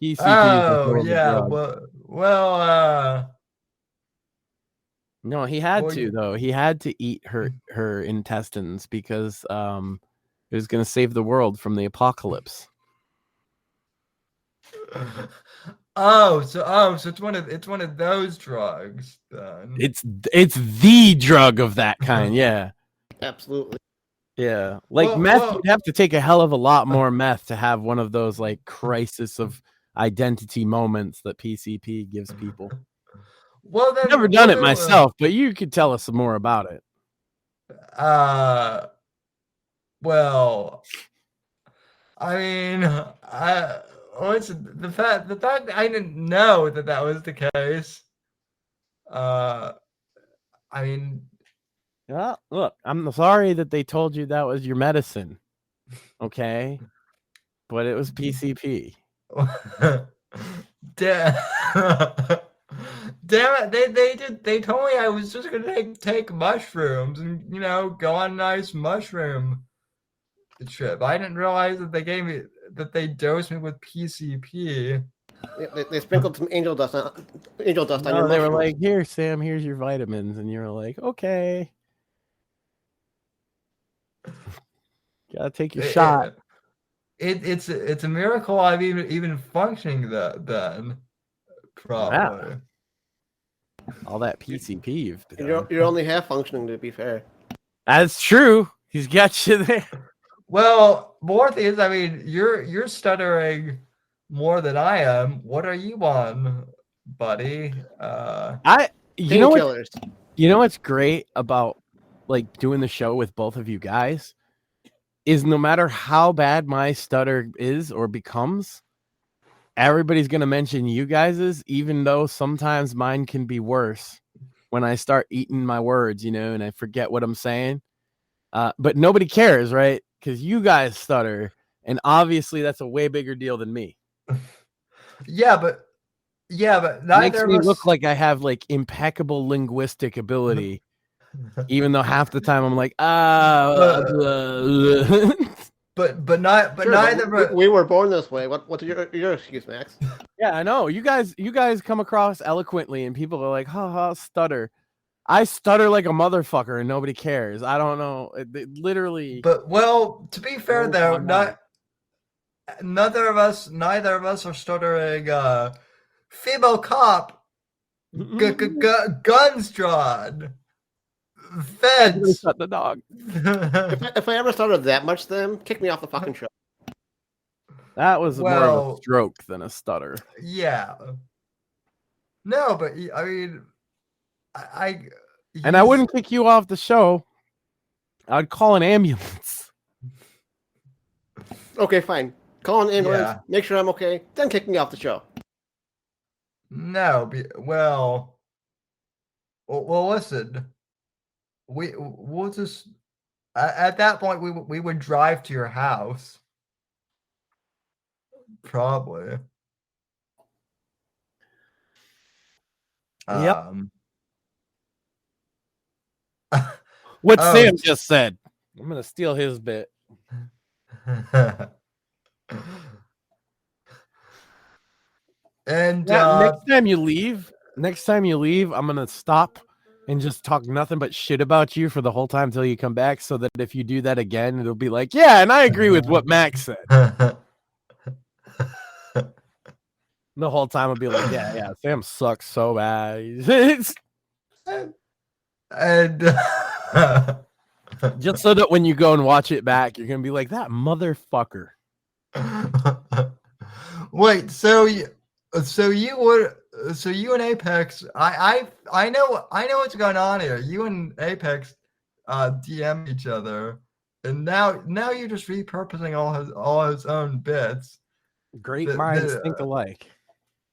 Speaker 4: PCP.
Speaker 2: Oh yeah,
Speaker 4: no, he had to though. He had to eat her intestines because it was going to save the world from the apocalypse.
Speaker 2: So it's one of those drugs then.
Speaker 4: It's the drug of that kind, yeah.
Speaker 3: Absolutely.
Speaker 4: Yeah. Like meth, you'd have to take a hell of a lot more meth to have one of those like crisis of identity moments that PCP gives people.
Speaker 2: Well, then,
Speaker 4: I've never done it myself, but you could tell us some more about it.
Speaker 2: Well, I mean, the fact I didn't know that was the case. I mean,
Speaker 4: well, look, I'm sorry that they told you that was your medicine, okay? But it was PCP.
Speaker 2: Damn it! They told me I was just gonna take mushrooms and go on a nice mushroom trip. I didn't realize that they dosed me with PCP.
Speaker 3: They sprinkled some angel dust on your mushrooms.
Speaker 4: They were like, "Here, Sam, here's your vitamins," and you were like, "Okay, gotta take your shot."
Speaker 2: It's a miracle I'm even functioning then. Probably.
Speaker 4: Wow. All that PCP you've done.
Speaker 3: You're only half functioning, to be fair.
Speaker 4: That's true. He's got you there.
Speaker 2: Well, more things. I mean, you're stuttering more than I am. What are you on, buddy?
Speaker 4: You know what's great about like doing the show with both of you guys is no matter how bad my stutter is or becomes, everybody's going to mention you guys's, even though sometimes mine can be worse when I start eating my words, and I forget what I'm saying. But nobody cares, right? Because you guys stutter, and obviously that's a way bigger deal than me.
Speaker 2: Yeah, but
Speaker 4: neither makes me look like I have like impeccable linguistic ability, even though half the time I'm like,
Speaker 2: But neither.
Speaker 3: We were born this way. What's your excuse, Max?
Speaker 4: Yeah, I know. You guys come across eloquently, and people are like, "Ha, stutter." I stutter like a motherfucker, and nobody cares. I don't know. It literally.
Speaker 2: But to be fair though, neither of us are stuttering. Female cop, guns drawn. Feds.
Speaker 4: Shut the dog.
Speaker 3: If I ever stuttered that much, then kick me off the fucking show.
Speaker 4: That was more of a stroke than a stutter.
Speaker 2: Yeah. No, but I mean, I
Speaker 4: wouldn't kick you off the show. I'd call an ambulance.
Speaker 3: Okay, fine. Call an ambulance,
Speaker 2: Yeah.
Speaker 3: make sure I'm okay, then kick me off the show.
Speaker 2: No, well, listen. We'll just at that point we would drive to your house. Probably.
Speaker 4: Yep. What
Speaker 2: Oh,
Speaker 4: Sam just said. I'm gonna steal his bit.
Speaker 2: And
Speaker 4: Next time you leave, I'm gonna stop and just talk nothing but shit about you for the whole time till you come back, so that if you do that again, it'll be like, yeah, and I agree with what Max said. The whole time I'll be like, yeah, Sam sucks so bad.
Speaker 2: and
Speaker 4: Just so that when you go and watch it back, you're gonna be like, that motherfucker.
Speaker 2: Wait, so you and Apex, I know what's going on here. You and Apex DM each other, and now you're just repurposing all his own bits.
Speaker 4: Great minds think alike.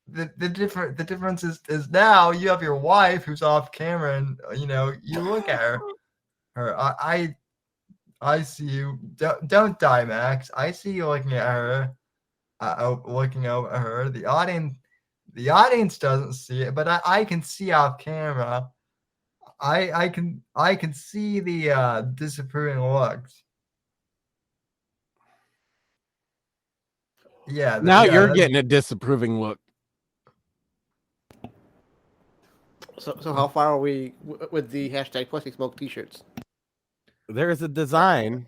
Speaker 2: The difference is now you have your wife who's off camera, and you look at her. I see you. Don't die, Max. I see you looking at her. Looking over at her. The audience doesn't see it, but I can see off camera. I can see the disapproving looks. Yeah.
Speaker 4: Now you're getting a disapproving look.
Speaker 3: So how far are we with the hashtag Pussy Smoke t-shirts?
Speaker 4: There's a design.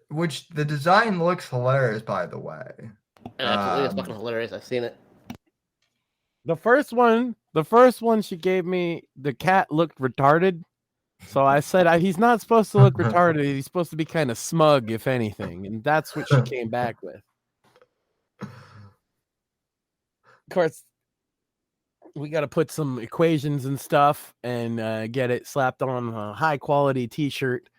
Speaker 2: Which the design looks hilarious, by the way.
Speaker 3: Absolutely, it's fucking hilarious. I've seen it.
Speaker 4: The first one she gave me, the cat looked retarded. So I said, he's not supposed to look retarded. He's supposed to be kind of smug, if anything. And that's what she came back with. Of course, we got to put some equations and stuff and get it slapped on a high quality t-shirt.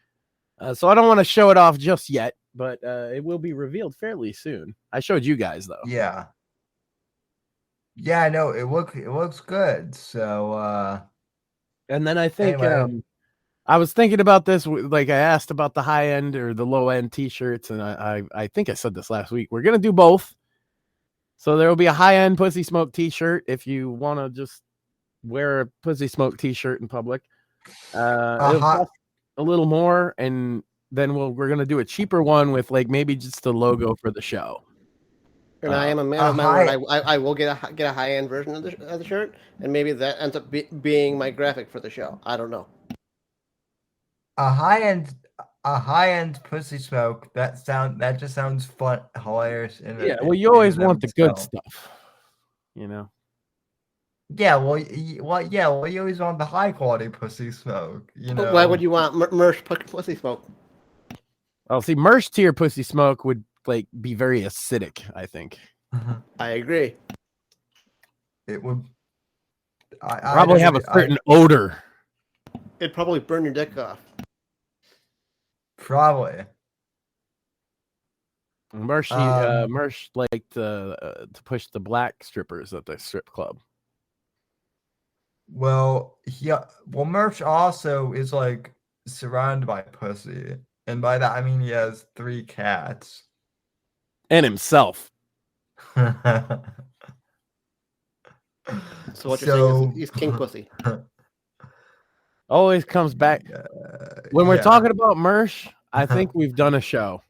Speaker 4: So I don't want to show it off just yet, but it will be revealed fairly soon. I showed you guys though.
Speaker 2: Yeah. Yeah, I know it looks good. So
Speaker 4: and then I think
Speaker 2: anyway.
Speaker 4: I was thinking about this, like I asked about the high end or the low end t-shirts, and I think I said this last week. We're gonna do both. So there will be a high end Pussy Smoke t-shirt if you want to just wear a Pussy Smoke t-shirt in public. It'll cost a little more, and then we're gonna do a cheaper one with like maybe just a logo for the show.
Speaker 3: And I am a man of my word. I will get a high end version of the shirt, and maybe that ends up being my graphic for the show. I don't know.
Speaker 2: A high end Pussy Smoke. That just sounds fun, hilarious.
Speaker 4: Well, you always want the good stuff,
Speaker 2: Yeah, well, you always want the high quality Pussy Smoke.
Speaker 3: Why would you want Merch Pussy Smoke?
Speaker 4: Well, see, Merch tier Pussy Smoke would like be very acidic, I think.
Speaker 3: I agree.
Speaker 2: It would
Speaker 4: probably have a certain odor.
Speaker 3: It'd probably burn your dick off.
Speaker 2: Probably.
Speaker 4: Merch liked to push the black strippers at the strip club.
Speaker 2: Well, Merch also is like surrounded by pussy, and by that I mean he has 3 cats
Speaker 4: and himself.
Speaker 3: So what you're saying is he's king pussy.
Speaker 4: Always comes back when we're talking about Merch. I think we've done a show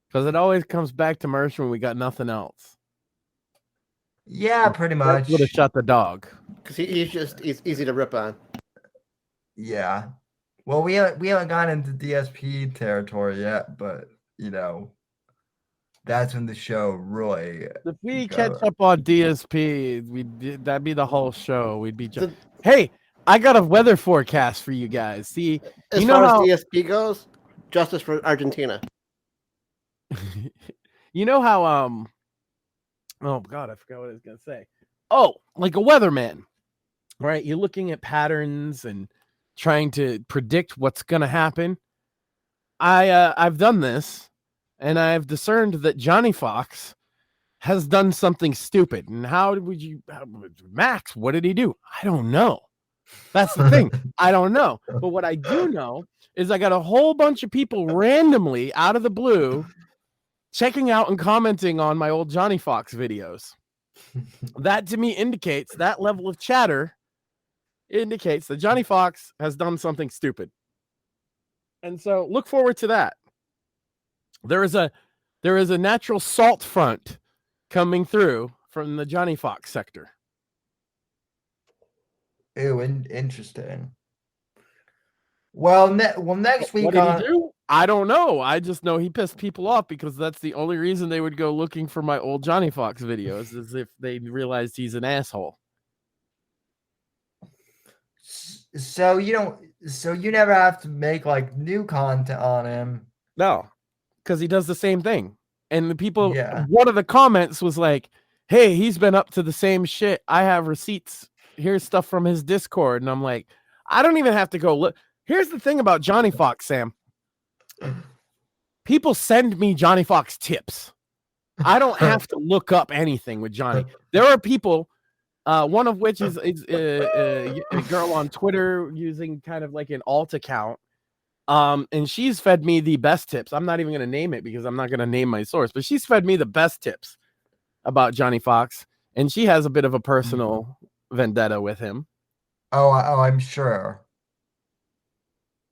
Speaker 4: because it always comes back to Merch when we got nothing else.
Speaker 2: Yeah, pretty much.
Speaker 4: Would have shot the dog
Speaker 3: because he's easy to rip on.
Speaker 2: Yeah. Well, we haven't gone into DSP territory yet, but that's when the show really.
Speaker 4: If we catch up on DSP, that'd be the whole show. We'd be just hey. I got a weather forecast for you guys. See,
Speaker 3: as far as DSP goes, justice for Argentina.
Speaker 4: You know how oh god, I forgot what I was gonna say. Oh, like a weatherman, right? You're looking at patterns and trying to predict what's gonna happen. I've done this. and I've discerned that Johnny Fox has done something stupid. And Max, what did he do? I don't know. That's the thing. I don't know. But what I do know is I got a whole bunch of people randomly out of the blue checking out and commenting on my old Johnny Fox videos. That to me indicates, that level of chatter indicates that Johnny Fox has done something stupid. And so look forward to that. There is a natural salt front coming through from the Johnny Fox sector.
Speaker 2: Ew, interesting. Well, next week
Speaker 4: what did he do? I don't know. I just know he pissed people off because that's the only reason they would go looking for my old Johnny Fox videos, is if they realized he's an asshole.
Speaker 2: So you never have to make like new content on him.
Speaker 4: No, because he does the same thing. And the people,
Speaker 2: Yeah.
Speaker 4: One of the comments was like, hey, he's been up to the same shit. I have receipts. Here's stuff from his Discord. And I'm like, I don't even have to go look. Here's the thing about Johnny Fox, Sam. People send me Johnny Fox tips. I don't have to look up anything with Johnny. There are people, one of which is a girl on Twitter using kind of like an alt account. And she's fed me the best tips. I'm not even going to name it because I'm not going to name my source, but she's fed me the best tips about Johnny Fox. And she has a bit of a personal vendetta with him.
Speaker 2: Oh, I'm sure.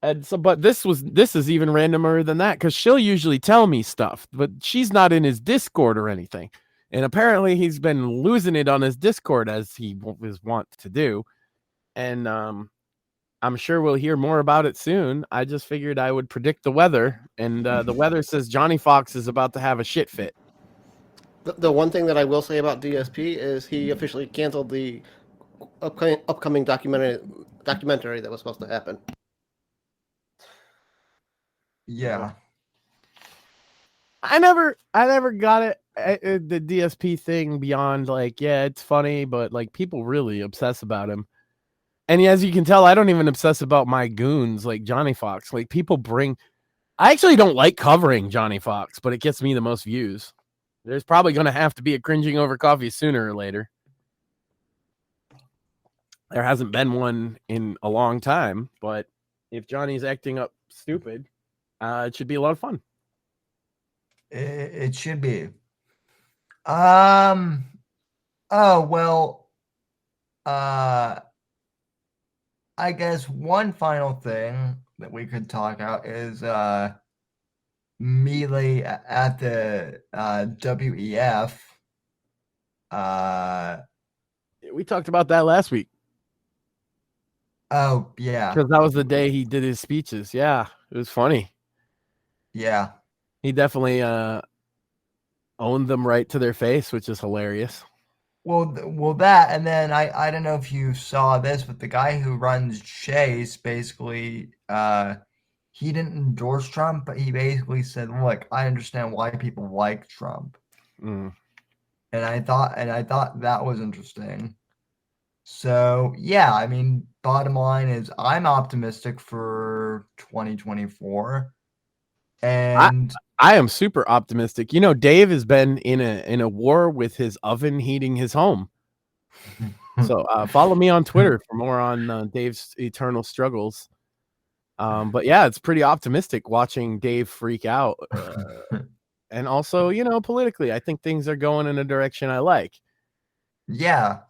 Speaker 4: And so, but this is even randomer than that, because she'll usually tell me stuff, but she's not in his Discord or anything. And apparently he's been losing it on his Discord, as he is wont to do. And I'm sure we'll hear more about it soon. I just figured I would predict the weather, and the weather says Johnny Fox is about to have a shit fit.
Speaker 3: The one thing that I will say about DSP is he officially canceled the upcoming documentary that was supposed to happen.
Speaker 2: Yeah.
Speaker 4: I never got it, the DSP thing, beyond like, yeah, it's funny, but like people really obsess about him. And as you can tell, I don't even obsess about my goons like Johnny Fox. Like I actually don't like covering Johnny Fox, but it gets me the most views. There's probably going to have to be a cringing over coffee sooner or later. There hasn't been one in a long time, but if Johnny's acting up stupid, it should be a lot of fun.
Speaker 2: It should be. Oh, well, I guess one final thing that we could talk about is Melee at the WEF.
Speaker 4: We talked about that last week.
Speaker 2: Oh, yeah.
Speaker 4: Because that was the day he did his speeches. Yeah, it was funny.
Speaker 2: Yeah.
Speaker 4: He definitely owned them right to their face, which is hilarious.
Speaker 2: Well, that, and then I don't know if you saw this, but the guy who runs Chase basically, he didn't endorse Trump, but he basically said, "Look, I understand why people like Trump," and I thought that was interesting. So yeah, I mean, bottom line is I'm optimistic for 2024, and
Speaker 4: I am super optimistic. You know, Dave has been in a war with his oven heating his home. So follow me on Twitter for more on Dave's eternal struggles. But yeah, it's pretty optimistic watching Dave freak out. And also, you know, politically, I think things are going in a direction I like.
Speaker 2: Yeah.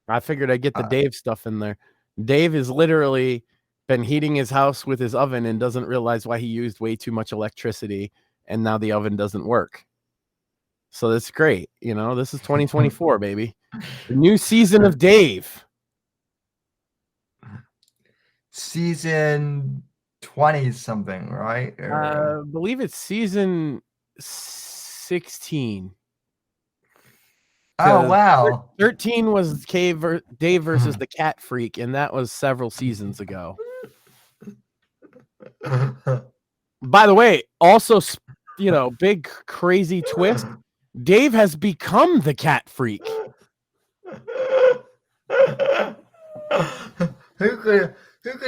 Speaker 4: I figured I'd get the Dave stuff in there. Dave has literally been heating his house with his oven and doesn't realize why he used way too much electricity. And now the oven doesn't work. So that's great. You know, this is 2024, baby. The new season of Dave.
Speaker 2: Season 20 something, right?
Speaker 4: I believe it's season 16.
Speaker 2: Oh, wow.
Speaker 4: 13 was Dave versus the Cat Freak, and that was several seasons ago. By the way, also, you know, big crazy twist. Dave has become the Cat Freak.
Speaker 2: Who could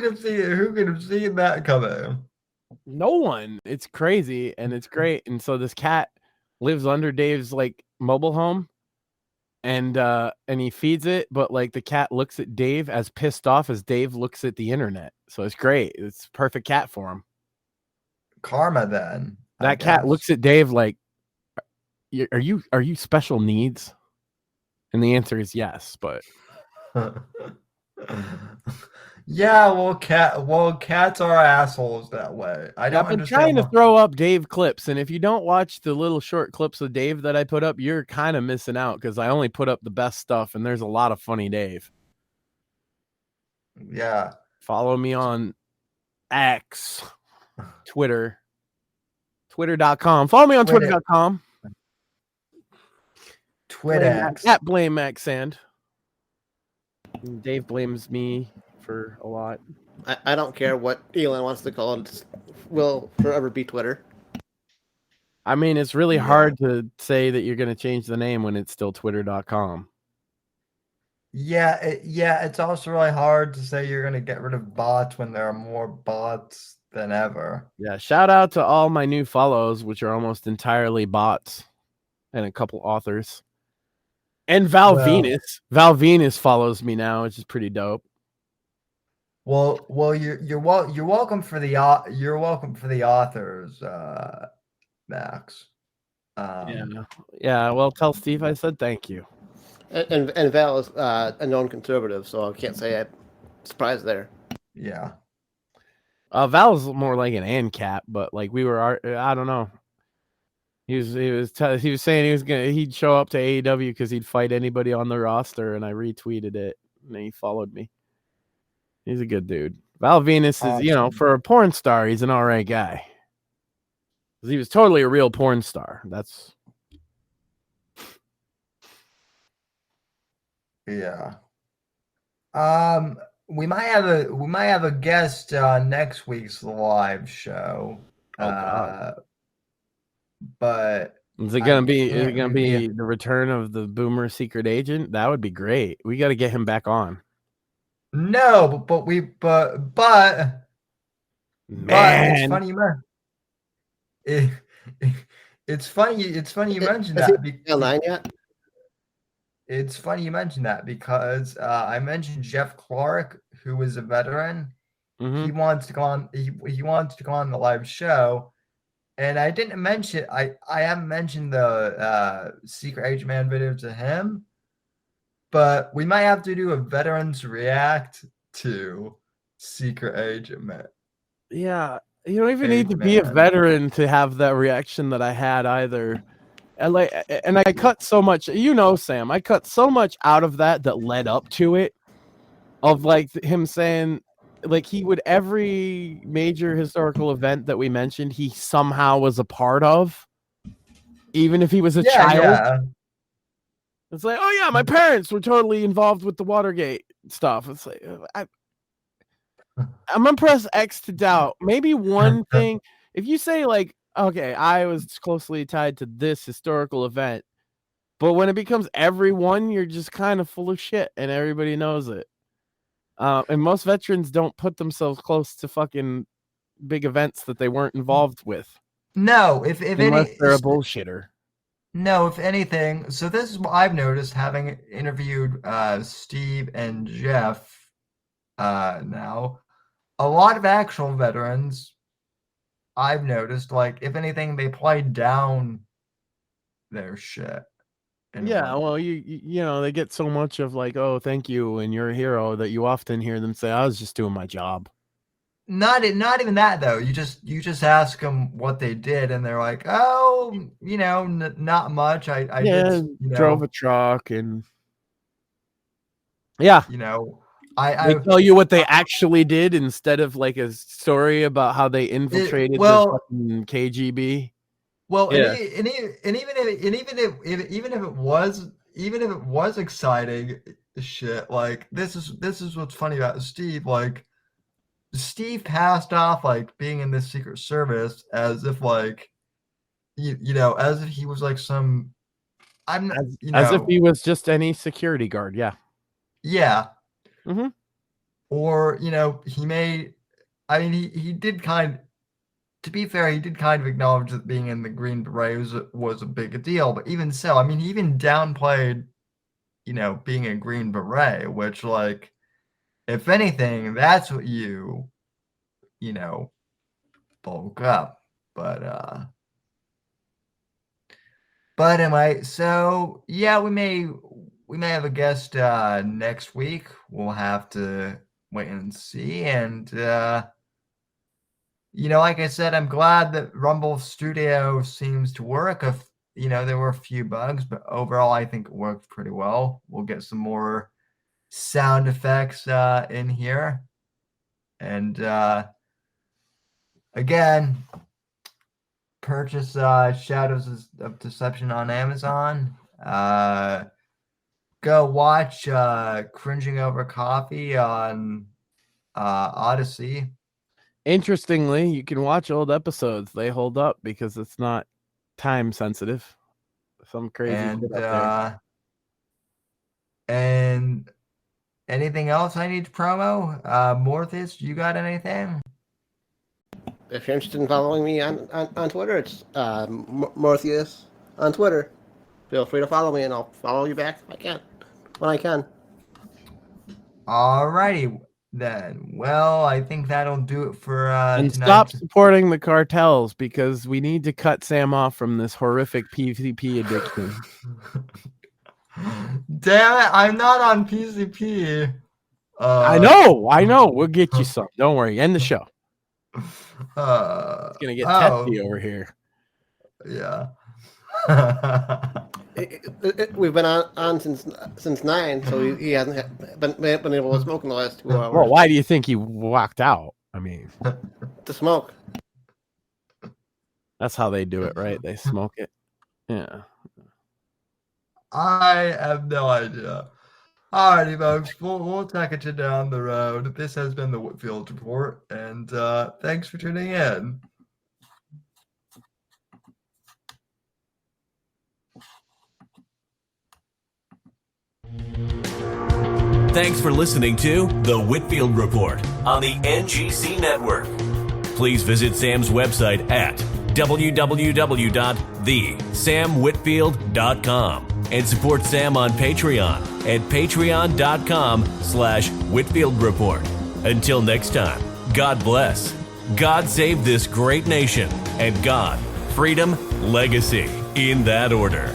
Speaker 2: have seen that coming?
Speaker 4: No one. It's crazy and it's great. And so this cat lives under Dave's like mobile home, and he feeds it, but like the cat looks at Dave as pissed off as Dave looks at the internet. So it's great. It's a perfect cat for him.
Speaker 2: Karma then.
Speaker 4: That cat looks at Dave like, are you special needs? And the answer is yes, but
Speaker 2: yeah, well, cats are assholes that way. I've been
Speaker 4: trying to throw up Dave clips, and if you don't watch the little short clips of Dave that I put up, you're kind of missing out because I only put up the best stuff, and there's a lot of funny Dave.
Speaker 2: Yeah.
Speaker 4: Follow me on X, Twitter, twitter.com. Follow me on twitter.com.
Speaker 2: Twitter.
Speaker 4: At Blame Max Sand. Dave blames me for a lot.
Speaker 3: I don't care what Elon wants to call it. Will forever be Twitter.
Speaker 4: I mean, it's really hard to say that you're going to change the name when it's still twitter.com.
Speaker 2: Yeah, it's also really hard to say you're going to get rid of bots when there are more bots than ever.
Speaker 4: Yeah, shout out to all my new follows, which are almost entirely bots, and a couple authors. And Val Venus follows me now, which is pretty dope.
Speaker 2: Well, you're welcome for the authors, Max.
Speaker 4: Yeah. Well, tell Steve I said thank you.
Speaker 3: And Val is a known conservative, so I can't say I'm surprised there.
Speaker 2: Yeah.
Speaker 4: Val's more like an ANCAP, but like I don't know. He was saying he'd show up to AEW because he'd fight anybody on the roster, and I retweeted it, and he followed me. He's a good dude. Val Venus is, for a porn star, he's an alright guy. He was totally a real porn star. That's
Speaker 2: yeah. We might have a guest next week's live show. But
Speaker 4: is it gonna be the return of the Boomer secret agent? That would be great. We got to get him back on.
Speaker 2: No, but
Speaker 4: man,
Speaker 2: it's funny it's funny you mentioned that. It's funny you mentioned that because I mentioned Jeff Clark, who is a veteran.
Speaker 4: Mm-hmm.
Speaker 2: He wants to go on. He wants to go on the live show. And I didn't mention, I haven't mentioned the Secret Agent Man video to him, but we might have to do a veterans react to Secret Agent Man.
Speaker 4: Yeah, you don't even need to be a veteran to have that reaction that I had either. And I cut so much, Sam, I cut so much out of that led up to it, of like him saying, like he would every major historical event that we mentioned, he somehow was a part of, even if he was a child. Yeah. It's like, oh yeah, my parents were totally involved with the Watergate stuff. It's like, I'm gonna press X to doubt. Maybe one thing, if you say like, okay, I was closely tied to this historical event, but when it becomes everyone, you're just kind of full of shit and everybody knows it. And most veterans don't put themselves close to fucking big events that they weren't involved with.
Speaker 2: No, if
Speaker 4: unless they're a bullshitter.
Speaker 2: No, if anything. So this is what I've noticed, having interviewed Steve and Jeff. Now, a lot of actual veterans, I've noticed, like if anything, they play down their shit.
Speaker 4: Yeah, well, you know, they get so much of like, oh, thank you, and you're a hero, that you often hear them say, I was just doing my job.
Speaker 2: Not even that though. You just ask them what they did, and they're like, oh, not much. I
Speaker 4: drove a truck, and yeah,
Speaker 2: I
Speaker 4: tell you what they actually did instead of like a story about how they infiltrated the fucking KGB.
Speaker 2: Well, yeah. and even if it was exciting shit, like this is what's funny about Steve. Like Steve passed off like being in the Secret Service as if like as if he was like some
Speaker 4: as if he was just any security guard. Yeah.
Speaker 2: Yeah.
Speaker 4: Mm-hmm.
Speaker 2: Or he did kind to be fair, he did kind of acknowledge that being in the Green Beret was a big deal. But even so, I mean, he even downplayed, being a Green Beret, which, like, if anything, that's what bulk up. But anyway, so yeah, we may have a guest next week. We'll have to wait and see. And like I said, I'm glad that Rumble Studio seems to work. There were a few bugs, but overall I think it worked pretty well. We'll get some more sound effects in here. And again, purchase Shadows of Deception on Amazon. Go watch Cringing Over Coffee on Odyssey.
Speaker 4: Interestingly, you can watch old episodes. They hold up because it's not time sensitive. Some crazy shit up there.
Speaker 2: And anything else I need to promo? Morpheus, you got anything?
Speaker 3: If you're interested in following me on Twitter, it's Morpheus on Twitter. Feel free to follow me, and I'll follow you back if I can, when I can.
Speaker 2: Alrighty then. Well, I think that'll do it for
Speaker 4: and
Speaker 2: tonight.
Speaker 4: stop supporting the cartels, because we need to cut Sam off from this horrific PvP addiction.
Speaker 2: Damn it! I'm not on PCP.
Speaker 4: I know. We'll get you some. Don't worry. End the show. It's gonna get testy over here.
Speaker 2: Yeah.
Speaker 3: We've been on since 9, so he hasn't been able to smoke in the last 2 hours.
Speaker 4: Well, why do you think he walked out? I mean,
Speaker 3: to smoke.
Speaker 4: That's how they do it, right? They smoke it. Yeah.
Speaker 2: I have no idea. Alrighty, folks. We'll take you down the road. This has been the Whitfield Report, and thanks for tuning in.
Speaker 1: Thanks for listening to The Whitfield Report on the NGC Network. Please visit Sam's website at www.thesamwhitfield.com and support Sam on Patreon at patreon.com/Whitfield Report. Until next time, God bless, God save this great nation, and God, freedom, legacy, in that order.